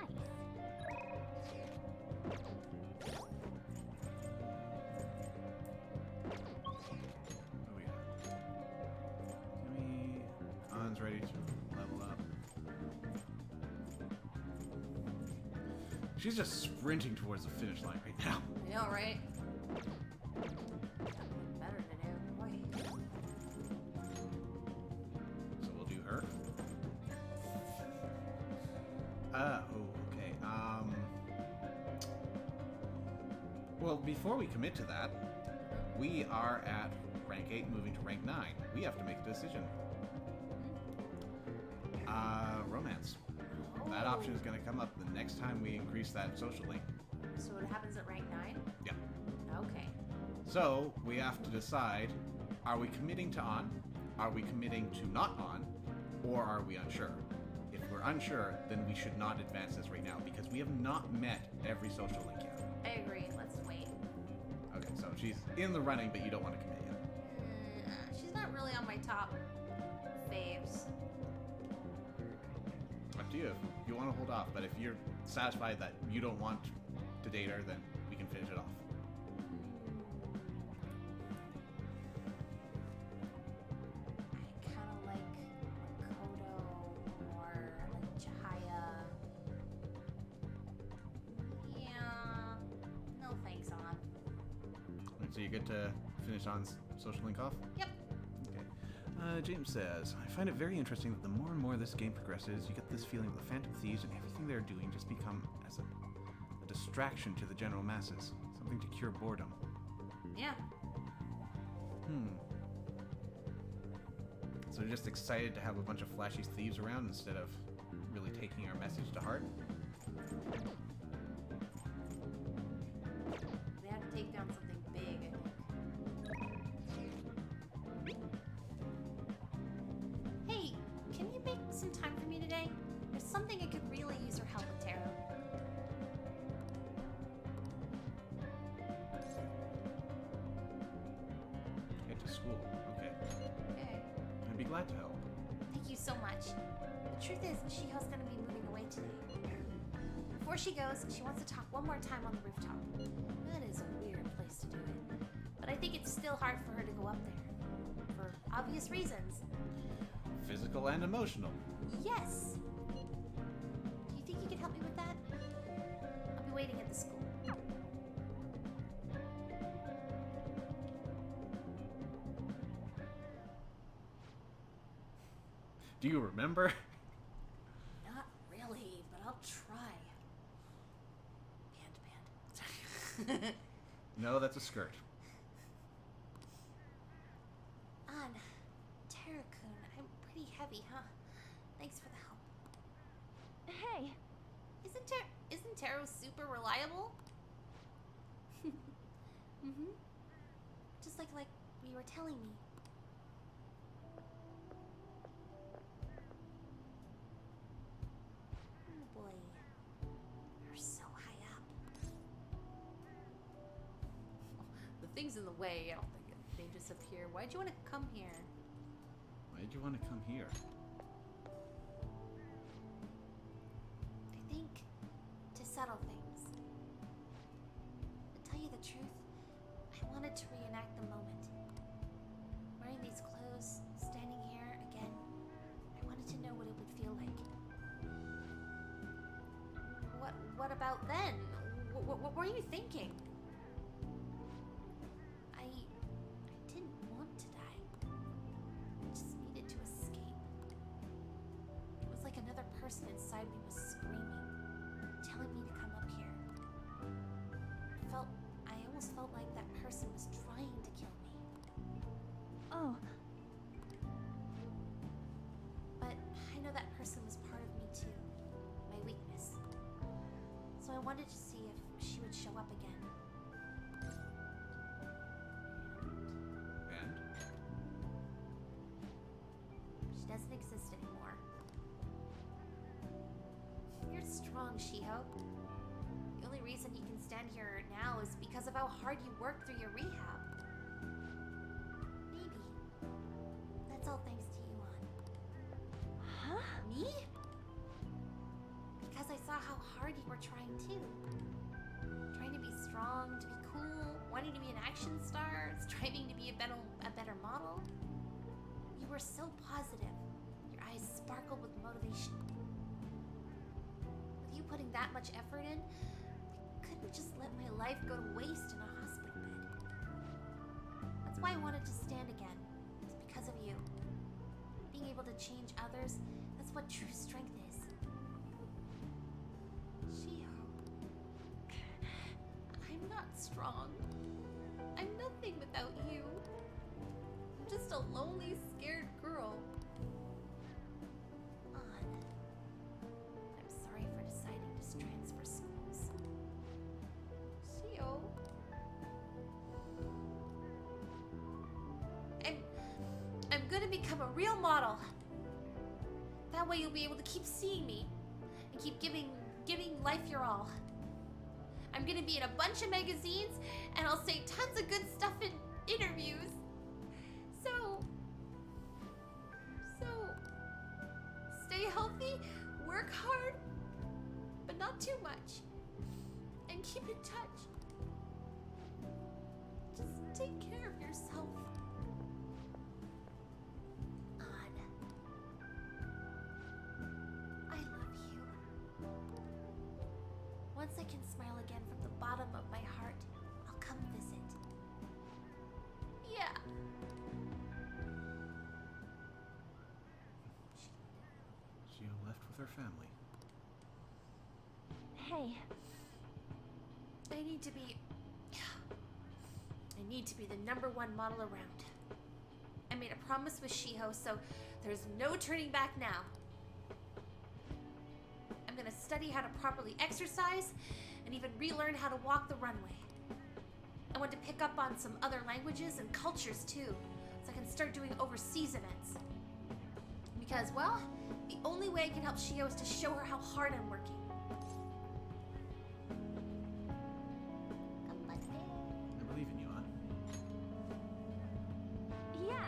ready to level up. She's just sprinting towards the finish line right now. I know, right? Better to do. Boy. So we'll do her. Oh, okay. Well, before we commit to that, we are at rank 8, moving to rank 9. We have to make a decision. Romance. That option is going to come up the next time we increase that social link. So what happens at rank 9? Yeah. Okay. So we have to decide, are we committing to on, are we committing to not on, or are we unsure? If we're unsure, then we should not advance this right now because we have not met every social link yet. I agree. Let's wait. Okay, so she's in the running, but you don't want to commit yet. She's not really on my top faves. Up to you. If you want to hold off, but if you're satisfied that you don't want to date her, then we can finish it off. I kind of like Makoto or like Chihaya. Yeah. No thanks, on. So you get to finish on social link off? Yep. Okay. James says, I find it very interesting that the more and more this game progresses, you get this feeling that the Phantom Thieves and everything they're doing just become as a distraction to the general masses. Something to cure boredom. Yeah. So you're just excited to have a bunch of flashy thieves around instead of really taking our message to heart? They have to take down something big, I think. Hey, can you make some time for me today? There's something I could really use your help with, Taro. Head to school. Okay. Okay. I'd be glad to help. Thank you so much. The truth is, Shiho's gonna be moving away today. Before she goes, she wants to talk one more time on the rooftop. That is a weird place to do it. But I think it's still hard for her to go up there. For obvious reasons. Physical and emotional. Yes! Do you think you can help me with that? I'll be waiting at the school. Do you remember? Not really, but I'll try. Pant. No, that's a skirt. An, Taro-kun, I'm pretty heavy, huh? Thanks for the help. Hey, Isn't Taro super reliable? Mm-hmm. Just like you were telling me. Oh boy. You're so high up. The thing's in the way. I don't think they disappear. Why'd you want to come here? Why did you want to come here? I think to settle things. To tell you the truth, I wanted to reenact the moment. Wearing these clothes, standing here again, I wanted to know what it would feel like. What about then? What were you thinking? I didn't want to die. I just needed to escape. It was like another person inside me was screaming, telling me to come up here. I almost felt like that person was trying to kill me. oh, But I know that person was part of me too, my weakness. So I wanted to see if she would show up again. And? She doesn't exist anymore. You're strong, Shiho. The only reason you can stand here now is because of how hard you worked through your rehab. Maybe. That's all thanks to you, An. huh? Me? Because I saw how hard you were trying too. Trying to be strong, to be cool, wanting to be an action star, striving to be a better model. You were so positive, your eyes motivation. With you putting that much effort in, I couldn't just let my life go to waste in a hospital bed. That's why I wanted to stand again. It's because of you. Being able to change others, that's what true strength is. Shio. I'm not strong. I'm nothing without you. I'm just a lonely, scared girl. An. I'm sorry for deciding to transfer schools. Shio. I'm gonna become a real model. That way you'll be able to keep seeing me and keep giving life your all. I'm gonna be in a bunch of magazines and I'll say tons of good stuff in interviews. So stay healthy, work hard, but not too much. And keep in touch. Just take care of yourself. I love you. Once I can smile again from the bottom of my heart, I'll come visit. Yeah. Shio left with her family. Hey, I need to be the #1 model around. I made a promise with Shiho, so there's no turning back now. I'm gonna study how to properly exercise and even relearn how to walk the runway. I want to pick up on some other languages and cultures too, so I can start doing overseas events. Because, well, the only way I can help Shio is to show her how hard I'm working. I believe in you, An. yeah.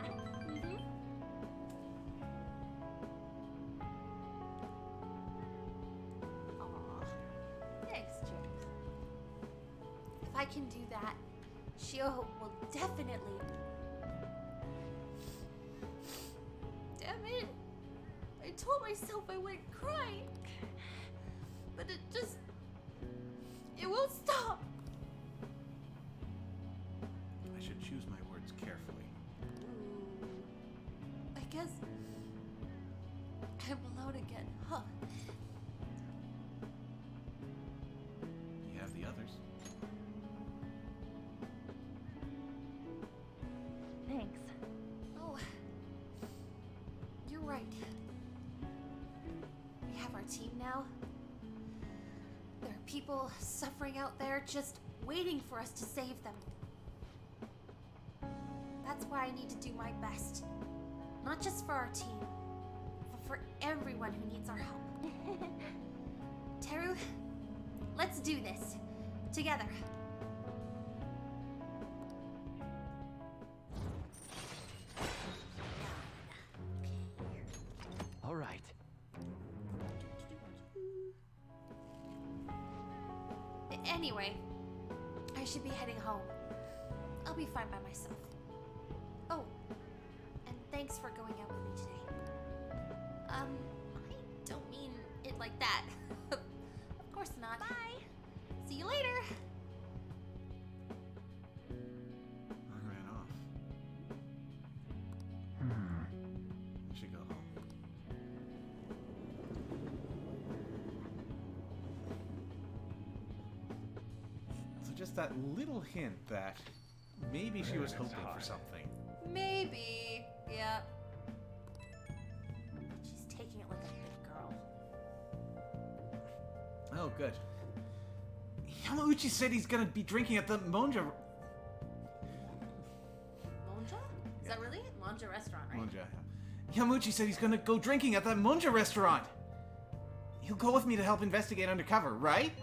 Aw. Thanks, James. If I can do that, Shio will definitely... Damn it! I told myself I wouldn't cry. But it won't stop. I should choose my words carefully. I guess I'm alone again, huh? You have the others. Thanks. Oh, you're right. We have our team now. There are people suffering out there just waiting for us to save them. That's why I need to do my best. Not just for our team, but for everyone who needs our help. Teru, let's do this. Together. All right. Anyway, I should be heading home. I'll be fine by myself. Oh, and thanks for going out with me today. I don't mean it like that. Of course not. Bye. See you later. I ran off. I should go home. So just that little hint that maybe she was hoping for something. Maybe. Yeah. She's taking it like a big girl. Oh, good. Yamauchi said he's gonna be drinking at the Monja. Monja? Is that really it? Monja restaurant, right? Monja. Yamauchi said he's gonna go drinking at that Monja restaurant. He'll go with me to help investigate undercover, right?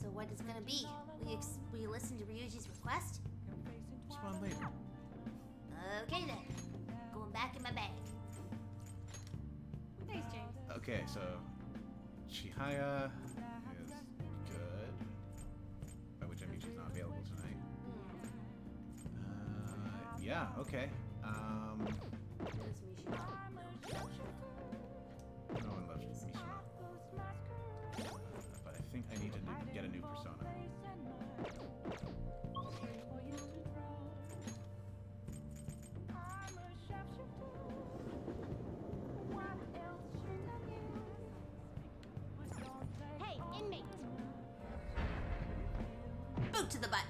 So what is it gonna be? Will you listen to Ryuji's request? Respond later. Okay then. Going back in my bag. Thanks, James. Okay, so Chihaya is good. By which I mean she's not available tonight. Yeah, okay. Does Mishima? boot to the butt.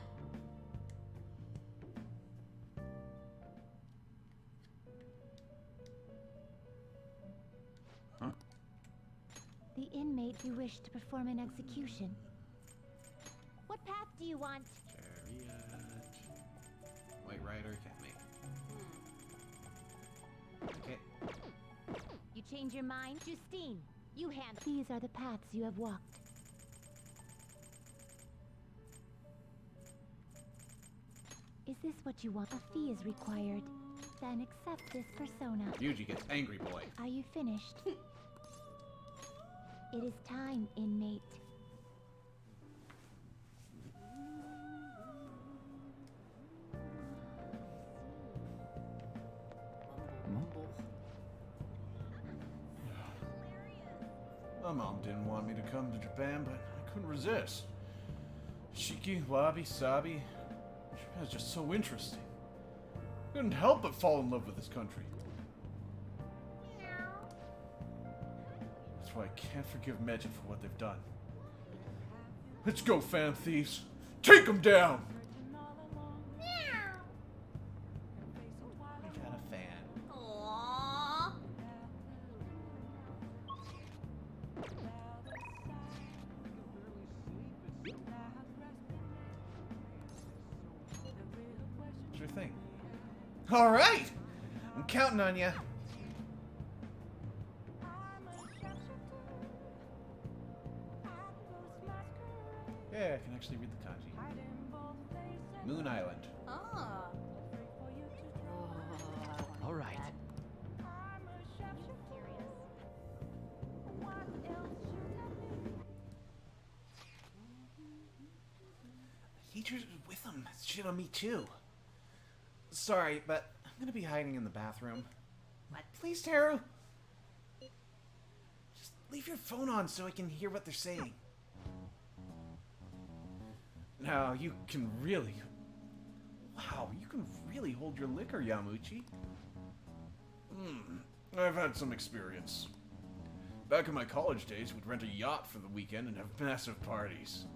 The inmate who wished to perform an execution. What path do you want? Chariot. White Rider, can't make. Okay. You change your mind? Justine, you handle. These are the paths you have walked. Is this what you want? A fee is required. Then accept this persona. Yuji gets angry boy. Are you finished? It is time, inmate. My mom didn't want me to come to Japan, but I couldn't resist. Shiki, Wabi, Sabi. Japan's just so interesting. Couldn't help but fall in love with this country. That's why I can't forgive Meiji for what they've done. Let's go, fan thieves. Take them down! I got a fan. Aww. Sure thing. All right! I'm counting on you. Yeah, I can actually read the kanji. Moon Island. Ah. All right. Teacher's with him. That's shit on me too. Sorry, but I'm gonna be hiding in the bathroom. What? Please, Teru. Just leave your phone on so I can hear what they're saying. Now, you can really... Wow, you can really hold your liquor, Yamuchi. I've had some experience. Back in my college days, we'd rent a yacht for the weekend and have massive parties.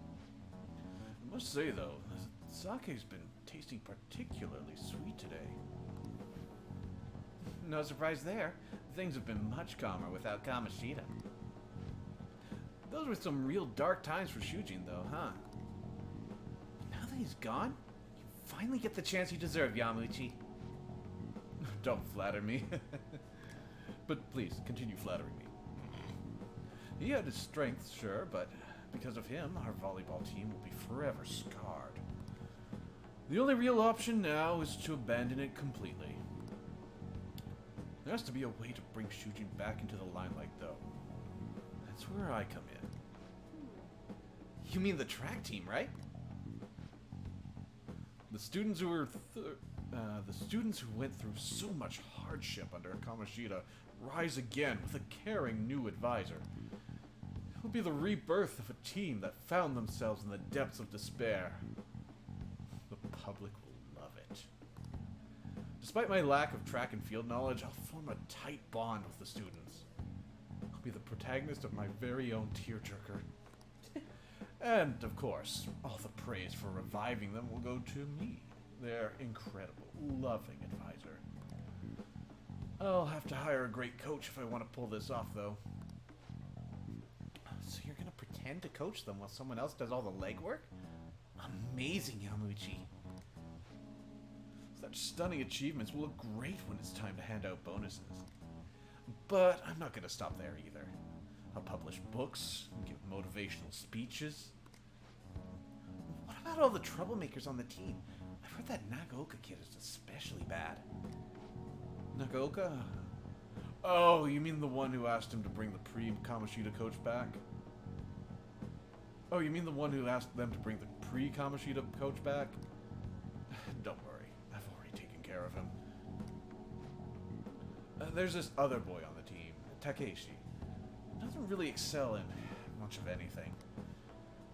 I must say, though, the sake's been tasting particularly sweet today. No surprise there. Things have been much calmer without Kamoshida. Those were some real dark times for Shujin, though, huh? Now that he's gone, you finally get the chance you deserve, Yamuchi. Don't flatter me. But please, continue flattering me. He had his strengths, sure, but because of him, our volleyball team will be forever scarred. The only real option now is to abandon it completely. There has to be a way to bring Shujin back into the limelight, though. That's where I come in. You mean the track team, right? The students who were the students who went through so much hardship under Kamoshida rise again with a caring new advisor. It will be the rebirth of a team that found themselves in the depths of despair. The public will love it. Despite my lack of track and field knowledge, I'll form a tight bond with the students. I'll be the protagonist of my very own tearjerker. And, of course, all the praise for reviving them will go to me, their incredible, loving advisor. I'll have to hire a great coach if I want to pull this off, though. So you're gonna pretend to coach them while someone else does all the legwork? Amazing, Yamuchi. Such stunning achievements will look great when it's time to hand out bonuses. But I'm not gonna stop there either. I'll publish books, give motivational speeches. What about all the troublemakers on the team? I've heard that Nagaoka kid is especially bad. Nagaoka? Oh, you mean the one who asked him to bring the pre-Kamoshida coach back? Oh, you mean the one who asked them to bring the pre-Kamoshida coach back? Don't worry, I've already taken care of him. There's this other boy on the team, Takeshi. Doesn't really excel in much of anything.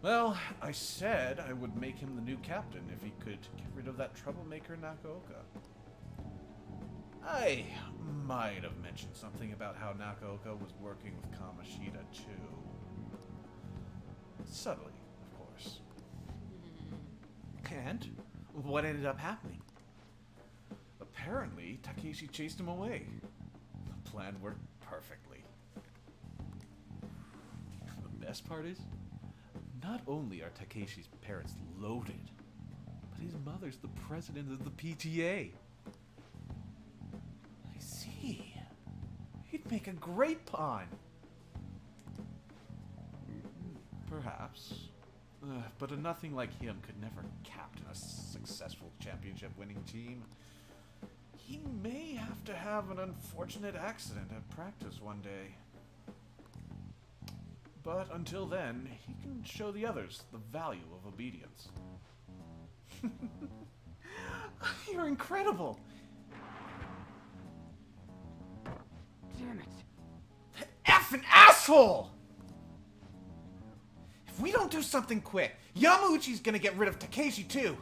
Well, I said I would make him the new captain if he could get rid of that troublemaker Nagaoka. I might have mentioned something about how Nagaoka was working with Kamoshida too. Subtly, of course. And what ended up happening? Apparently, Takeshi chased him away. The plan worked perfectly. The best part is, not only are Takeshi's parents loaded, but his mother's the president of the PTA. I see. He'd make a great pawn. Perhaps. But a nothing like him could never captain a successful championship-winning team. He may have to have an unfortunate accident at practice one day. But until then, he can show the others the value of obedience. You're incredible! Damn it. That effing asshole! If we don't do something quick, Yamauchi's gonna get rid of Takeshi too!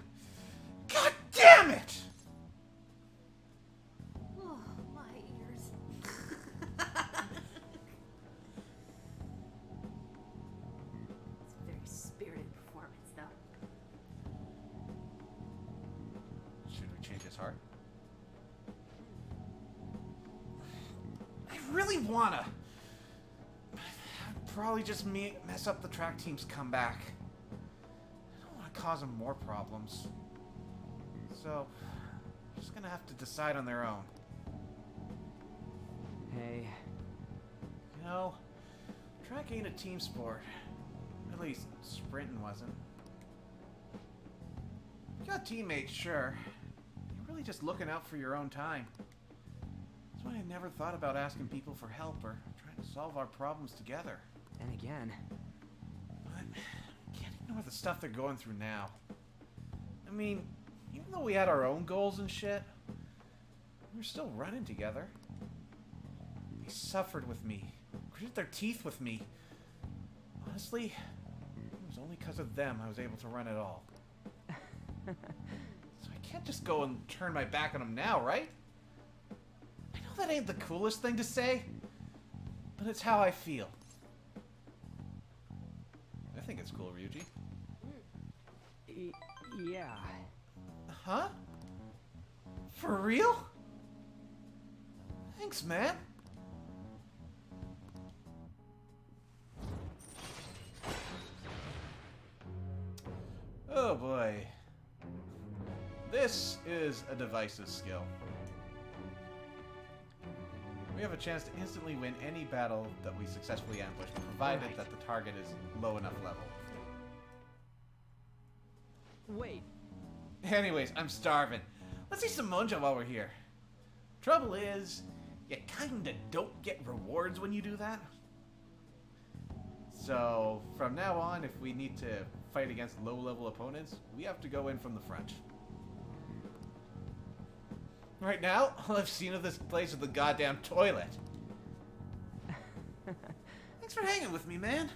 God damn it! Oh, my ears. It's a very spirited performance, though. Should we change his heart? I really wanna. Probably just mess up the track team's comeback. I don't want to cause them more problems. So, I'm just gonna have to decide on their own. Hey. You know, track ain't a team sport. At least, sprinting wasn't. You got teammates, sure. You're really just looking out for your own time. That's why I never thought about asking people for help or trying to solve our problems together. And again. But I can't ignore the stuff they're going through now. I mean, even though we had our own goals and shit, we were still running together. They suffered with me, gritted their teeth with me. Honestly, it was only because of them I was able to run at all. So I can't just go and turn my back on them now, right? I know that ain't the coolest thing to say, but it's how I feel. I think it's cool, Ryuji. Yeah. Huh? For real? Thanks, man. Oh boy. This is a divisive skill. We have a chance to instantly win any battle that we successfully ambush, provided that the target is low enough level. Wait. Anyways, I'm starving. Let's eat some monja while we're here. Trouble is, you kinda don't get rewards when you do that. So, from now on, if we need to fight against low-level opponents, we have to go in from the front. Right now, all I've seen of this place is the goddamn toilet. Thanks for hanging with me, man.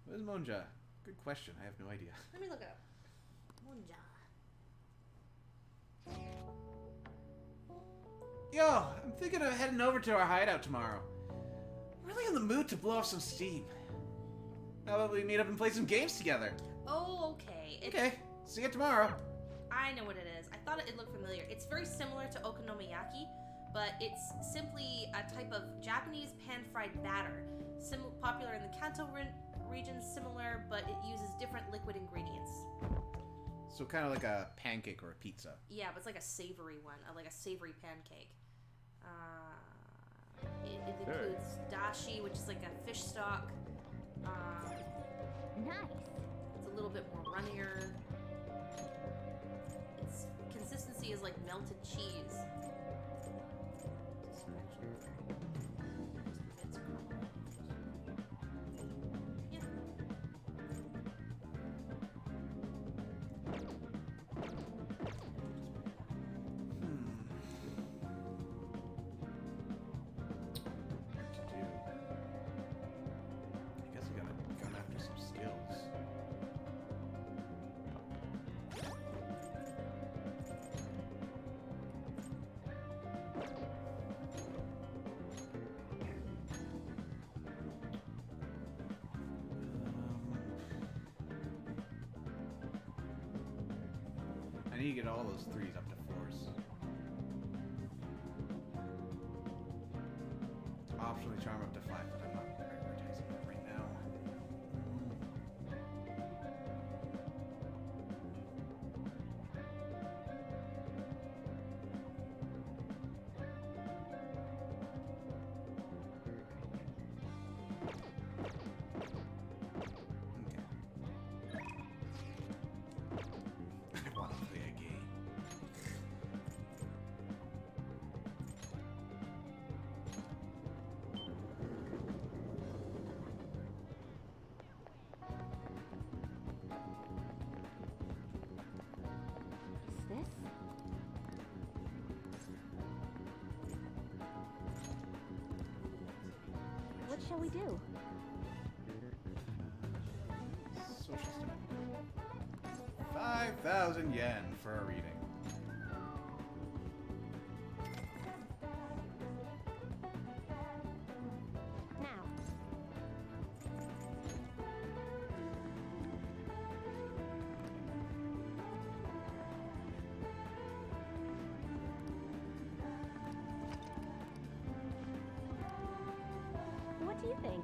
Where's Monja? Good question. I have no idea. Let me look it up. Monja. Yo, I'm thinking of heading over to our hideout tomorrow. I'm really in the mood to blow off some steam. How about we meet up and play some games together? Oh, okay. Okay, see you tomorrow. I know what it is. I thought it looked familiar. It's very similar to okonomiyaki, but it's simply a type of Japanese pan-fried batter. Popular in the Kanto region, similar, but it uses different liquid ingredients. So kind of like a pancake or a pizza. Yeah, but it's like a savory one, like a savory pancake. It includes dashi, which is like a fish stock. Nice. It's a little bit more runnier. Its consistency is like melted cheese. Yeah. I guess we gotta come after some skills. I need to get all those 3s up to 4s. Optionally charm up to 5, but I'm not prioritizing that right now. I want to play a game. Is this? What shall we do? Social study. 5,000 yen for a reading. Now. What do you think?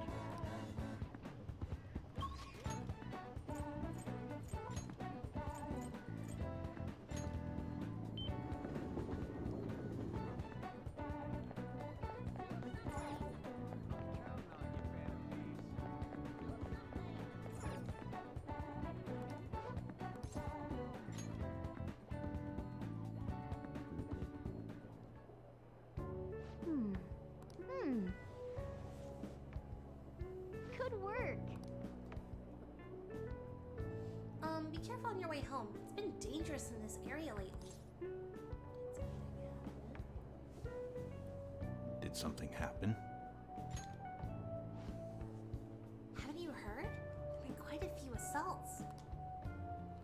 Good work. Be careful on your way home. It's been dangerous in this area lately. Did something happen? Haven't you heard? There've been quite a few assaults.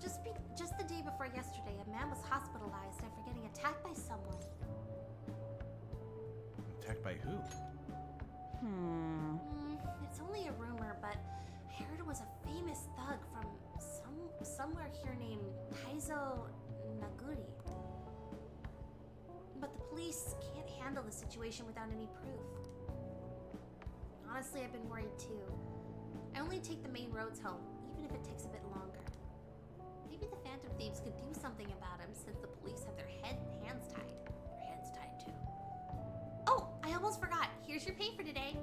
Just the day before yesterday, a man was hospitalized after getting attacked by someone. Attacked by who? It's only a rumor, but I heard it was a famous thug from somewhere here named Taizo Naguri. But the police can't handle the situation without any proof. Honestly, I've been worried too. I only take the main roads home, even if it takes a bit longer. Maybe the Phantom Thieves could do something about him since the police have their hands tied. Their hands tied too. Oh, I almost forgot. Here's your pay for today.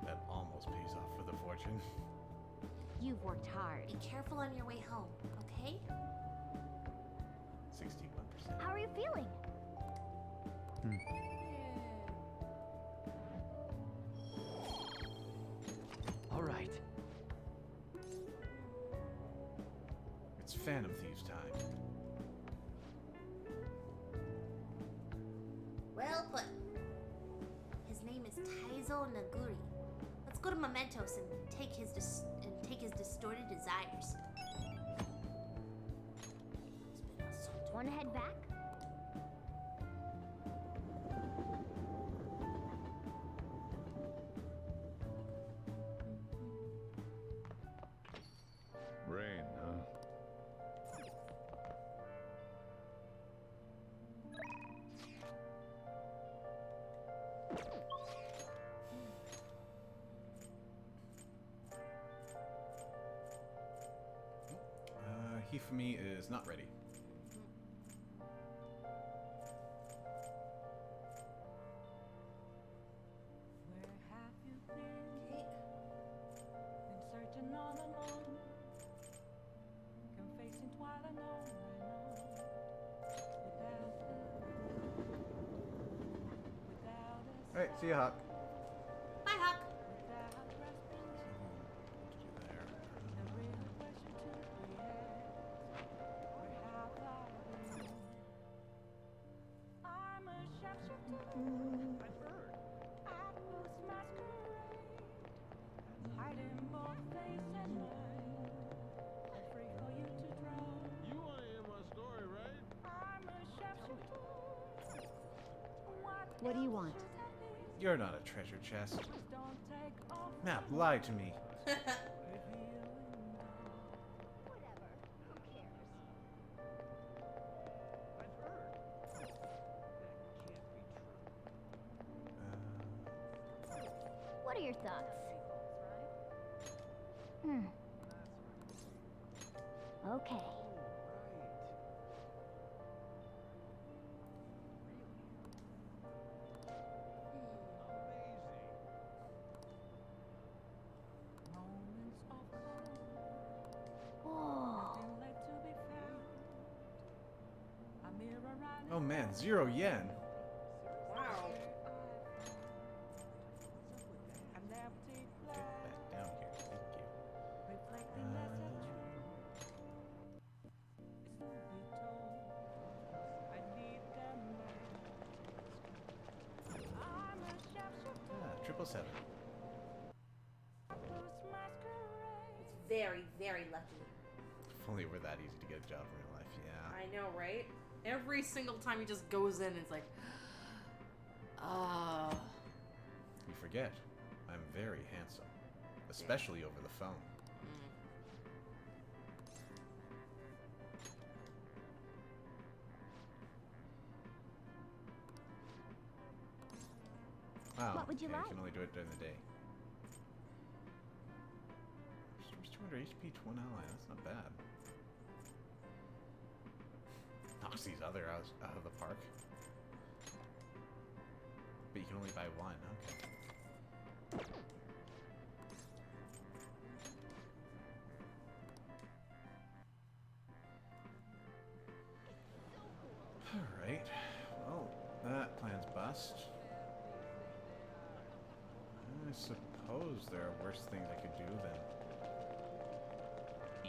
That almost pays off for the fortune. You've worked hard. Be careful on your way home, okay? 61%. How are you feeling? All right. It's Phantom Thieves time. Well put. His name is Taizo Naguri. Let's go to Mementos and take his distorted desires. Want to head back? Rain, huh? Hifumi is not ready. Where have you been? Been searching all alone. Confessing while I know. Without Alright, see ya, Hawk. Bye, Huck. without resting, There. the real question to be asked. Where have I been? I'm a sharpshooter. I've heard. I post masquerade, hiding both face and mind. I'm free for you to drown. You want to hear my story, right? I'm a sharpshooter. What do you want? You're not a treasure chest. Don't take off Map, lie to me. revealing. Hmm. Okay. Moments of calm, Whoa. delight to be found. A mirror running Oh man, 0 yen. Wow. an empty Get glass, back down here. Thank you. reflecting less of truth. It's to be told, I need them now. I'm a chef's 777. masquerade. It's very, very lucky. If only it were that easy to get a job in real life, yeah. I know, right? Every single time he just goes in, it's like, You forget, I'm very handsome. Especially over the phone. Wow. What would you yeah, like? You can only do it during the day. Restores 200 HP to one ally. That's not bad. Knocks these other out of the park. But you can only buy one. Okay. Alright. Well, that plan's bust. I suppose there are worse things I could do than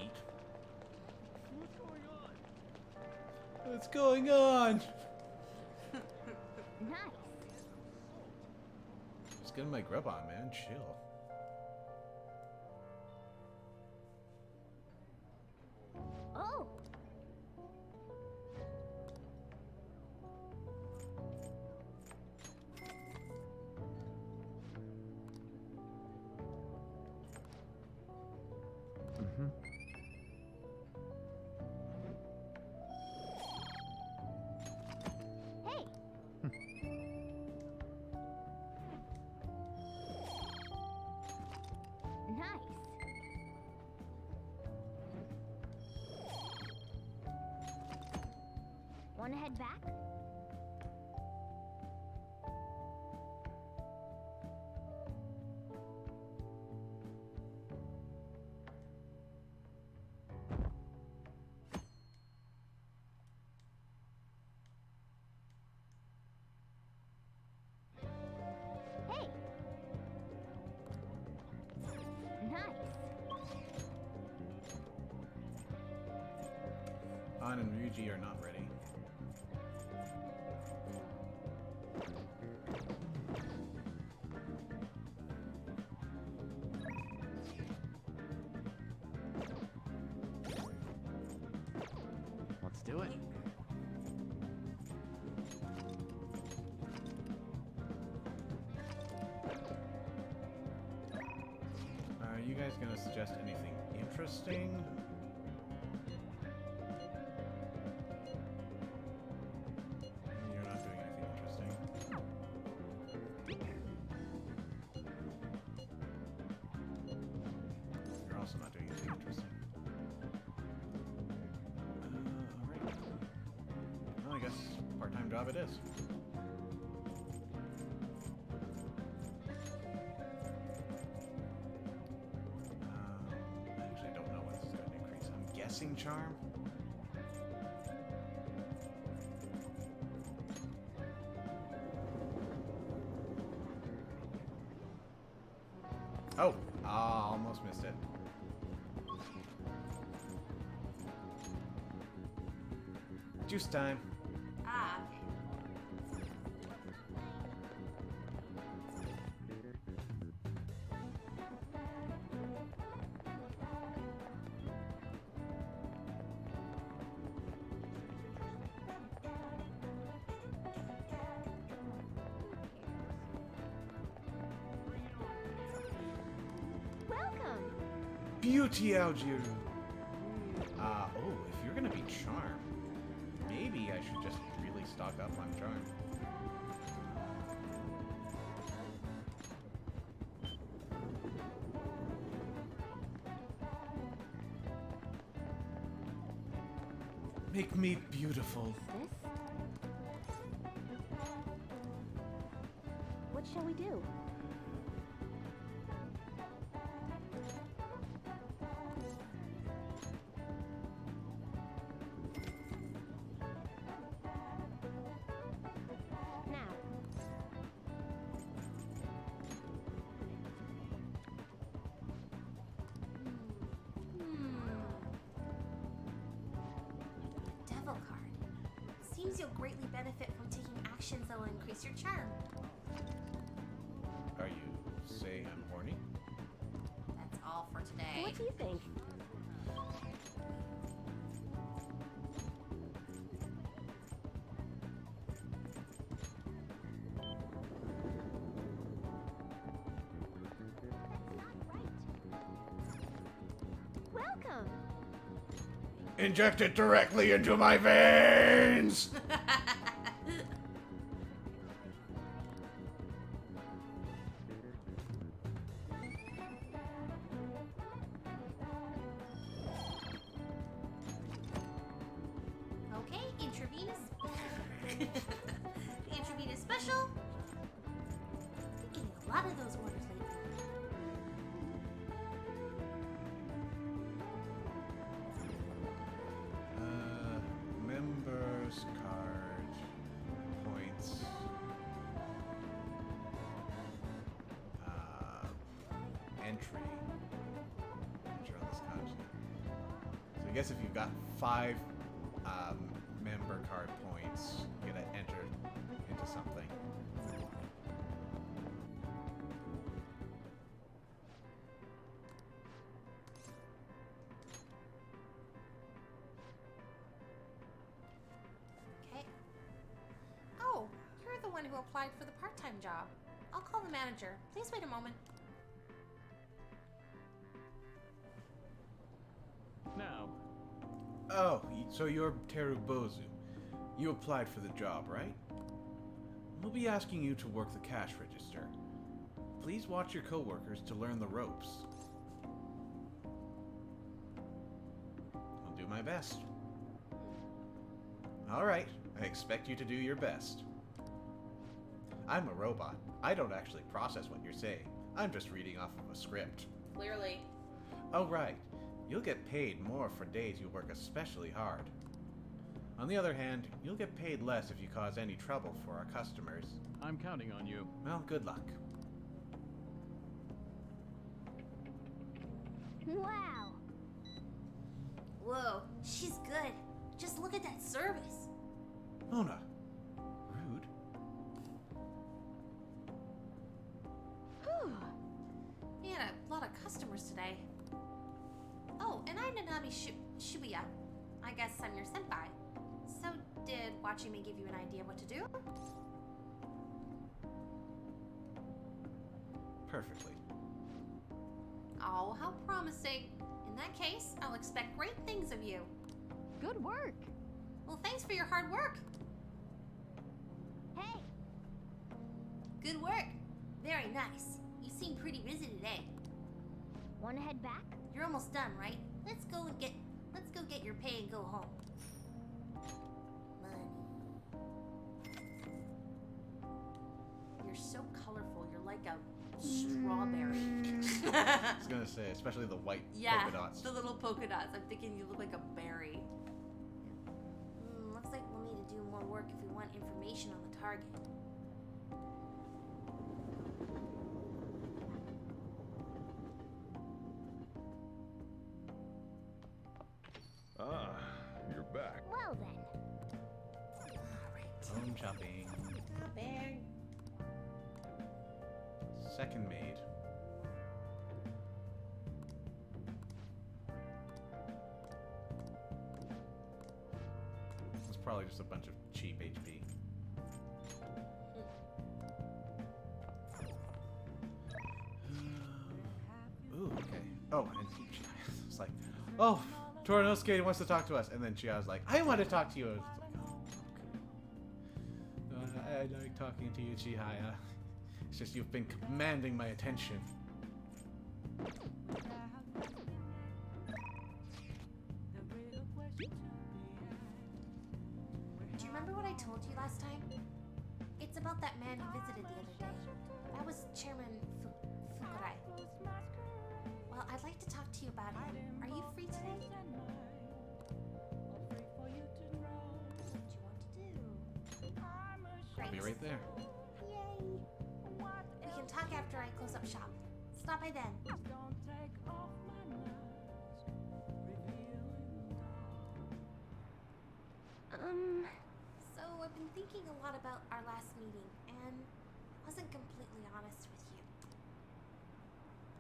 eat. What's going on? Nice. Just getting my grub on, man. Chill. Oh. Hey. Nice. Want to head back? Hey. Nice. An and Ryuji are not ready. Let's do it. Are you guys gonna suggest anything interesting? You're not doing anything interesting. You're also not doing anything interesting. Alright. Well, I guess part-time job it is. I actually don't know what this is going to increase. I'm guessing charm. Oh, almost missed it. Juice time. Ah, okay. Welcome. Beauty Algiru. Oh, if you're gonna be charm, maybe I should just really stock up on charm. Make me beautiful. This? What shall we do? Now. Devil card. Seems you'll greatly benefit from taking actions that will increase your charm. Are you saying I'm horny? That's all for today. What do you think? Welcome. Inject it directly into my veins! Okay, intravenous. The intravenous special. Been getting a lot of those orders lately. Members card points. Entry. Enter on this kanji. So I guess if you've got 5 member card points, you gotta enter into something. Okay. Oh, you're the one who applied for the part-time job. I'll call the manager. Please wait a moment. Now, Oh, so you're Terubozu. You applied for the job, right? We'll be asking you to work the cash register. Please watch your coworkers to learn the ropes. I'll do my best. Alright, I expect you to do your best. I'm a robot. I don't actually process what you're saying. I'm just reading off of a script. Clearly. Oh, right. You'll get paid more for days you work especially hard. On the other hand, you'll get paid less if you cause any trouble for our customers. I'm counting on you. Well, good luck. Wow. Whoa, she's good. Just look at that service. Mona. Rude. Whew. We had a lot of customers today. Oh, and I'm Nanami Shibuya. I guess I'm your senpai. So, did watching me give you an idea what to do? Perfectly. Oh, how promising. In that case, I'll expect great things of you. Good work. Well, thanks for your hard work. Hey, Good work. Very nice. You seem pretty busy today. wanna head back? You're almost done, right? Let's go get your pay and go home. Money. You're so colorful. You're like a strawberry. I was gonna say, especially the white Yeah, polka dots. the little polka dots. I'm thinking you look like a berry. Looks like we'll need to do more work if we want information on the target. Ah, you're back. Well then. Home shopping. Not bad. Second maid. It's probably just a bunch of cheap HP. Ooh, okay. Oh, and it's like, oh, Torinosuke wants to talk to us, and then Chia's like, I want to talk to you. I was like, oh, okay. I like talking to you, Chihaya. It's just you've been commanding my attention. I told you last time? It's about that man who visited the other day. That was Chairman Fukurai. Well, I'd like to talk to you about him. Are you free today? What do you want to do? I'll be right there. Yay! We can talk after I close up shop. Stop by then. So I've been thinking a lot about our last meeting, and I wasn't completely honest with you.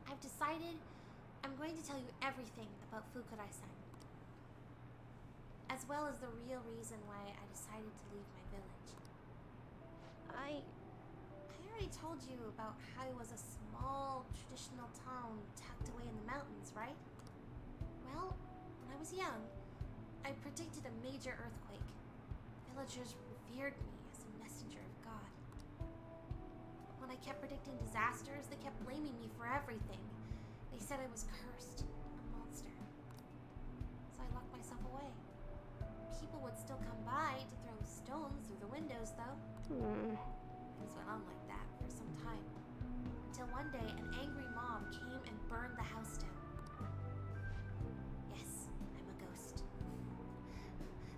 I've decided I'm going to tell you everything about Fukurai-san, as well as the real reason why I decided to leave my village. I already told you about how it was a small, traditional town tucked away in the mountains, right? Well, when I was young, I predicted a major earthquake. Villagers revered me as a messenger of God. When I kept predicting disasters, they kept blaming me for everything. They said I was cursed, a monster. So I locked myself away. People would still come by to throw stones through the windows, though. Things went on like that for some time. Until one day, an angry mob came and burned the house down. Yes, I'm a ghost.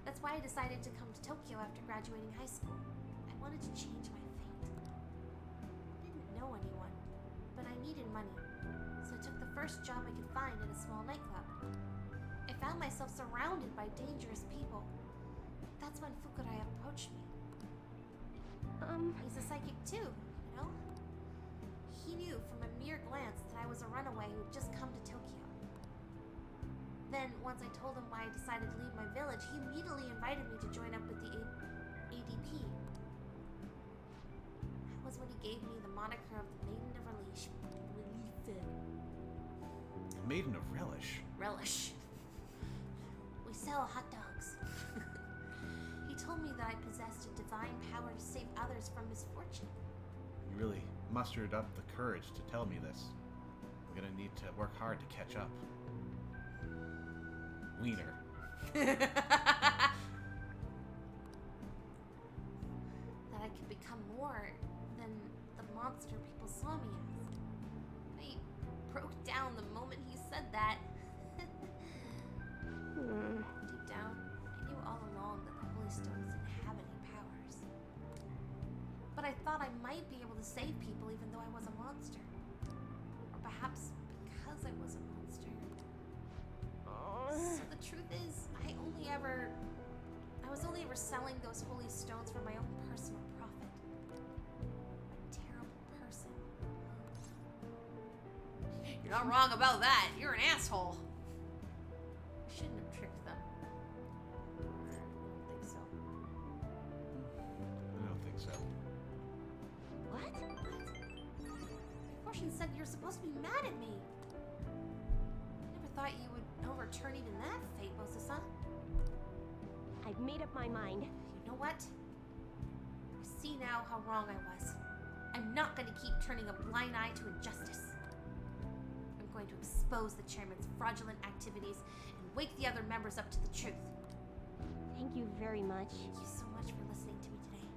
That's why I decided to come to Tokyo after graduating high school. I wanted to change my fate. I didn't know anyone, but I needed money, so I took the first job I could find at a small nightclub. I found myself surrounded by dangerous people. That's when Fukurai approached me. He's a psychic too, you know? He knew from a mere glance that I was a runaway who had just come to Tokyo. Then, once I told him why I decided to leave my village, he immediately invited me to join up with the ADP. That was when he gave me the moniker of the Maiden of Relief. Maiden of Relish. Relish. We sell hot dogs. He told me that I possessed a divine power to save others from misfortune. You really mustered up the courage to tell me this. I'm gonna need to work hard to catch up. Wiener. That I could become more than the monster people saw me as. I broke down the moment he said that. Deep down, I knew all along that the Holy Stones didn't have any powers. But I thought I might be able to save people even though I was a monster. Or perhaps because I was a monster. So the truth is, I was only ever selling those holy stones for my own personal profit. I'm a terrible person. You're not wrong about that. You're an asshole. I shouldn't have tricked them. I don't think so. I don't think so. What? Fortune said you're supposed to be mad at me. I never thought you would overturn even that fate, Bosa-san. I've made up my mind. You know what? I see now how wrong I was. I'm not going to keep turning a blind eye to injustice. I'm going to expose the chairman's fraudulent activities and wake the other members up to the truth. Thank you very much. Thank you so much for listening to me today.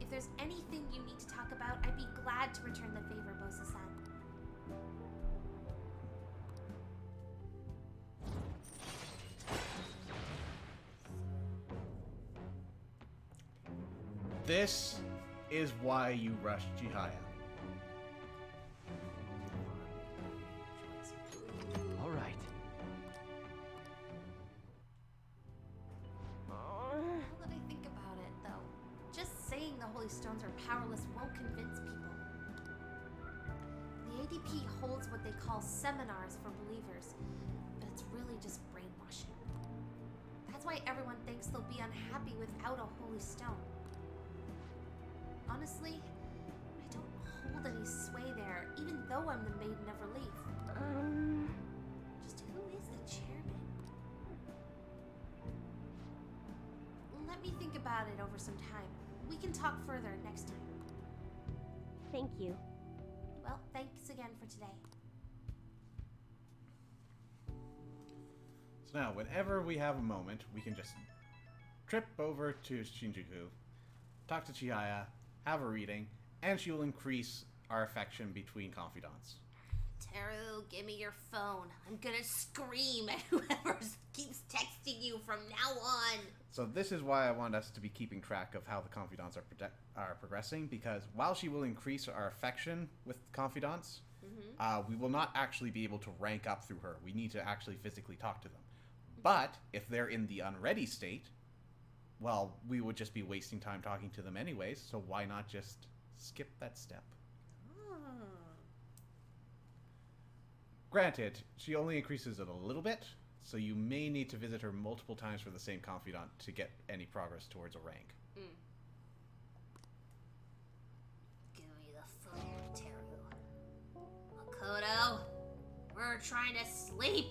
If there's anything you need to talk about, I'd be glad to return the favor, Bosa-san. This is why you rushed Chihaya. All right. Now that I think about it, though, just saying the Holy Stones are powerless won't convince people. The ADP holds what they call seminars for believers, but it's really just brainwashing. That's why everyone thinks they'll be unhappy without a Holy Stone. Honestly, I don't hold any sway there, even though I'm the Maiden of Relief. Just who is the chairman? Let me think about it over some time. We can talk further next time. Thank you. Well, thanks again for today. So now, whenever we have a moment, we can just trip over to Shinjuku, talk to Chihaya, have a reading, and she will increase our affection between confidants. Teru, give me your phone. I'm gonna scream at whoever keeps texting you from now on. So this is why I want us to be keeping track of how the confidants are progressing, because while she will increase our affection with confidants, we will not actually be able to rank up through her. We need to actually physically talk to them. But if they're in the unready state, well, we would just be wasting time talking to them anyways, so why not just skip that step? Granted, she only increases it a little bit, so you may need to visit her multiple times for the same confidant to get any progress towards a rank. Give me the phone, Teru. Makoto, we're trying to sleep.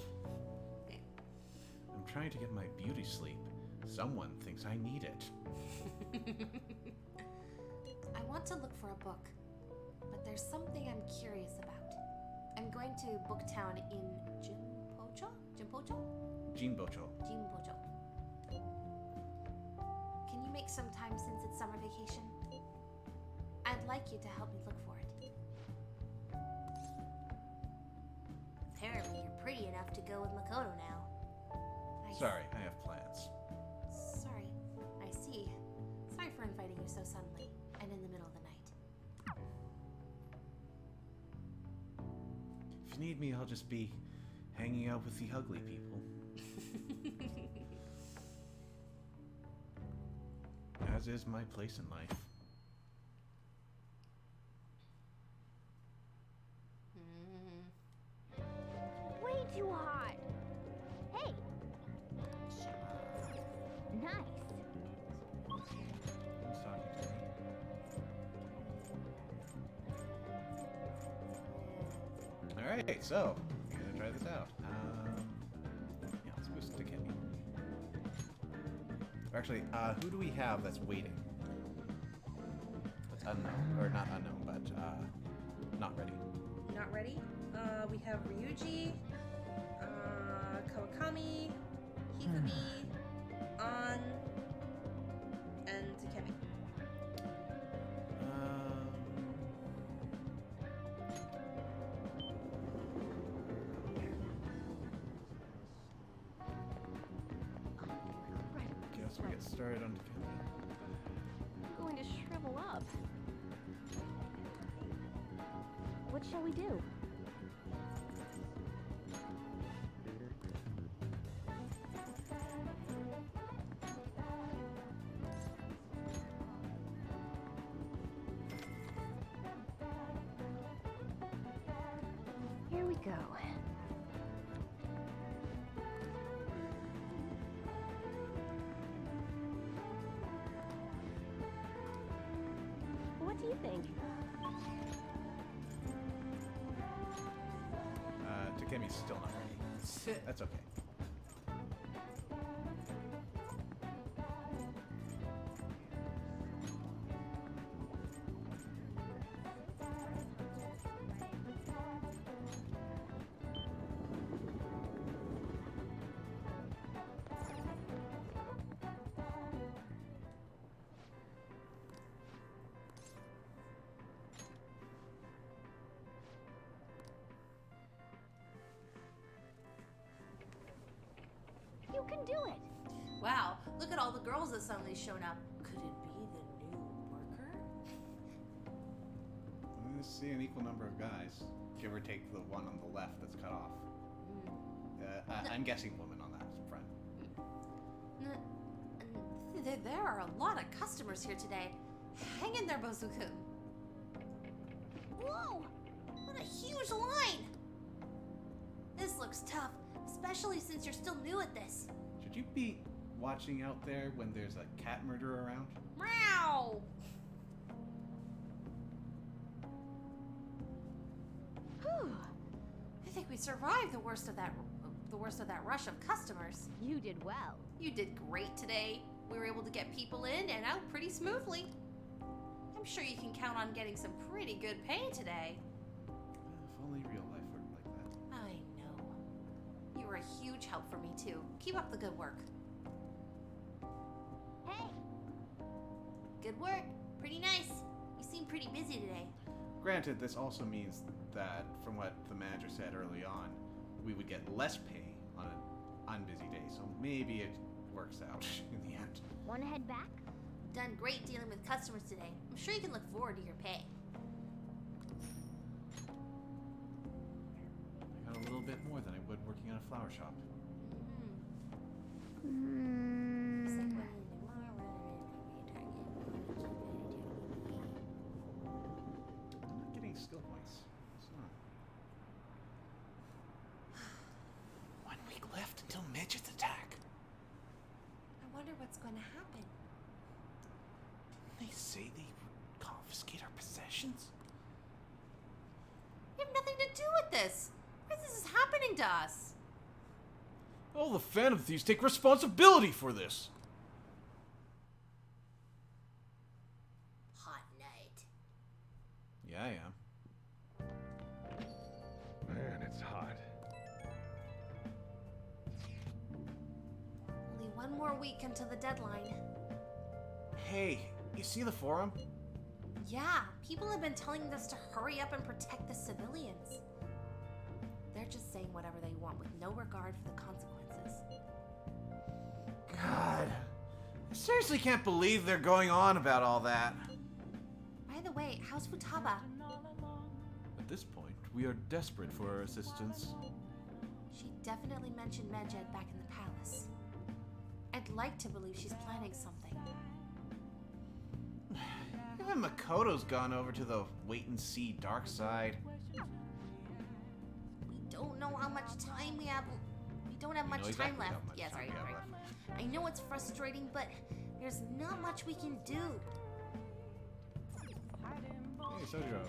I'm trying to get my beauty sleep. Someone thinks I need it. I want to look for a book, but there's something I'm curious about. I'm going to Booktown in Jinpocho? Jinbocho. Jinpocho. Can you make some time since it's summer vacation? I'd like you to help me look for it. Apparently you're pretty enough to go with Makoto now. Sorry, I have plans. Sorry. I see. Sorry for inviting you so suddenly and in the middle of the night. If you need me, I'll just be hanging out with the ugly people. As is my place in life. Way too hot. Hey. Nice. Who's talking to me? Alright, so, I'm gonna try this out. Yeah, let's go to Kenny. Actually, who do we have that's waiting? That's unknown, or not unknown, but, not ready. Not ready. We have Ryuji, Kawakami, Hikubi, An, and Takemi. Guess we get started on Takemi. I'm going to shrivel up. What shall we do? Here we go. What do you think? Takemi's still not ready. That's okay. You can do it. Wow, look at all the girls that suddenly shown up. Could it be the new worker? I see an equal number of guys. Give or take the one on the left that's cut off. I'm guessing woman on that front. There are a lot of customers here today. Hang in there, Bozuku. Whoa! What a huge line! This looks tough, especially since you're still new at this. Should you be watching out there when there's a cat murderer around? Meow! Whew. I think we survived the worst of that rush of customers. You did well. You did great today. We were able to get people in and out pretty smoothly. I'm sure you can count on getting some pretty good pay today. If only real life worked like that. I know. You were a huge help for me too. Keep up the good work. Good work. Pretty nice. You seem pretty busy today. Granted, this also means that, from what the manager said early on, we would get less pay on an unbusy day, so maybe it works out in the end. Wanna head back? Done great dealing with customers today. I'm sure you can look forward to your pay. I got a little bit more than I would working in a flower shop. I'm not getting skill points. It's not. 1 week left until midgets attack. I wonder what's going to happen. They say they would confiscate our possessions? You have nothing to do with this. Why is this happening to us? All the Phantom Thieves take responsibility for this. Hot night. Yeah, I am. Man, it's hot. Only one more week until the deadline. Hey, you see the forum? Yeah, people have been telling us to hurry up and protect the civilians. They're just saying whatever they want with no regard for the consequences. God. I seriously can't believe they're going on about all that. By the way, how's Futaba? At this point, we are desperate for assistance. She definitely mentioned Medjed back in the palace. I'd like to believe she's planning something. Even Makoto's gone over to the wait-and-see dark side. We don't know how much time we have. We don't have much exactly time left. how much Yeah, time sorry. we have sorry. left. I know it's frustrating, but there's not much we can do. Hey, Sojiro.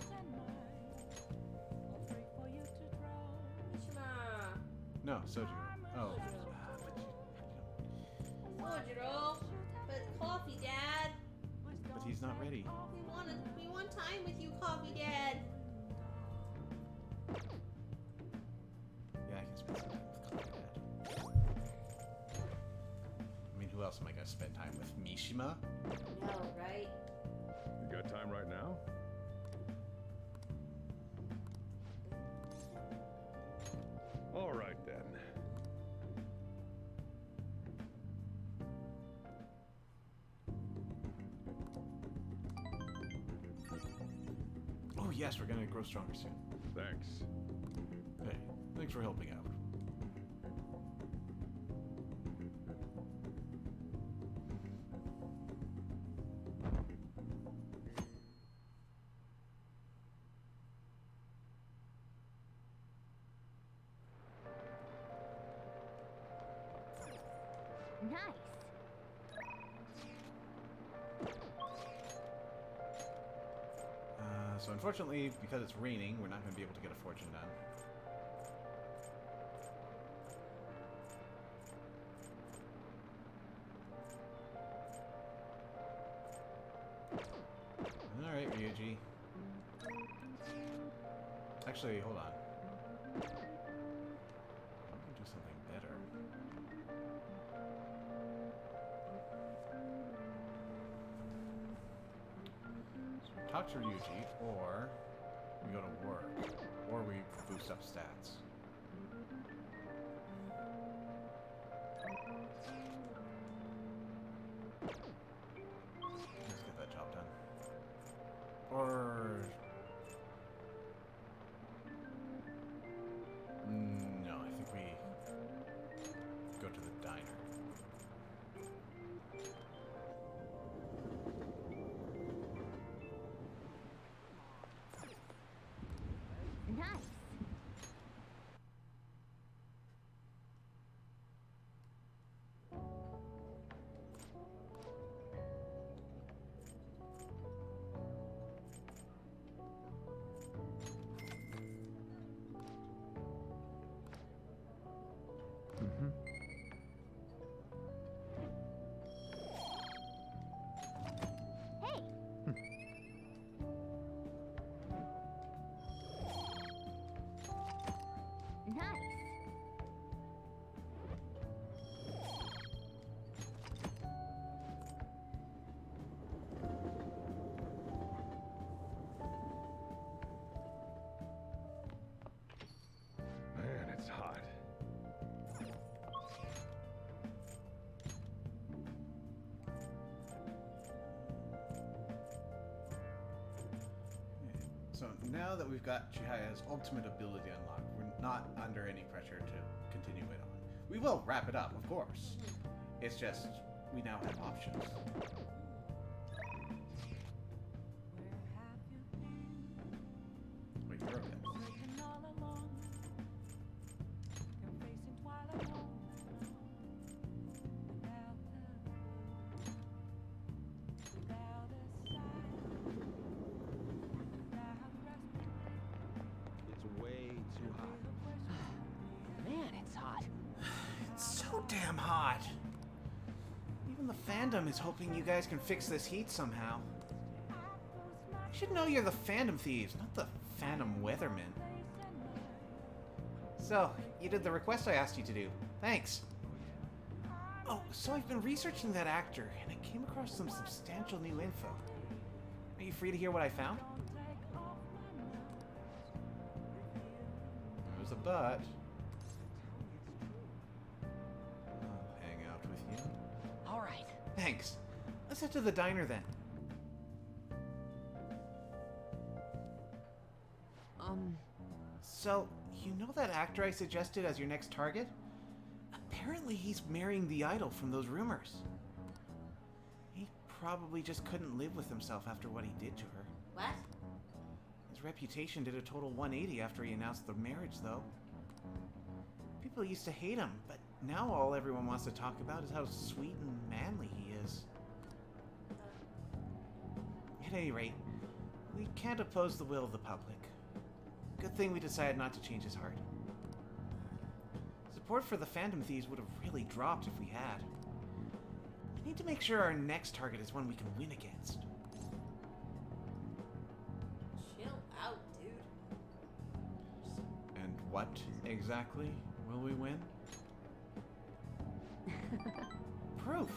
Mishima. No, Sojiro. Oh. Sojiro. But coffee, Dad. But he's not ready. We want time with you, coffee, Dad. Yeah, I can spend some time with Coffee Dad. I mean, who else am I gonna spend time with? Mishima? No, right? You got time right now? All right then. Oh yes, we're gonna grow stronger soon. Thanks. Hey, thanks for helping out. Nice. So unfortunately, because it's raining, we're not going to be able to get a fortune done. Alright, Ryuji. Actually, hold on. I can do something better. So we talk to Ryuji, or we go to work, or we boost up stats. Let's get that job done. Or... no, I think we go to the diner. Nice. now that we've got Chihaya's ultimate ability unlocked, we're not under any pressure to continue it on. We will wrap it up, of course. It's just, we now have options. Wait, you're okay. It's way too hot. Man, it's hot. It's so damn hot. Even the fandom is hoping you guys can fix this heat somehow. You should know you're the fandom thieves, not the phantom weathermen. So, you did the request I asked you to do. Thanks. Oh, so I've been researching that actor, and I came across some substantial new info. Are you free to hear what I found? There's a but. I'll hang out with you. All right. Thanks. Let's head to the diner then. So, you know that actor I suggested as your next target? Apparently he's marrying the idol from those rumors. He probably just couldn't live with himself after what he did to her. What? His reputation did a total 180 after he announced the marriage, though. People used to hate him, but now all everyone wants to talk about is how sweet and manly he is. At any rate, we can't oppose the will of the public. Good thing we decided not to change his heart. Support for the fandom thieves would have really dropped if we had. We need to make sure our next target is one we can win against. Chill out, dude. And what exactly will we win? Proof.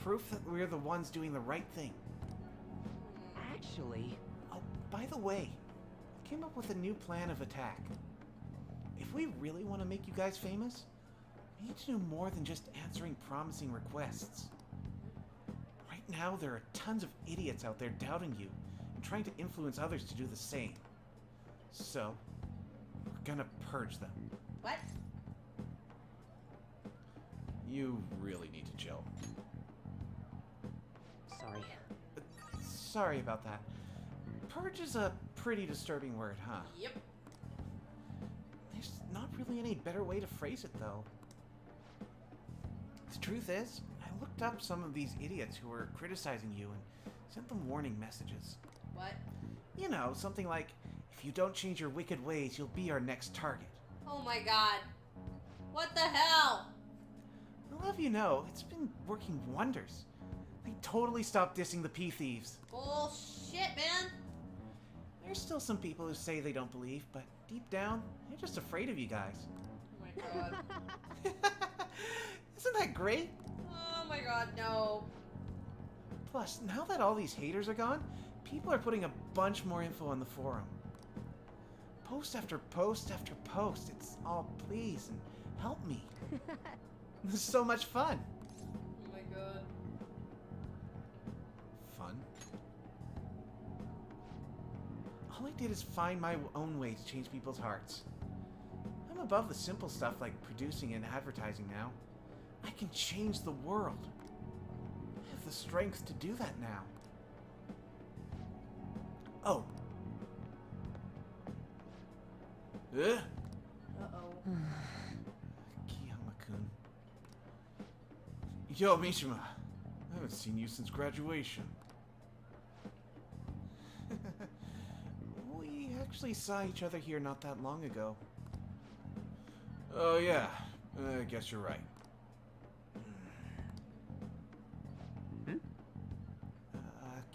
Proof that we're the ones doing the right thing. Actually, Oh, by the way, I came up with a new plan of attack. If we really want to make you guys famous, we need to do more than just answering promising requests. Right now, there are tons of idiots out there doubting you and trying to influence others to do the same. So, we're gonna purge them. What? You really need to chill. sorry. Sorry about that. Purge is a pretty disturbing word, huh? Yep. There's not really any better way to phrase it, though. The truth is, I looked up some of these idiots who were criticizing you and sent them warning messages. What? You know, something like, if you don't change your wicked ways, you'll be our next target. Oh my god. What the hell? I'll have you know, it's been working wonders. They totally stopped dissing the pea thieves. Bullshit, man. There's still some people who say they don't believe, but deep down, they're just afraid of you guys. Oh my god. Isn't that great? Oh my god, no. Plus, now that all these haters are gone, people are putting a bunch more info on the forum. Post after post after post, it's all please and help me. This is so much fun. Oh my god. Fun? All I did is find my own way to change people's hearts. I'm above the simple stuff like producing and advertising now. I can change the world. I have the strength to do that now. Oh. Uh-oh. Kiyama-kun. Yo, Mishima. I haven't seen you since graduation. We actually saw each other here not that long ago. Oh, yeah. I guess you're right.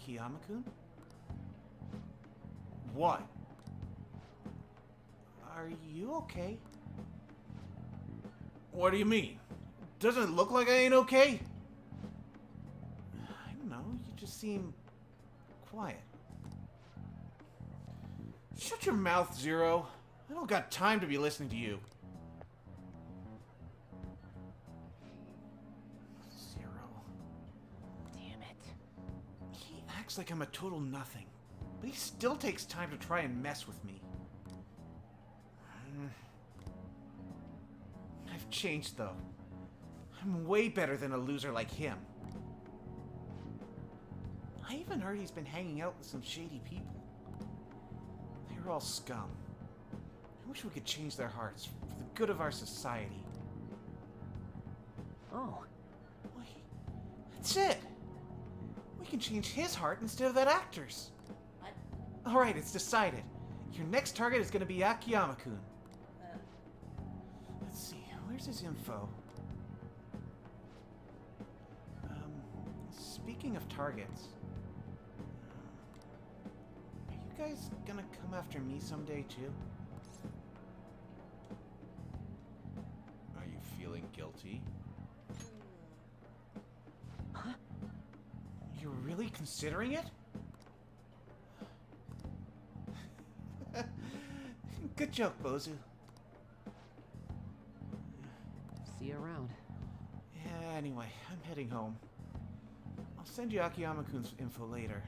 Kiyama-kun? What? Are you okay? What do you mean? Doesn't it look like I ain't okay? I don't know, you just seem quiet. Shut your mouth, Zero. I don't got time to be listening to you. Zero. Damn it. He acts like I'm a total nothing. but he still takes time to try and mess with me. I've changed, though. I'm way better than a loser like him. I even heard he's been hanging out with some shady people. They're all scum. I wish we could change their hearts for the good of our society. Oh, Wait, that's it! We can change his heart instead of that actor's. What? Alright, it's decided. Your next target is gonna be Akiyama-kun. Let's see, where's his info? Speaking of targets, are you guys gonna come after me someday too? Are you feeling guilty? Huh? You're really considering it? Good joke, Bozu. See you around. Yeah, anyway, I'm heading home. I'll send you Akiyama-kun's info later.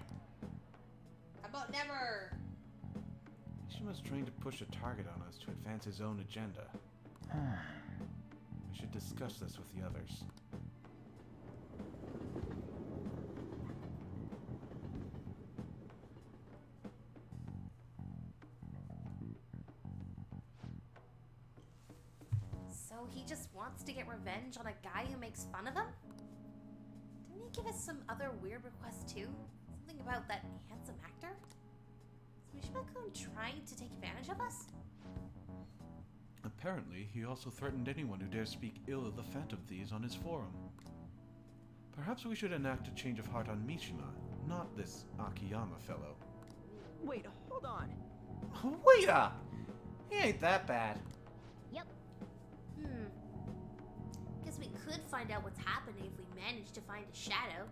How about never? Mishima's trying to push a target on us to advance his own agenda. We should discuss this with the others. So he just wants to get revenge on a guy who makes fun of him? Didn't he give us some other weird requests too? Something about that handsome actor? Is Mishima-kun trying to take advantage of us? Apparently, he also threatened anyone who dares speak ill of the Phantom Thieves on his forum. Perhaps we should enact a change of heart on Mishima, not this Akiyama fellow. Wait, hold on. Wait up! He ain't that bad. Yep. Guess we could find out what's happening if we manage to find a shadow.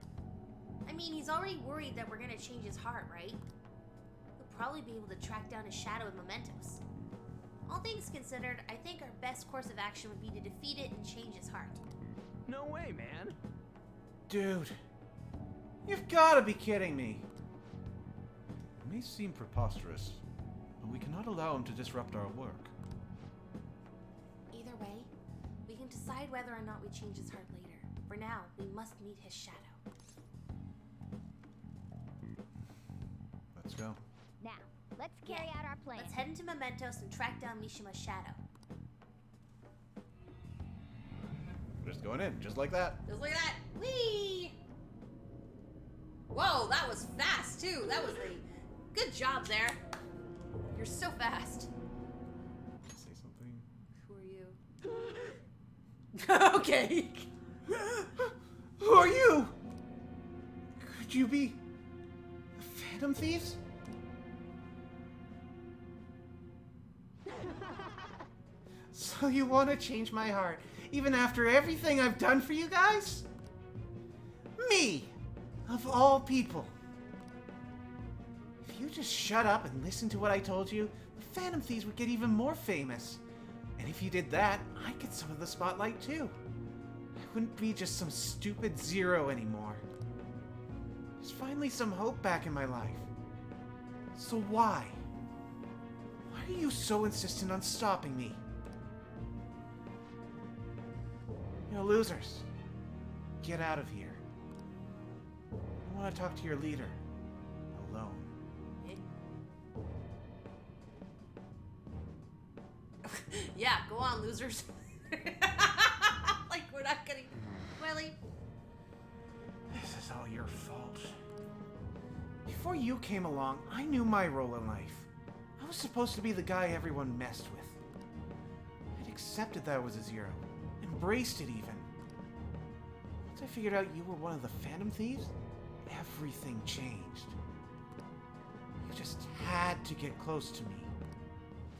I mean, he's already worried that we're gonna change his heart, right? We'll probably be able to track down his shadow in Mementos. All things considered, I think our best course of action would be to defeat it and change his heart. No way, man. Dude, you've gotta be kidding me. It may seem preposterous, but we cannot allow him to disrupt our work. Either way, we can decide whether or not we change his heart later. For now, we must meet his shadow. Let's go. Now, let's carry out our plan. Let's head into Mementos and track down Mishima's shadow. We're just going in, just like that. Just like that. Whee! Whoa, that was fast too. That was a good job there. You're so fast. Say something. Who are you? Okay. Who are you? Could you be the Phantom Thieves? So you want to change my heart, even after everything I've done for you guys? Me, of all people. If you just shut up and listen to what I told you, the Phantom Thieves would get even more famous. And if you did that, I'd get some of the spotlight too. I wouldn't be just some stupid zero anymore. There's finally some hope back in my life. So why? Why are you so insistent on stopping me? You losers. Get out of here. I want to talk to your leader. Alone. Yeah, go on, losers. Like, we're not getting... Wiley. This is all your fault. Before you came along, I knew my role in life. I was supposed to be the guy everyone messed with. I'd accepted that I was a zero. Embraced it even. Once I figured out you were one of the Phantom Thieves, everything changed. You just had to get close to me.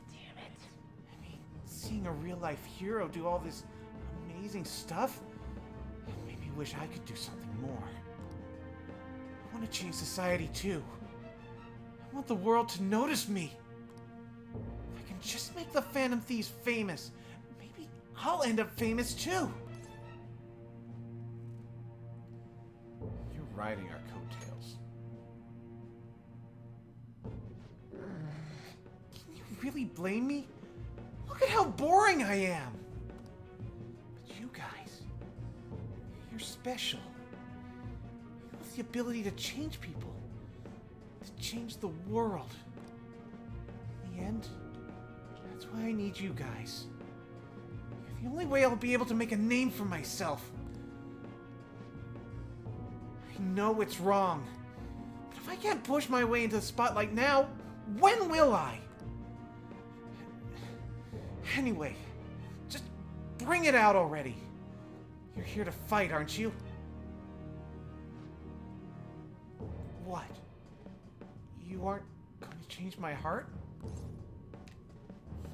Damn it. I mean, seeing a real-life hero do all this amazing stuff, it made me wish I could do something more. I want to change society too. I want the world to notice me. If I can just make the Phantom Thieves famous, maybe I'll end up famous too. You're riding our coattails. really blame me? Look at how boring I am. But you guys, you're special. You have the ability to change people, to change the world. In the end, that's why I need you guys. You're the only way I'll be able to make a name for myself. I know it's wrong, but if I can't push my way into the spotlight now, when will I? Anyway, just bring it out already. You're here to fight, aren't you? What? You aren't going to change my heart?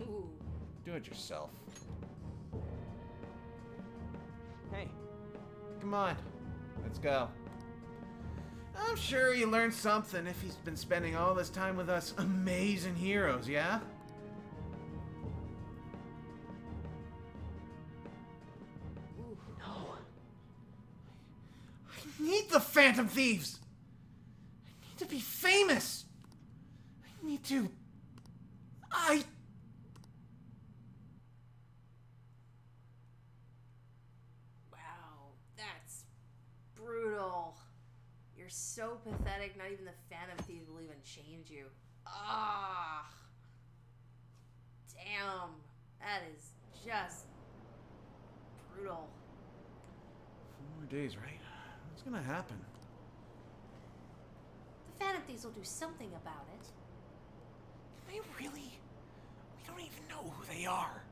Ooh. Do it yourself. Hey. Come on, let's go. I'm sure he learned something if he's been spending all this time with us amazing heroes, yeah? No. I need the Phantom Thieves! I need to be famous! I need to... Wow, that's brutal. You're so pathetic, not even the Phantom Thieves will even change you. Ah. Damn. That is just brutal. 4 more days, right? What's gonna happen? The Phantom Thieves will do something about it. Can they really? We don't even know who they are.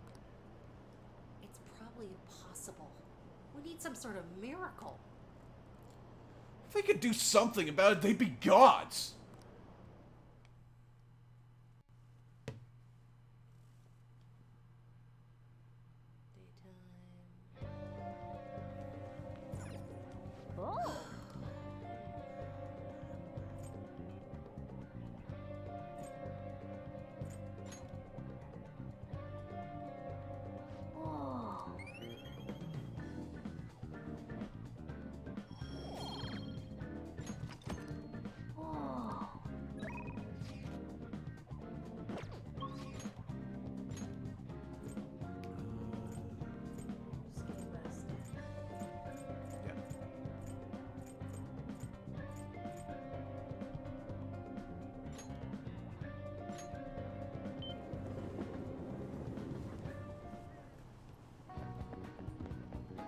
It's probably impossible. We need some sort of miracle. If they could do something about it, they'd be gods. Oh. Whoa. Whoa. Yeah.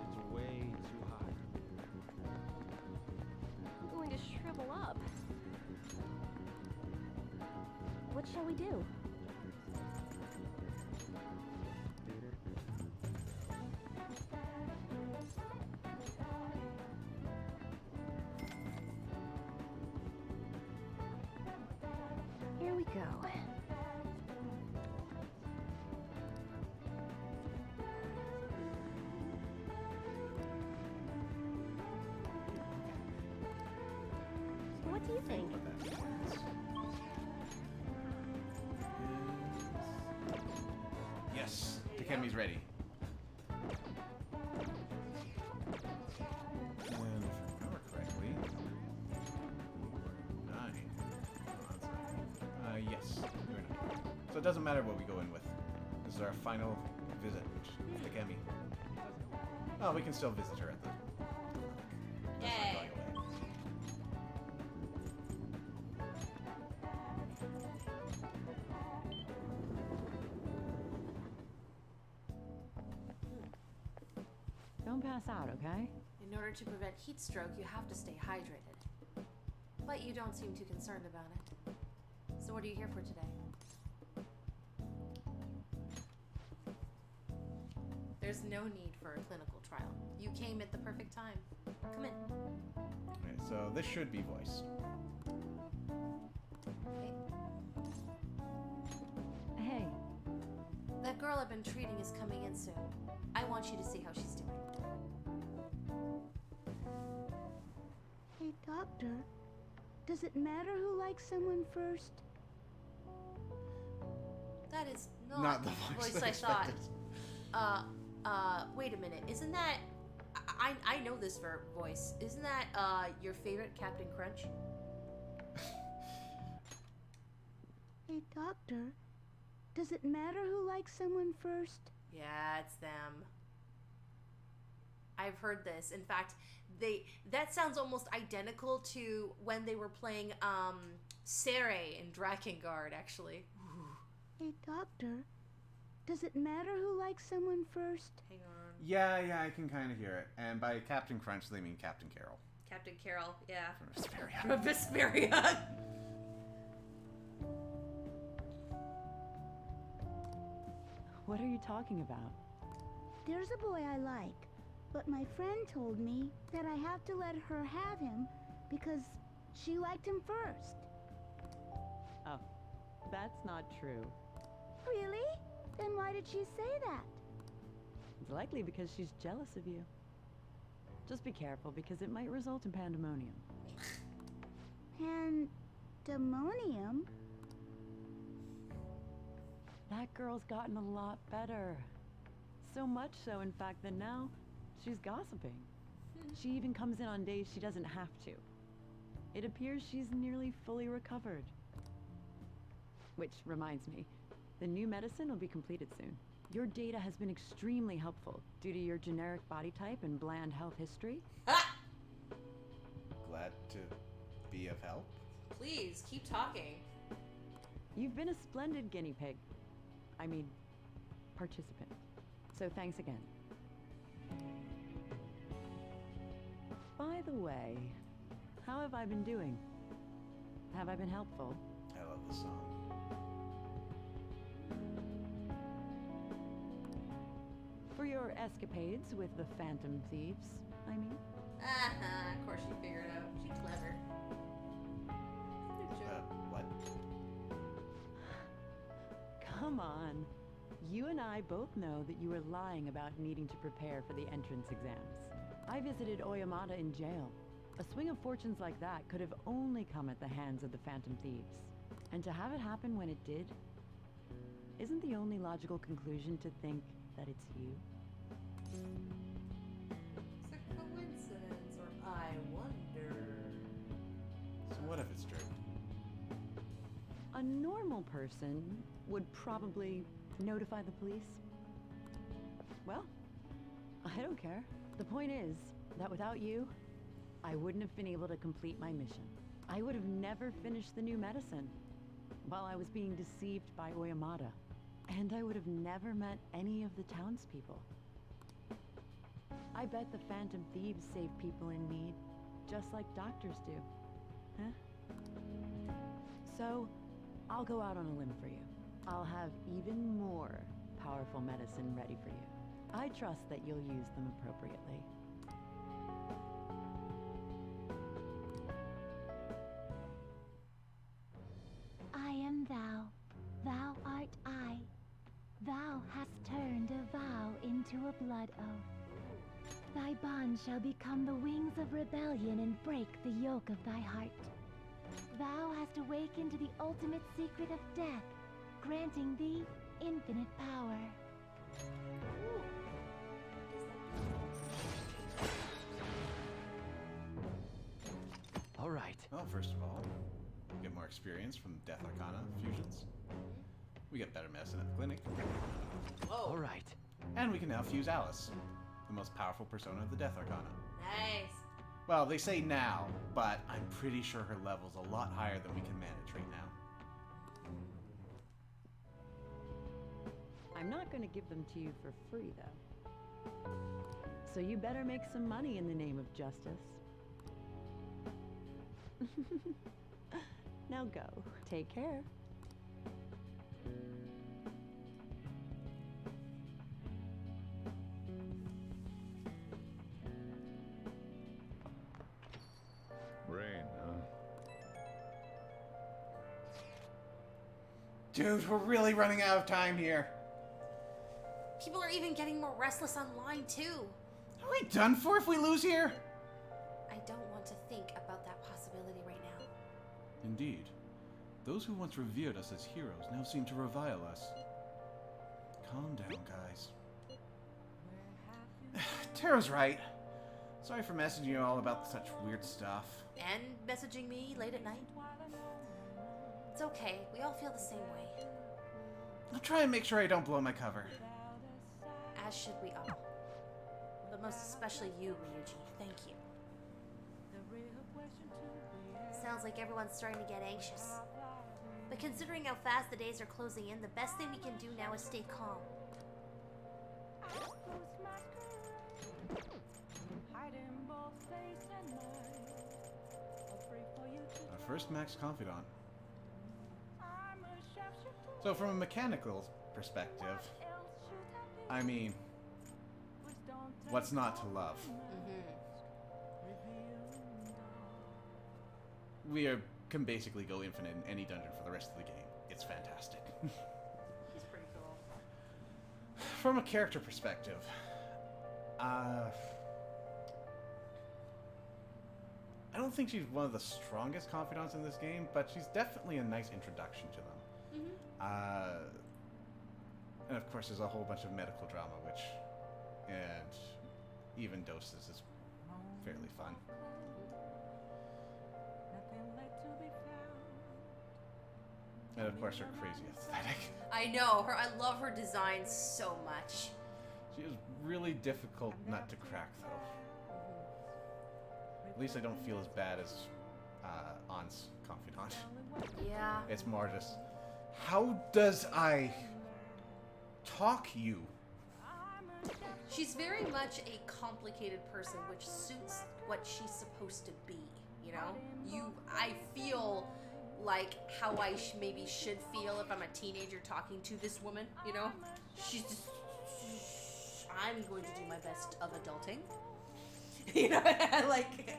It's way too hot. I'm going to shrivel up. What shall we do? Here we go. What do you think? What that means. Yes, Takemi's ready. And if I remember correctly, you were 9. Yes, you were 9. So it doesn't matter what we go in with. This is our final visit, which is Takemi. Oh, we can still visit her at the... That's not Yay. going away. Don't pass out, okay? In order to prevent heat stroke, you have to stay hydrated. But you don't seem too concerned about it. So what are you here for today? There's no need for a clinical trial. You came at the perfect time. Come in. Okay, so this should be voice. Okay. Hey, That girl I've been treating is coming in soon. I want you to see how she's doing. Hey, doctor. Does it matter who likes someone first? That is not, Not the the voice voice I I thought. expected. Wait a minute. Isn't that... I know this voice. Isn't that, your favorite Captain Crunch? Hey, doctor. Does it matter who likes someone first? Yeah, it's them. I've heard this. In fact, that sounds almost identical to when they were playing Sere in Drakengard, actually. Hey, Doctor. Does it matter who likes someone first? Hang on. Yeah, I can kind of hear it. And by Captain Crunch, they mean Captain Carol. Captain Carol, yeah. From Vesperia. From Vesperia. What are you talking about? There's a boy I like, but my friend told me that I have to let her have him because she liked him first. Oh, that's not true. Really? Then why did she say that? It's likely because she's jealous of you. Just be careful because it might result in pandemonium. Pandemonium? That girl's gotten a lot better. So much so, in fact, that now she's gossiping. She even comes in on days she doesn't have to. It appears she's nearly fully recovered. Which reminds me, the new medicine will be completed soon. Your data has been extremely helpful due to your generic body type and bland health history. Glad to be of help. Please, keep talking. You've been a splendid guinea pig. I mean, participant. So thanks again. By the way, how have I been doing? Have I been helpful? I love this song. For your escapades with the Phantom Thieves, I mean? Of course she figured it out. She's clever. What? Come on. You and I both know that you were lying about needing to prepare for the entrance exams. I visited Oyamata in jail. A swing of fortunes like that could have only come at the hands of the Phantom Thieves. And to have it happen when it did, isn't the only logical conclusion to think that it's you? It's a coincidence, or I wonder. So what if it's true? A normal person would probably notify the police. Well, I don't care. The point is that without you, I wouldn't have been able to complete my mission. I would have never finished the new medicine while I was being deceived by Oyamata. And I would have never met any of the townspeople. I bet the Phantom Thieves save people in need, just like doctors do. Huh? So, I'll go out on a limb for you. I'll have even more powerful medicine ready for you. I trust that you'll use them appropriately. I am thou, thou art I. Thou hast turned a vow into a blood oath. Thy bond shall become the wings of rebellion and break the yoke of thy heart. Thou hast awakened to the ultimate secret of death, granting thee infinite power. All right. Well, first of all, we get more experience from Death Arcana fusions. We get better medicine at the clinic. All right. And we can now fuse Alice, the most powerful persona of the Death Arcana. Nice. Well, they say now, but I'm pretty sure her level's a lot higher than we can manage right now. I'm not going to give them to you for free, though. So you better make some money in the name of justice. Now go. Take care. Rain, huh? Dude, we're really running out of time here. People are even getting more restless online, too. Are we done for if we lose here? I don't want to think about that possibility right now. Indeed. Those who once revered us as heroes now seem to revile us. Calm down, guys. Tara's right. Sorry for messaging you all about such weird stuff. And messaging me late at night. It's okay. We all feel the same way. I'll try and make sure I don't blow my cover. As should we all. But most especially you, Ryuji. Thank you. Sounds like everyone's starting to get anxious. But considering how fast the days are closing in, the best thing we can do now is stay calm. Our first Max Confidant. So from a mechanical perspective, I mean, what's not to love? Can basically go infinite in any dungeon for the rest of the game. It's fantastic. He's pretty cool. From a character perspective, I don't think she's one of the strongest confidants in this game, but she's definitely a nice introduction to them. And of course, there's a whole bunch of medical drama, and even doses is fairly fun. And of course, her crazy aesthetic. I know her. I love her design so much. She is really difficult nut to crack, though. At least I don't feel as bad as An's confidant. Yeah. It's more just, how does I talk you? She's very much a complicated person, which suits what she's supposed to be. You know, I feel like how I maybe should feel if I'm a teenager talking to this woman. You know, she's just. I'm going to do my best of adulting. You know, like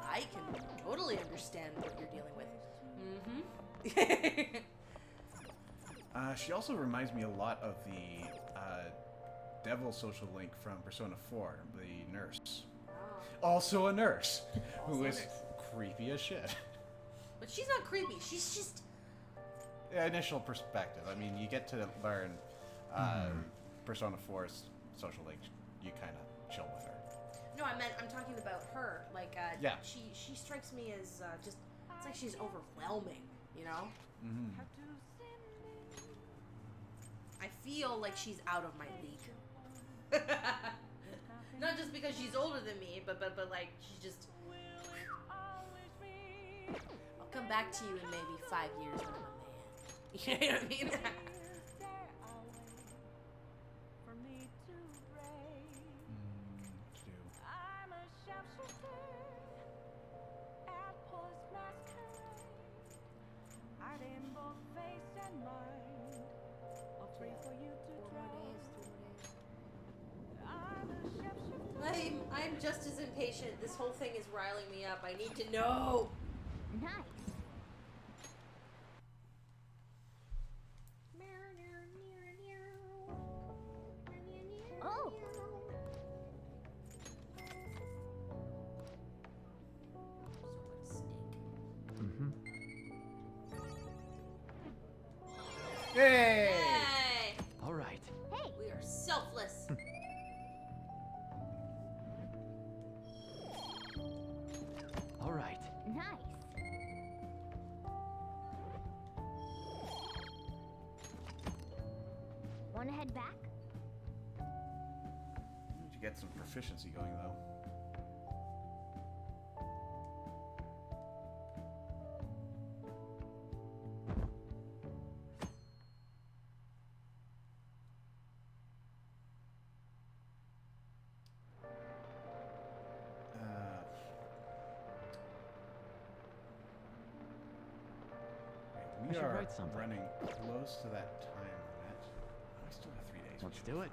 I can totally understand what you're dealing with. She also reminds me a lot of the Devil social link from Persona 4, the nurse. Also a nurse, who is creepy as shit. But she's not creepy. She's just... Initial perspective. I mean, you get to learn Persona 4's social link. You kind of chill with her. No, I'm talking about her. Like, yeah. She strikes me as just... It's like she's overwhelming, you know? I feel like she's out of my league. Not just because she's older than me, but like she's just. I'll come back to you in maybe 5 years when I'm a man. You know what I mean? I'm just as impatient. This whole thing is riling me up. I need to know. Nice. Oh. Yay! Hey! All right. Hey. We are selfless. All right. Nice. Wanna head back? You get some proficiency going, though. We should are write something. running close to that time limit. Oh, we still have 3 days. Let's do it.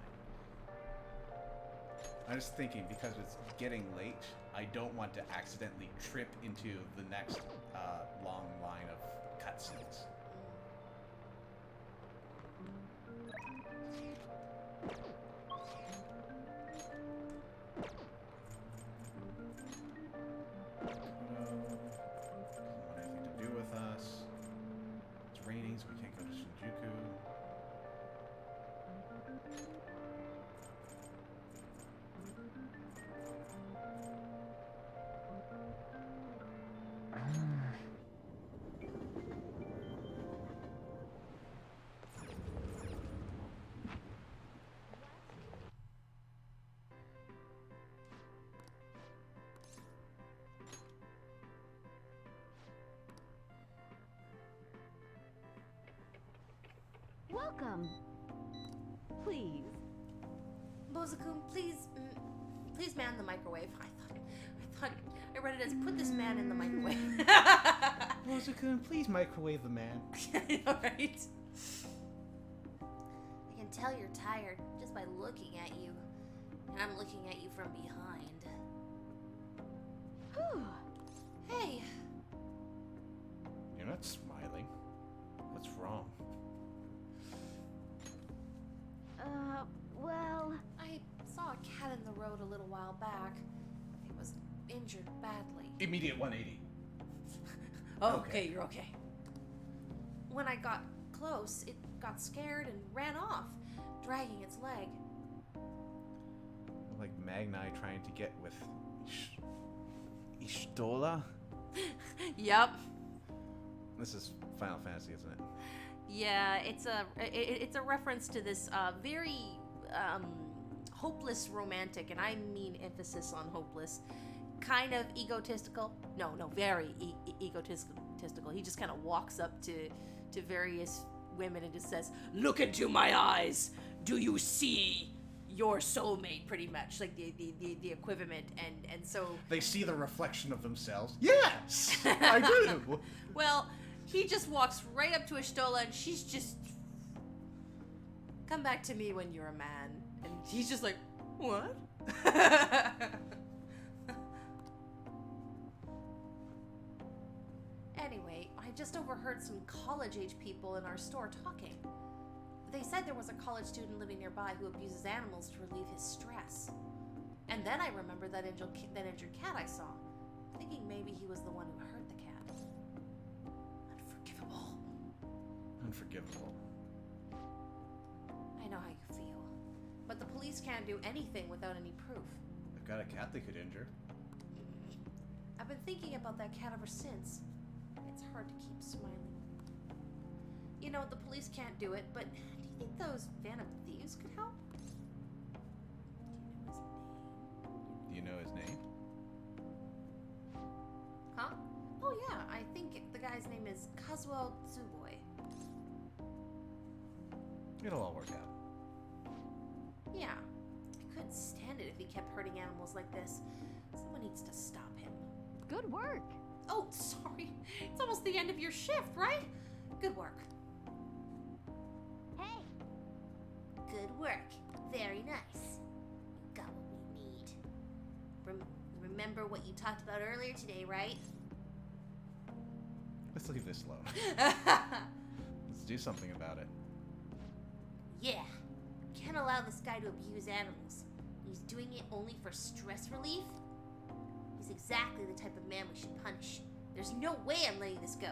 I was thinking, because it's getting late, I don't want to accidentally trip into the next long line of cutscenes. Doesn't want anything to do with us. It's raining, so we can't go to Shinjuku. welcome. Please. Boza-kun, please man the microwave. I read it as put this man in the microwave. Boza-kun, please microwave the man. Alright. I can tell you're tired just by looking at you. And I'm looking at you from behind. Whew. Hey, You're not smiling. What's wrong? Well, I saw a cat in the road a little while back. It was injured badly. Immediate 180. Oh, Okay. okay, you're okay. When I got close, it got scared and ran off, dragging its leg. Like Magnai trying to get with Ishtola? Yep. This is Final Fantasy, isn't it? Yeah, it's a reference to this very hopeless romantic, and I mean emphasis on hopeless, kind of egotistical. No, very egotistical. He just kind of walks up to various women and just says, "Look into my eyes. Do you see your soulmate?" Pretty much like the equivalent, and so They see the reflection of themselves. Yes! I do! well, he just walks right up to Ishtola, and she's just, "Come back to me when you're a man." And he's just like, "What?" Anyway, I just overheard some college-age people in our store talking. They said there was a college student living nearby who abuses animals to relieve his stress. And then I remembered that injured cat I saw, thinking maybe he was the one who hurt the cat. Unforgivable. Unforgivable. I know how you feel. But the police can't do anything without any proof. I've got a cat they could injure. I've been thinking about that cat ever since. It's hard to keep smiling. You know, the police can't do it, but do you think those Phantom Thieves could help? Do you know his name? Huh? Oh yeah, I think the guy's name is Kazuo Tsuboi. It'll all work out. Yeah. I couldn't stand it if he kept hurting animals like this. Someone needs to stop him. Good work. Oh, sorry. It's almost the end of your shift, right? Good work. hey, Good work. Very nice. Got what we need. Remember what you talked about earlier today, right? Let's leave this alone. Let's do something about it. Yeah. Can't allow this guy to abuse animals. He's doing it only for stress relief. He's exactly the type of man we should punish. There's no way I'm letting this go.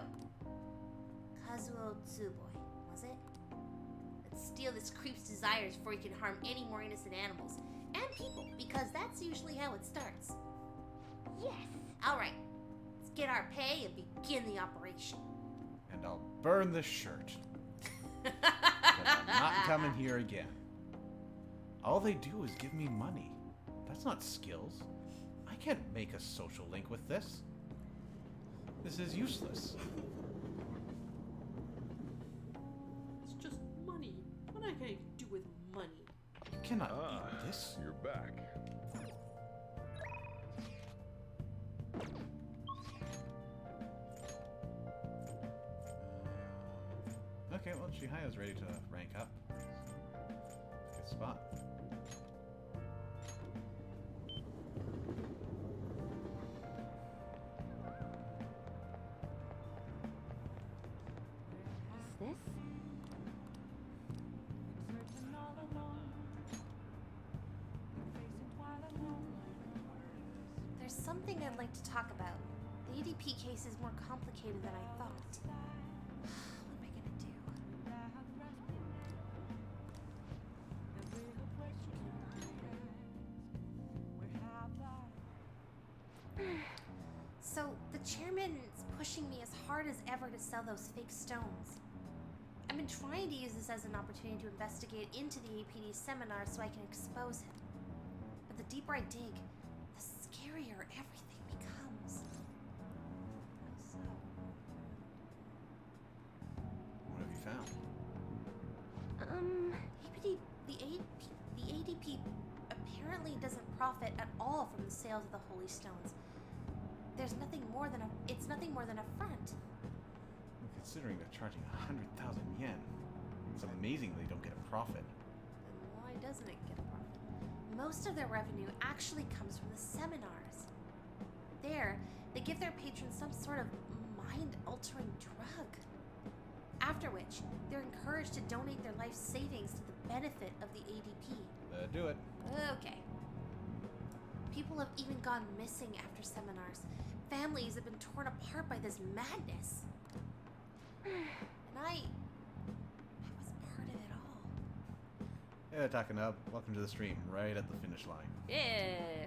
Kazuo Tsuboi, was it? Let's steal this creep's desires before he can harm any more innocent animals. And people, because that's usually how it starts. yes. Alright, let's get our pay and begin the operation. And I'll burn this shirt. But I'm not coming here again. All they do is give me money. That's not skills. I can't make a social link with this. This is useless. It's just money. What am I gonna do with money? You cannot eat this. You're back. Okay, well, Chihiyo's ready to rank up. Good spot. Is this? Searching all alone, facing twilight lonely. There's something I'd like to talk about. The EDP case is more complicated than I thought. What am I gonna do? So, the chairman's pushing me as hard as ever to sell those fake stones. I've been trying to use this as an opportunity to investigate into the APD seminar so I can expose him. But the deeper I dig, the scarier everything becomes. So, What have you found? doesn't profit at all from the sales of the holy stones. It's nothing more than a front. Considering they're charging 100,000 yen, it's amazing they don't get a profit. Then why doesn't it get a profit? Most of their revenue actually comes from the seminars. There, they give their patrons some sort of mind-altering drug. After which, they're encouraged to donate their life savings to the benefit of the ADP. Do it. Okay. People have even gone missing after seminars. Families have been torn apart by this madness. And I was part of it all. Yeah, Takanub, welcome to the stream, right at the finish line. Yeah.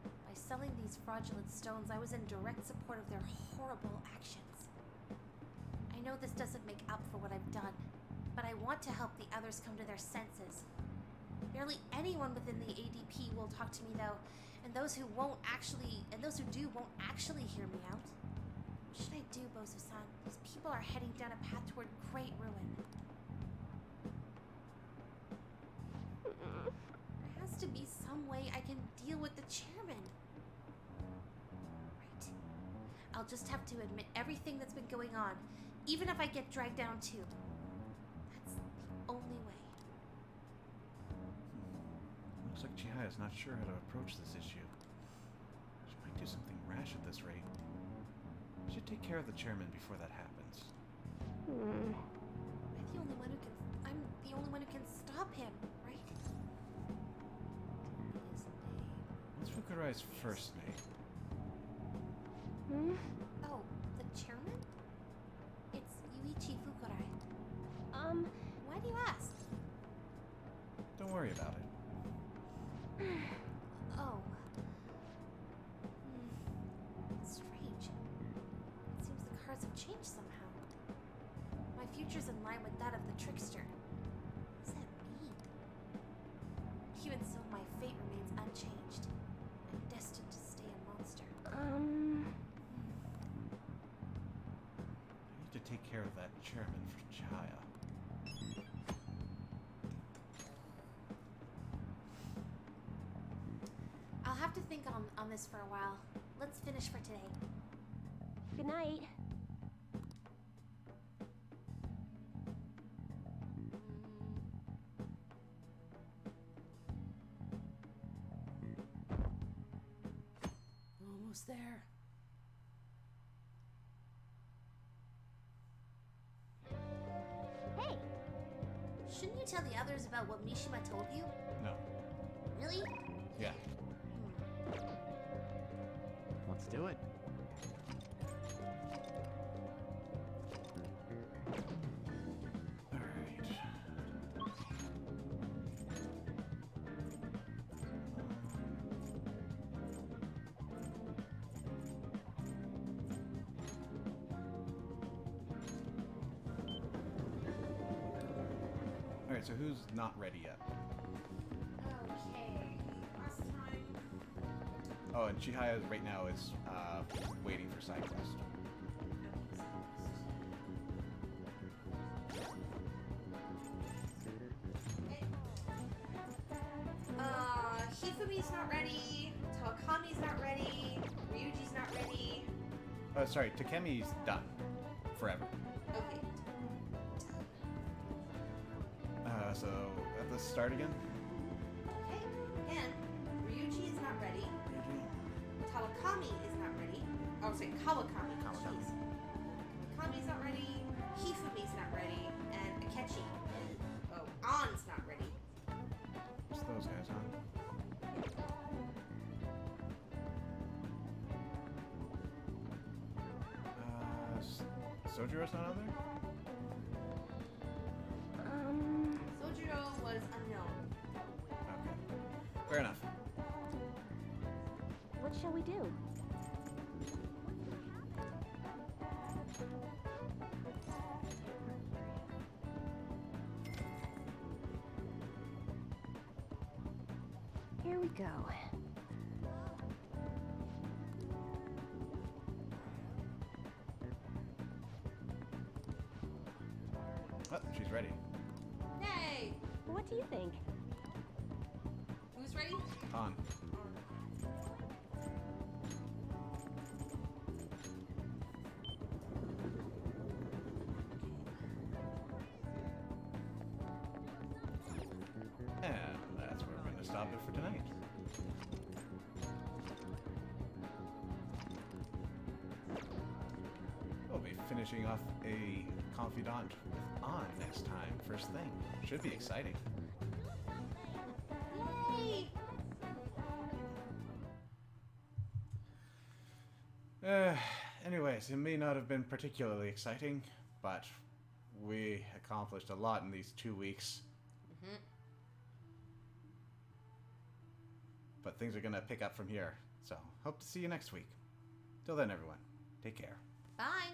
By selling these fraudulent stones, I was in direct support of their horrible actions. I know this doesn't make up for what I've done, but I want to help the others come to their senses. Barely anyone within the ADP will talk to me though, and those who do won't actually hear me out. What should I do, Bozu-san? These people are heading down a path toward great ruin. There has to be some way I can deal with the chairman. Right. I'll just have to admit everything that's been going on, even if I get dragged down too. That's the only way. Looks like Chihaya's not sure how to approach this issue. She might do something rash at this rate. We should take care of the chairman before that happens. I'm the only one who can stop him, right? His name. What's Fukurai's first name? Oh, the chairman? It's Yuichi Fukurai. Why do you ask? Don't worry about it. Oh. Strange. It seems the cards have changed somehow. My future's in line with that of the trickster. What does that mean? Even so, my fate remains unchanged. I'm destined to stay a monster. I need to take care of that chairman for Chihaya. I'll have to think on this for a while. Let's finish for today. Good night. Almost there. Hey! Shouldn't you tell the others about what Mishima told you? No. Really? Yeah. Let's do it. Alright, so who's not ready yet? Okay. Last time. Oh, and Chihaya right now is waiting for side quest. Hifumi's not ready. Tawakami's not ready. Ryuji's not ready. Oh, sorry, Takemi's done. Forever. Okay. So, let's start again. Okay. Again, Ryuji is not ready. Tawakami is not ready. Oh, sorry, Kawakami. Jeez. Kawakami's not ready. Hifumi's not ready. And Akechi. Oh, An's not ready. What's those guys on? Sojiro's not on there? Sojiro was unknown. Okay. Fair enough. What shall we do? Here we go. Oh, she's ready. Hey! What do you think? ready? On. And that's where we're going to stop it for tonight. We'll be finishing off a confidant with On next time, first thing. Should be exciting. Yay! Anyways, it may not have been particularly exciting, but we accomplished a lot in these 2 weeks. Mm-hmm. But things are going to pick up from here. So, hope to see you next week. Till then, everyone, take care. Bye.